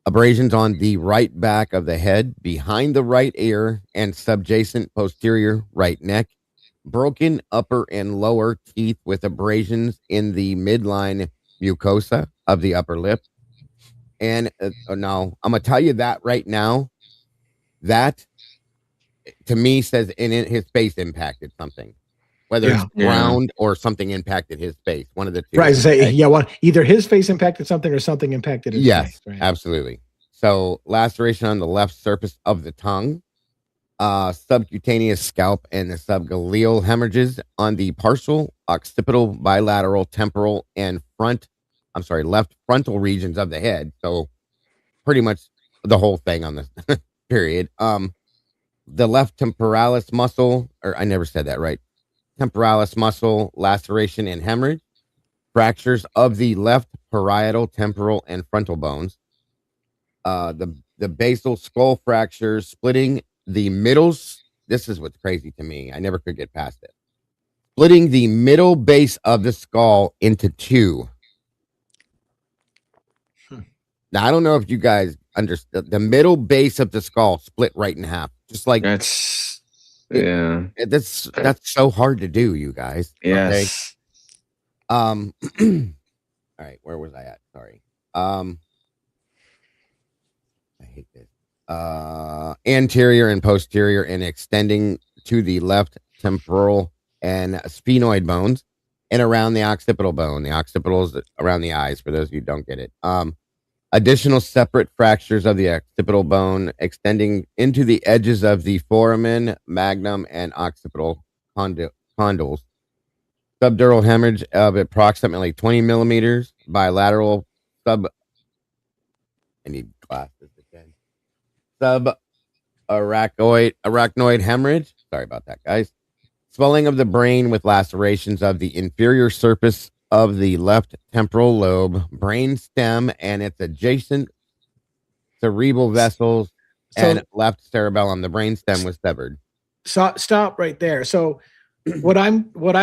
Abrasions on the right back of the head, behind the right ear, and subjacent posterior right neck. Broken upper and lower teeth with abrasions in the midline mucosa of the upper lip. And now I'm going to tell you that right now, that to me says his face impacted something, whether it's ground or something impacted his face. One of the two. Right. Okay? Either his face impacted something or something impacted his face. Right? Absolutely. So laceration on the left surface of the tongue, subcutaneous scalp and the subgaleal hemorrhages on the partial, occipital, bilateral, temporal, and left frontal regions of the head. So pretty much the whole thing on the period. The left temporalis muscle, or I never said that right. Temporalis muscle laceration and hemorrhage, fractures of the left parietal, temporal, and frontal bones. The basal skull fractures, splitting the middles. This is what's crazy to me. I never could get past it. Splitting the middle base of the skull into two. Now, I don't know if you guys understand. The middle base of the skull split right in half. Just like that's That's so hard to do, you guys. Yes. Okay. All right, where was I at? Sorry. I hate this. Anterior and posterior and extending to the left temporal and sphenoid bones and around the occipital bone. The occipital is around the eyes, for those of you who don't get it. Additional separate fractures of the occipital bone extending into the edges of the foramen, magnum, and occipital condyles. Subdural hemorrhage of approximately 20 millimeters. Bilateral I need glasses again. Arachnoid hemorrhage. Sorry about that, guys. Swelling of the brain with lacerations of the inferior surface of the left temporal lobe, brain stem, and its adjacent cerebral vessels and left cerebellum. The brain stem was severed. So stop right there. So what I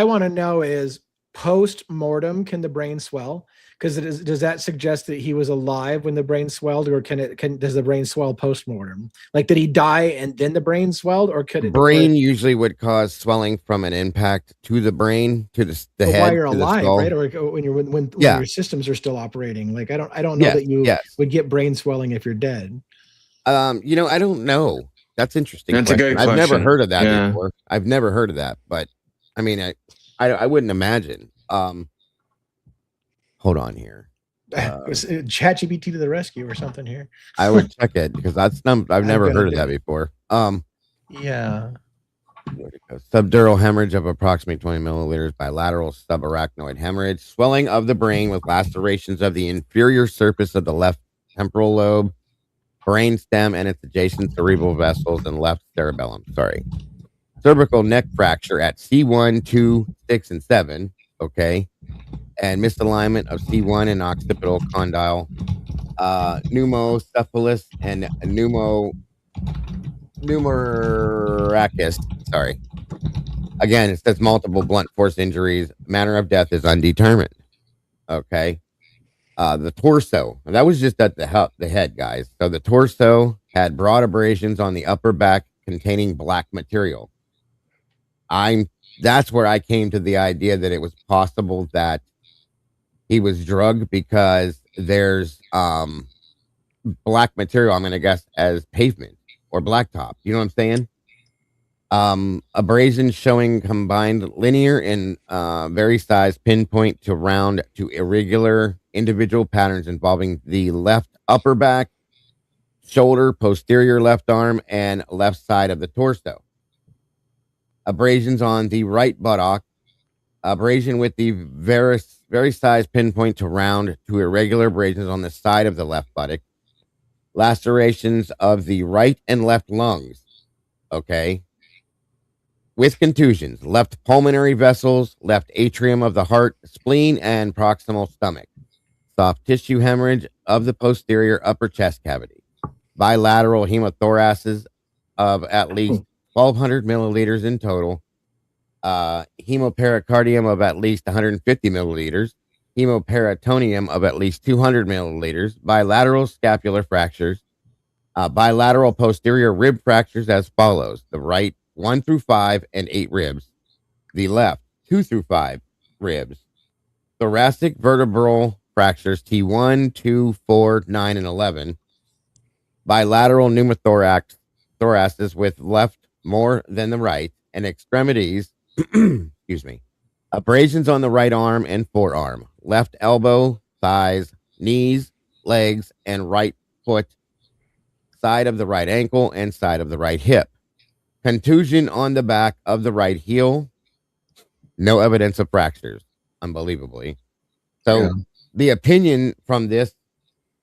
want to know is post-mortem, can the brain swell? Because does that suggest that he was alive when the brain swelled, or does the brain swell post-mortem? Like, did he die and then the brain swelled, or could it? Brain usually would cause swelling from an impact to the brain, to the head, while you're to the alive, skull. right? Or when your systems are still operating. Like, I don't know that you would get brain swelling if you're dead. I don't know. That's interesting. That's a good question. I've never heard of that before. I've never heard of that, but I mean, I wouldn't imagine. Hold on here. ChatGPT to the rescue or something here. I would check it because I've never heard of that before. Yeah. Where'd it go? Subdural hemorrhage of approximately 20 milliliters, bilateral subarachnoid hemorrhage, swelling of the brain with lacerations of the inferior surface of the left temporal lobe, brain stem, and its adjacent cerebral vessels and left cerebellum. Sorry. Cervical neck fracture at C1, 2, 6, and 7. Okay. And misalignment of C1 and occipital condyle, pneumocephalus and pneumorachis. Sorry. Again, it says multiple blunt force injuries. Manner of death is undetermined. Okay. The torso. That was just at the head, guys. So the torso had broad abrasions on the upper back containing black material. That's where I came to the idea that it was possible that he was drugged, because there's black material, I'm going to guess, as pavement or blacktop. You know what I'm saying? Abrasions showing combined linear and very sized pinpoint to round to irregular individual patterns involving the left upper back, shoulder, posterior left arm, and left side of the torso. Abrasions on the right buttock. Abrasion with the very sized pinpoint to round to irregular abrasions on the side of the left buttock. Lacerations of the right and left lungs. Okay. With contusions, left pulmonary vessels, left atrium of the heart, spleen, and proximal stomach. Soft tissue hemorrhage of the posterior upper chest cavity. Bilateral hemothoraces of at least 1,200 milliliters in total. Hemopericardium of at least 150 milliliters. Hemoperitonium of at least 200 milliliters. Bilateral scapular fractures. Bilateral posterior rib fractures as follows. The right, 1 through 5 and 8 ribs. The left, 2 through 5 ribs. Thoracic vertebral fractures, T1, 2, 4, 9, and 11. Bilateral pneumothoraces with left more than the right, and extremities, excuse me, abrasions on the right arm and forearm, left elbow, thighs, knees, legs, and right foot, side of the right ankle, and side of the right hip. Contusion on the back of the right heel. No evidence of fractures, unbelievably. So the opinion from this,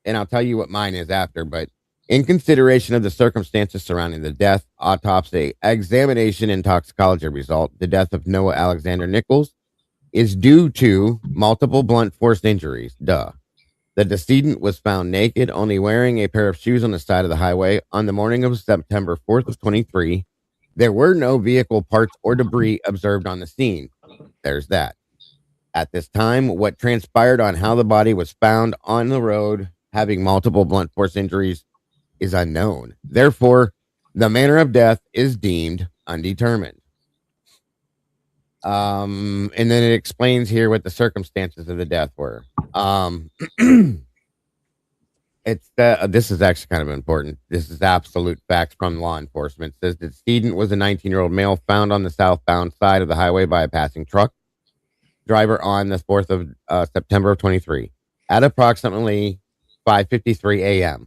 and I'll tell you what mine is after, but in consideration of the circumstances surrounding the death, autopsy, examination, and toxicology result, the death of Noah Alexander Nichols is due to multiple blunt force injuries. The decedent was found naked, only wearing a pair of shoes on the side of the highway on the morning of September 4th of 23. There were no vehicle parts or debris observed on the scene. There's that. At this time, what transpired on how the body was found on the road having multiple blunt force injuries is unknown. Therefore, the manner of death is deemed undetermined. And then it explains here what the circumstances of the death were. This is actually kind of important. This is absolute facts from law enforcement. It says the decedent was a 19-year-old male found on the southbound side of the highway by a passing truck driver on the 4th of September of 23 at approximately 5:53 a.m.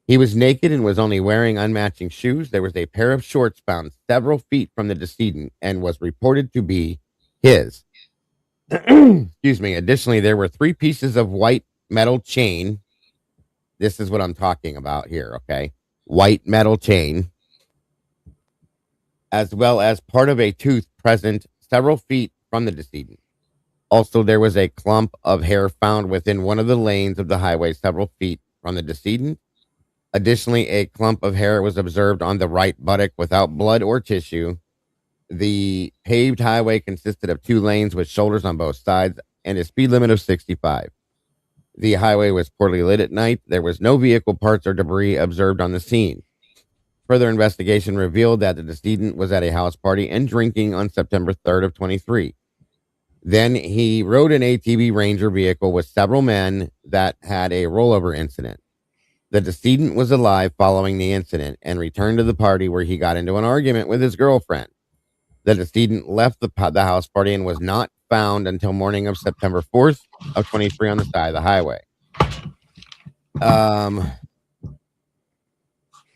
He was naked and was only wearing unmatching shoes. There was a pair of shorts found several feet from the decedent and was reported to be his. Excuse me. Additionally, there were 3 pieces of white metal chain. This is what I'm talking about here, okay? White metal chain, as well as part of a tooth present several feet from the decedent. Also, there was a clump of hair found within one of the lanes of the highway several feet from the decedent. Additionally, a clump of hair was observed on the right buttock without blood or tissue. The paved highway consisted of 2 lanes with shoulders on both sides and a speed limit of 65. The highway was poorly lit at night. There was no vehicle parts or debris observed on the scene. Further investigation revealed that the decedent was at a house party and drinking on September 3rd of 23. Then he rode an ATV Ranger vehicle with several men that had a rollover incident. The decedent was alive following the incident and returned to the party where he got into an argument with his girlfriend. The decedent left the house party and was not found until morning of September 4th of 23 on the side of the highway.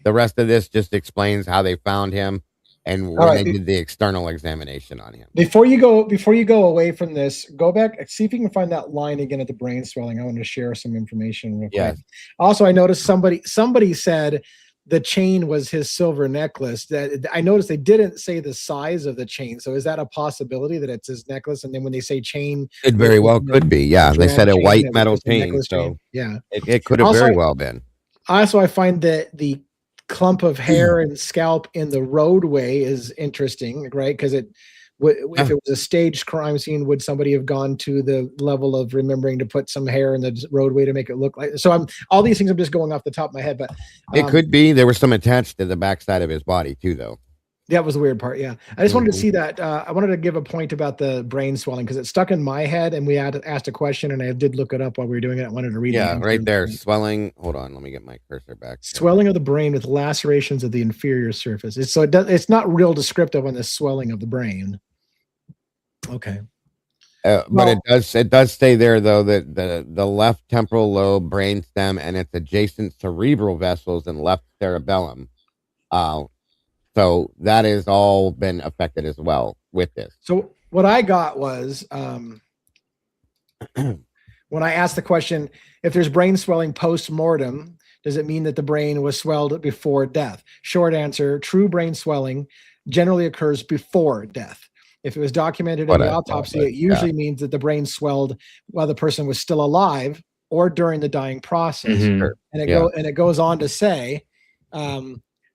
The rest of this just explains how they found him and when they did the external examination on him. Before you go away from this, go back, see if you can find that line again at the brain swelling. I want to share some information real quick. Yes. Also, I noticed somebody said the chain was his silver necklace. That I noticed they didn't say the size of the chain. So is that a possibility that it's his necklace? And then when they say chain, it very well could be. Yeah, they said a white metal chain. So yeah, it could have very well been. Also, I find that the clump of hair and scalp in the roadway is interesting, right? Because if it was a staged crime scene, would somebody have gone to the level of remembering to put some hair in the roadway to make it look like? So all these things I'm just going off the top of my head, but it could be there was some attached to the backside of his body too, though. That was the weird part. Yeah. I just wanted to see that. I wanted to give a point about the brain swelling because it stuck in my head and we had asked a question and I did look it up while we were doing it. I wanted to read it. Yeah, right there. Swelling. Hold on. Let me get my cursor back. Swelling of the brain with lacerations of the inferior surface. It's not real descriptive on the swelling of the brain. Okay. But it does say there though that the left temporal lobe, brainstem, and its adjacent cerebral vessels and left cerebellum. So that has all been affected as well with this. So what I got was when I asked the question, if there's brain swelling post-mortem, does it mean that the brain was swelled before death? Short answer, true brain swelling generally occurs before death. If it was documented in the autopsy, it usually means that the brain swelled while the person was still alive or during the dying process. Mm-hmm. And it goes on to say,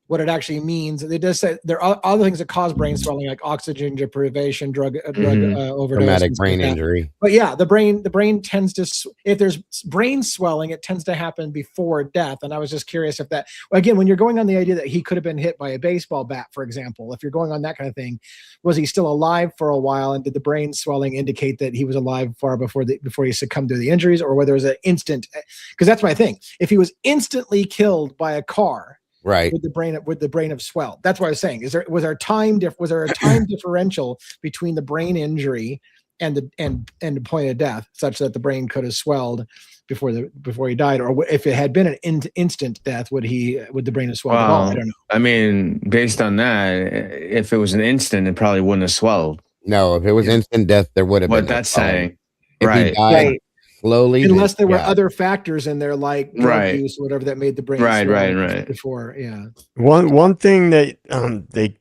what it actually means. It does say there are other things that cause brain swelling, like oxygen deprivation, drug overdose, traumatic brain injury. But yeah, the brain tends to, if there's brain swelling, it tends to happen before death. And I was just curious if that, again, when you're going on the idea that he could have been hit by a baseball bat, for example, if you're going on that kind of thing, was he still alive for a while? And did the brain swelling indicate that he was alive far before he succumbed to the injuries, or whether it was an instant? Because that's my thing. If he was instantly killed by a car, right, would the brain have swelled? That's what I was saying. Was there a time differential between the brain injury and the point of death, such that the brain could have swelled before he died, or if it had been an instant death, would the brain have swelled at all? I don't know. I mean, based on that, if it was an instant, it probably wouldn't have swelled. No, if it was instant death, there would have been. What that's saying, if right? He died slowly, unless there were other factors in there, like drug use or whatever, that made the brain right before. Yeah. One thing that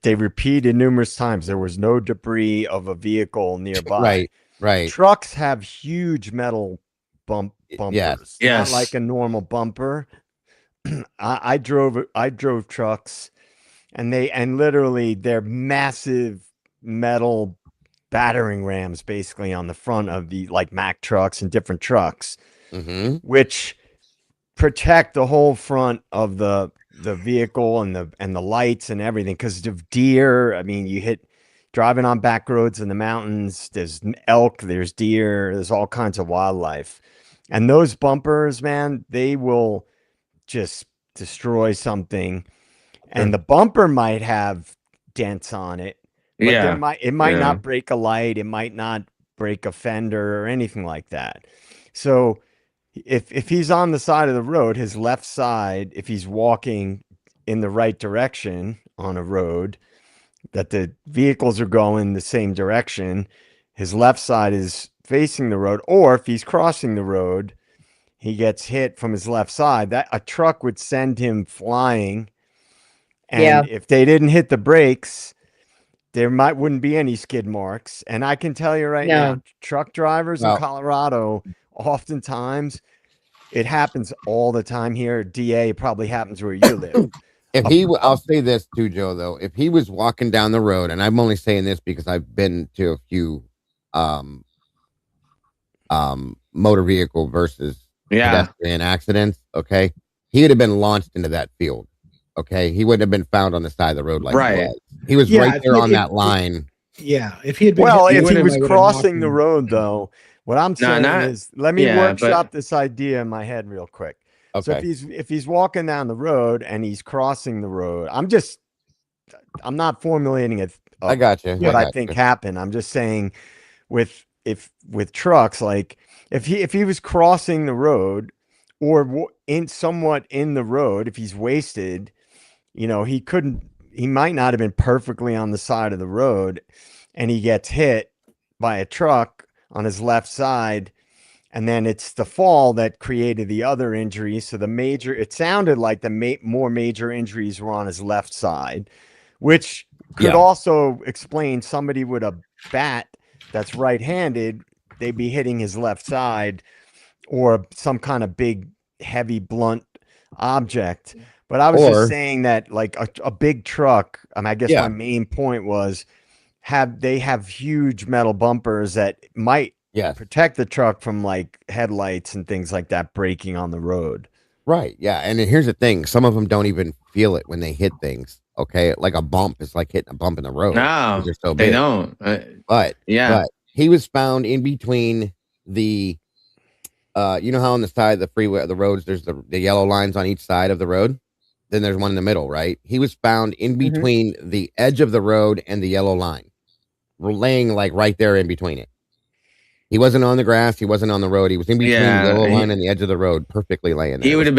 they repeated numerous times: there was no debris of a vehicle nearby. Right. Trucks have huge metal bumpers. Yes. Not like a normal bumper. I drove trucks, and literally they're massive metal battering rams basically on the front of the Mack trucks and different trucks, which protect the whole front of the the vehicle and the lights and everything because of deer. I mean, you hit driving on back roads in the mountains. There's elk, there's deer, there's all kinds of wildlife, and those bumpers, man, they will just destroy something. And the bumper might have dents on it, but it might not break a light, it might not break a fender or anything like that. So if he's on the side of the road, his left side, if he's walking in the right direction on a road that the vehicles are going the same direction, his left side is facing the road. Or if he's crossing the road, he gets hit from his left side, that a truck would send him flying. And if they didn't hit the brakes, there wouldn't be any skid marks. And I can tell you right now, truck drivers in Colorado, oftentimes it happens all the time here. DA, it probably happens where you live. I'll say this too, Joe, though, if he was walking down the road, and I'm only saying this because I've been to a few motor vehicle versus pedestrian accidents, okay, he would have been launched into that field. Okay, he wouldn't have been found on the side of the road like he was right there on that line. If he had been if he was crossing the road, though, what I'm saying is, let me workshop this idea in my head real quick. Okay. So if he's walking down the road and he's crossing the road, I'm not formulating it. I got you. What I think happened. I'm just saying with trucks, like if he was crossing the road or somewhat in the road, if he's wasted, he might not have been perfectly on the side of the road, and he gets hit by a truck on his left side. And then it's the fall that created the other injury. So it sounded like the more major injuries were on his left side, which could also explain somebody with a bat that's right-handed, they'd be hitting his left side, or some kind of big, heavy, blunt object. But I was just saying that, like a big truck, I guess my main point was they have huge metal bumpers that might protect the truck from like headlights and things like that breaking on the road. Right. Yeah. And here's the thing. Some of them don't even feel it when they hit things. Okay. Like a bump is like hitting a bump in the road. No, so they don't. But he was found in between the, you know how on the side of the freeway, the roads, there's the yellow lines on each side of the road. Then there's one in the middle, right? He was found in between the edge of the road and the yellow line. We're laying like right there in between it. He wasn't on the grass. He wasn't on the road. He was in between the yellow line and the edge of the road, perfectly laying there. He would have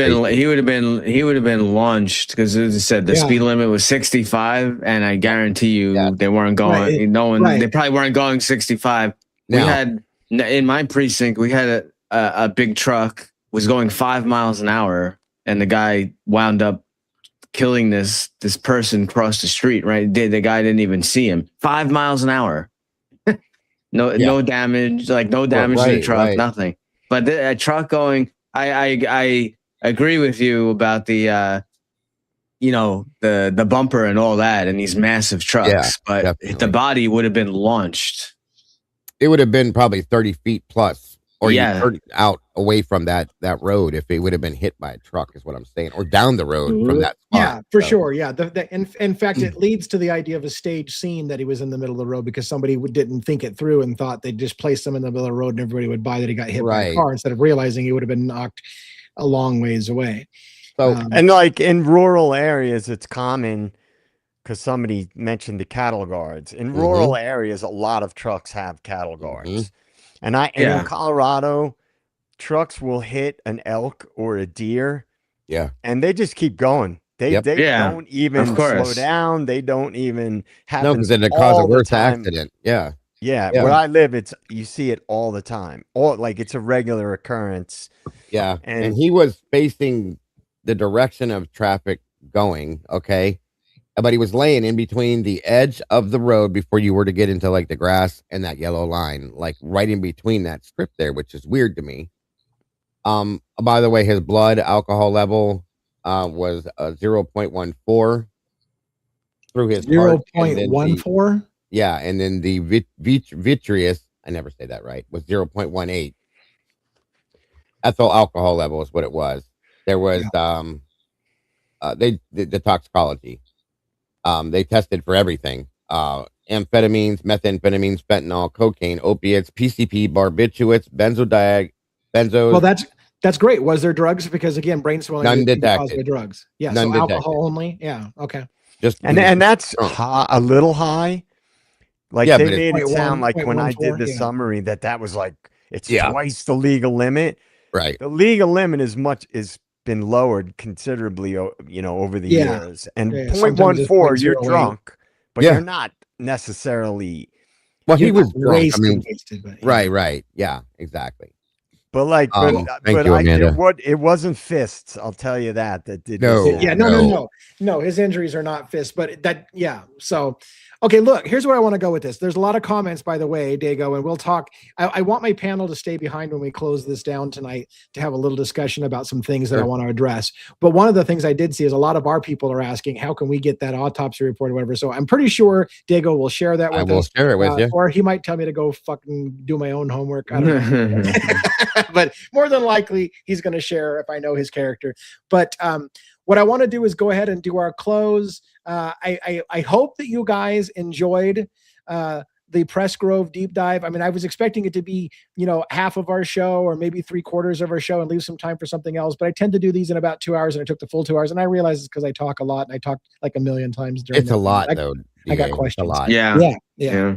been launched because, as I said, the speed limit was 65, and I guarantee you they weren't going. They probably weren't going 65. We had in my precinct, we had a big truck was going 5 miles an hour, and the guy wound up killing this person across the street. Right, the guy didn't even see him. 5 miles an hour. No damage, to the truck, nothing. But a truck going, I agree with you about the the bumper and all that, and these massive trucks. But definitely. The body would have been launched. It would have been probably 30 feet plus, or out away from that road if it would have been hit by a truck, is what I'm saying, or down the road from that spot. Yeah, for sure. Yeah. In fact, it leads to the idea of a stage scene that he was in the middle of the road because somebody didn't think it through and thought they'd just place him in the middle of the road and everybody would buy that he got hit by a car instead of realizing he would have been knocked a long ways away. So, and like in rural areas, it's common because somebody mentioned the cattle guards. In rural areas, a lot of trucks have cattle guards. And in Colorado, trucks will hit an elk or a deer. Yeah. And they just keep going. They don't even slow down. They don't even happen. No, because then it causes a worse accident. Yeah. Yeah. Where I live, you see it all the time. It's a regular occurrence. Yeah. And he was facing the direction of traffic going. Okay. But he was laying in between the edge of the road before you were to get into like the grass and that yellow line, like right in between that strip there, which is weird to me. By the way, his blood alcohol level was 0.14 through his 0.14. Yeah, and then the vitreous, I never say that right, was 0.18. Ethyl alcohol level is what it was. There was the toxicology. They tested for everything. Amphetamines, methamphetamines, fentanyl, cocaine, opiates, PCP, barbiturates, benzos. Well, that's great. Was there drugs? Because again, brain swelling None can be caused by detected. drugs. Yeah. None So detected. alcohol only. Yeah. Okay. Just And that's drunk. a little high. Like Yeah, they but it's made it sound like when I 0.14, did the yeah. summary that was like it's Yeah. twice the legal limit. right. The legal limit is been lowered considerably, over the Yeah. years. And Yeah, sometimes it's 0.14, you're 0.08. drunk, but Yeah. you're not necessarily. Well, he You're was not drunk. I mean, wasted, but yeah. right. Yeah, exactly. But Thank you, Amanda. it wasn't fists. I'll tell you that did No. this. Yeah, happen. no. His injuries are not fists, but So, okay, look, here's where I want to go with this. There's a lot of comments, by the way, Dago, and we'll talk. I want my panel to stay behind when we close this down tonight to have a little discussion about some things that I want to address. But one of the things I did see is a lot of our people are asking, how can we get that autopsy report or whatever? So I'm pretty sure Dago will share that with us. I will share it with you. Or he might tell me to go fucking do my own homework. I don't know. But more than likely, he's going to share if I know his character. But what I want to do is go ahead and do our close. I hope that you guys enjoyed the Presgrove deep dive. I mean, I was expecting it to be, half of our show or maybe 3/4 of our show and leave some time for something else. But I tend to do these in about 2 hours, and I took the full 2 hours. And I realize it's because I talk a lot, and I talk like a million times during. It's a lot, though. I got questions. A lot. Yeah.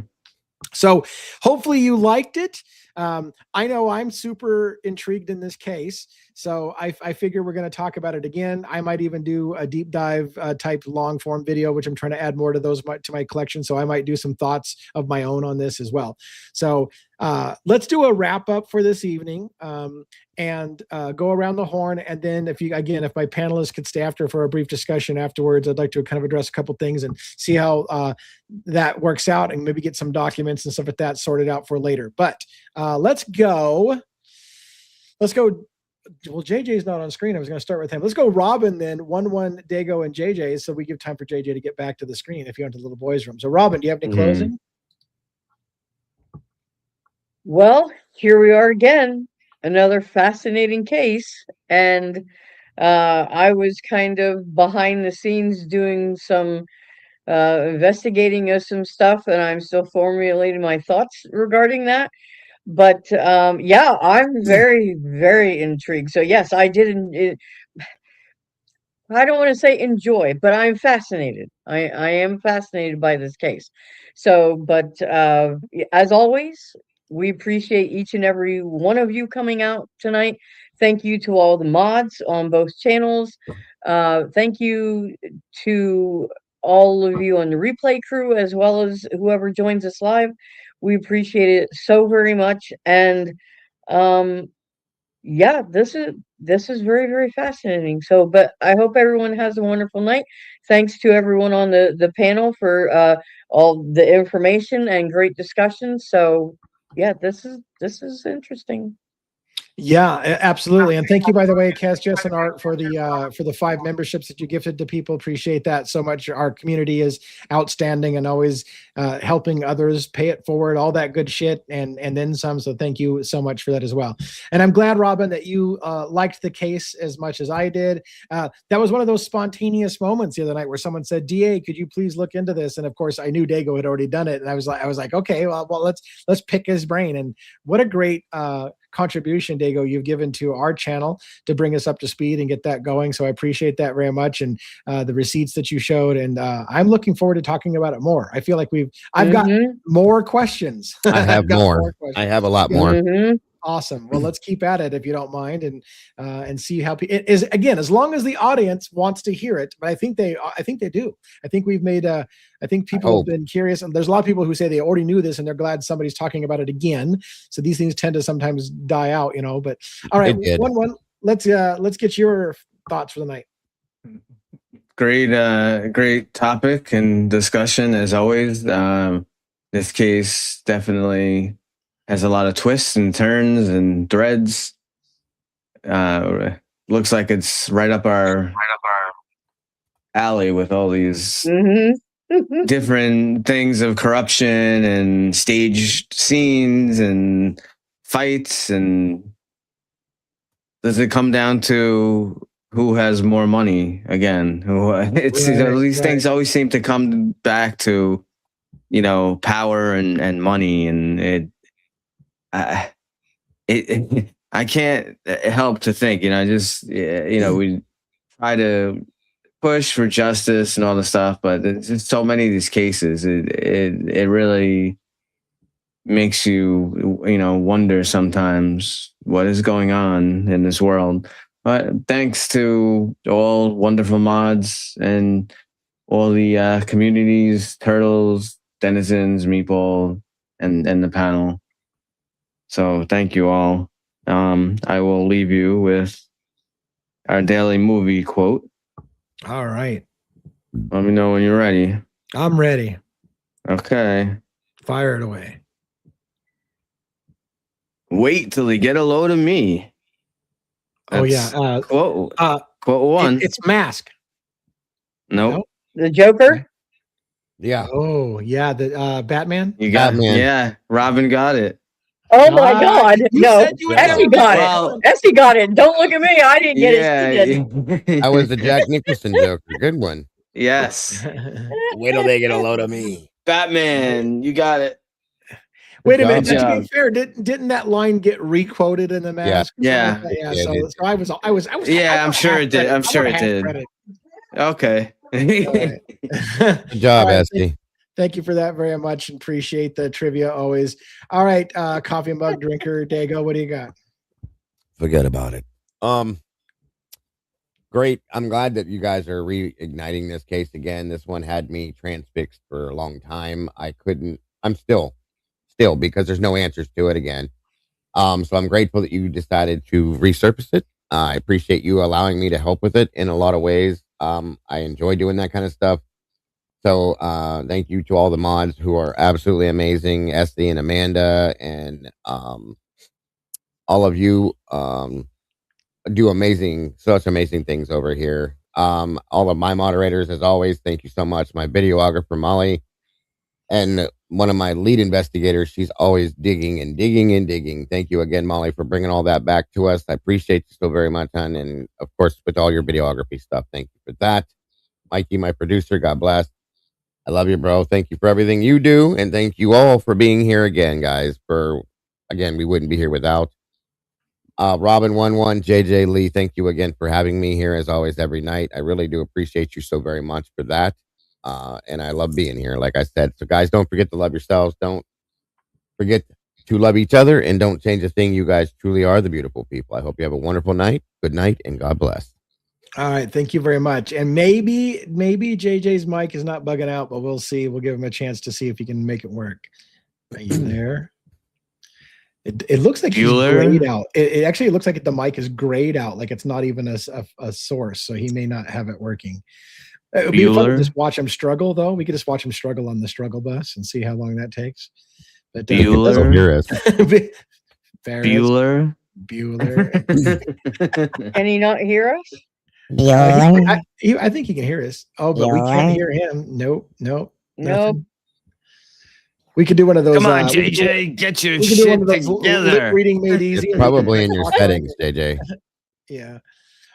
So hopefully you liked it. I know I'm super intrigued in this case, so I figure we're going to talk about it again. I might even do a deep dive type long form video, which I'm trying to add more to those to my collection. So I might do some thoughts of my own on this as well. So let's do a wrap up for this evening and go around the horn. And then if my panelists could stay after for a brief discussion afterwards, I'd like to kind of address a couple things and see how that works out and maybe get some documents and stuff like that sorted out for later. But let's go. Well, JJ's not on screen. I was going to start with him. Let's go Robin then, 1-1 Dago and JJ. So we give time for JJ to get back to the screen if you want to the little boys room. So Robin, do you have any closing? Well, here we are again, another fascinating case. And I was kind of behind the scenes doing some investigating of some stuff, and I'm still formulating my thoughts regarding that. But I'm very, very intrigued. So yes, I did. I don't want to say enjoy, but I'm fascinated. I am fascinated by this case. So, but as always, we appreciate each and every one of you coming out tonight. Thank you to all the mods on both channels. Thank you to all of you on the replay crew, as well as whoever joins us live. We appreciate it so very much. And this is very, very fascinating. So, but I hope everyone has a wonderful night. Thanks to everyone on the panel for all the information and great discussion. So yeah, this is interesting. Yeah, absolutely. And thank you, by the way, Cass, Jess, and Art for the 5 memberships that you gifted to people. Appreciate that so much. Our community is outstanding and always helping others pay it forward, all that good shit, and then some. So thank you so much for that as well. And I'm glad, Robin, that you liked the case as much as I did. That was one of those spontaneous moments the other night where someone said, "DA, could you please look into this?" And of course, I knew Dago had already done it, and I was like, okay, well, let's pick his brain. And what a great contribution, Dago, you've given to our channel to bring us up to speed and get that going. So I appreciate that very much, and the receipts that you showed. And I'm looking forward to talking about it more. I feel like I've got more questions. I have more. I have a lot more. Awesome. Well, let's keep at it if you don't mind, and see how it is. Again, as long as the audience wants to hear it, but I think they do. I think we've made I think people have been curious, and there's a lot of people who say they already knew this and they're glad somebody's talking about it again. So these things tend to sometimes die out, But all right, one. Let's get your thoughts for the night. Great topic and discussion as always. This case definitely has a lot of twists and turns and threads. Looks like it's right up our alley with all these different things of corruption and staged scenes and fights. And does it come down to who has more money again. These things always seem to come back to, power and money, and I can't help to think, we try to push for justice and all the stuff, but there's just so many of these cases. It really makes you, wonder sometimes what is going on in this world. But thanks to all wonderful mods and all the communities, turtles, denizens, meeple, and the panel. So thank you all. I will leave you with our daily movie quote. All right. Let me know when you're ready. I'm ready. Okay. Fire it away. Wait till they get a load of me. That's quote one. It's Mask. Nope. The Joker? Yeah. Oh, yeah. The Batman? You got Batman. Yeah, Robin got it. Oh my God. No. Essie got Well, it. Essie got it. Don't look at me. I didn't get it. She did. I was the Jack Nicholson Joker. Good one. Yes. Wait till they get a load of me. Batman, you got it. Wait a minute. Good To job. be fair, didn't that line get requoted in the Mask? Yeah. Yeah. Yeah, So I was. Yeah, I'm sure it did. I'm sure it did. Okay. Right. Good job, All right, Esty. Thank you for that very much. And appreciate the trivia always. All right, coffee mug drinker, Dago, what do you got? Forget about it. Great. I'm glad that you guys are reigniting this case again. This one had me transfixed for a long time. I'm still because there's no answers to it again. So I'm grateful that you decided to resurface it. I appreciate you allowing me to help with it in a lot of ways. I enjoy doing that kind of stuff. So thank you to all the mods who are absolutely amazing, Esty and Amanda, and all of you do such amazing things over here. All of my moderators, as always, thank you so much. My videographer, Molly, and one of my lead investigators, she's always digging and digging and digging. Thank you again, Molly, for bringing all that back to us. I appreciate you so very much, hon. And of course, with all your videography stuff, thank you for that. Mikey, my producer, God bless. I love you, bro. Thank you for everything you do. And thank you all for being here again, guys. We wouldn't be here without. Robin11, JJ Lee, thank you again for having me here as always every night. I really do appreciate you so very much for that. And I love being here, like I said. So guys, don't forget to love yourselves. Don't forget to love each other, and don't change a thing. You guys truly are the beautiful people. I hope you have a wonderful night. Good night, and God bless. All right, thank you very much. And maybe JJ's mic is not bugging out, but we'll see. We'll give him a chance to see if he can make it work. Are you there? It looks like he's grayed out. It actually looks like the mic is grayed out, like it's not even a source. So he may not have it working. It would be fun to just watch him struggle, though. We could just watch him struggle on the struggle bus and see how long that takes. But Bueller. Can he not hear us? I think he can hear us. Oh, but we can't hear him. Nope. Nothing. We could do one of those. Come on, JJ, get your shit together. Reading made easy. It's probably in your settings, JJ. Yeah.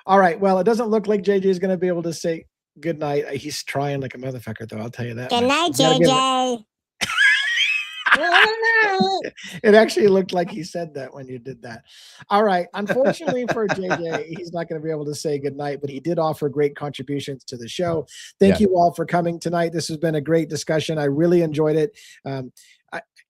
All right. Well, it doesn't look like JJ is going to be able to say good night. He's trying like a motherfucker, though. I'll tell you that. Good night, JJ. It actually looked like he said that when you did that. All right. Unfortunately for JJ, he's not going to be able to say goodnight, but he did offer great contributions to the show. Thank you all for coming tonight. This has been a great discussion. I really enjoyed it.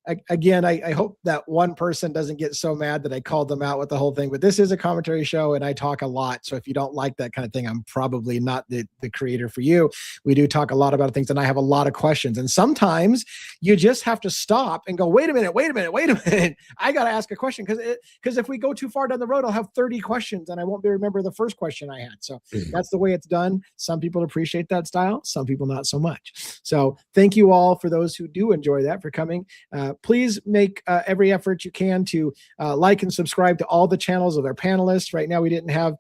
I hope that one person doesn't get so mad that I called them out with the whole thing, but this is a commentary show and I talk a lot. So if you don't like that kind of thing, I'm probably not the creator for you. We do talk a lot about things and I have a lot of questions. And sometimes you just have to stop and go, wait a minute. I got to ask a question because if we go too far down the road, I'll have 30 questions and I won't remember the first question I had. So that's the way it's done. Some people appreciate that style. Some people not so much. So thank you all for those who do enjoy that for coming. please make every effort you can to like and subscribe to all the channels of our panelists. Right now, we didn't have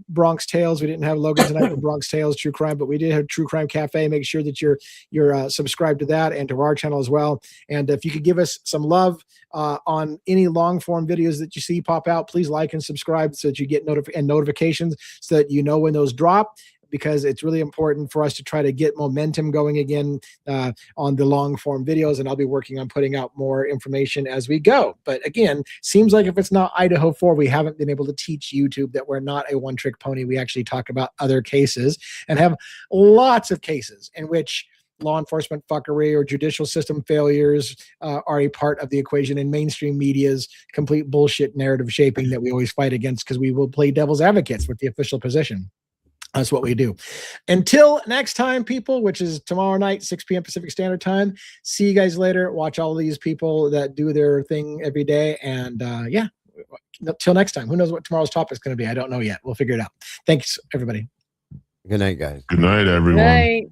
Bronx Tales. We didn't have Logan tonight with Bronx Tales True Crime, but we did have True Crime Cafe. Make sure that you're subscribed to that and to our channel as well. And if you could give us some love on any long form videos that you see pop out, please like and subscribe so that you get notifications so that you know when those drop, because it's really important for us to try to get momentum going again on the long form videos. And I'll be working on putting out more information as we go. But again, seems like if it's not Idaho 4, we haven't been able to teach YouTube that we're not a one-trick pony. We actually talk about other cases and have lots of cases in which law enforcement fuckery or judicial system failures are a part of the equation, in mainstream media's complete bullshit narrative shaping that we always fight against, because we will play devil's advocates with the official position. That's what we do. Until next time, people, which is tomorrow night, 6 p.m. Pacific Standard Time. See you guys later. Watch all these people that do their thing every day. And yeah, till next time. Who knows what tomorrow's topic is going to be? I don't know yet. We'll figure it out. Thanks, everybody. Good night, guys. Good night, everyone. Night.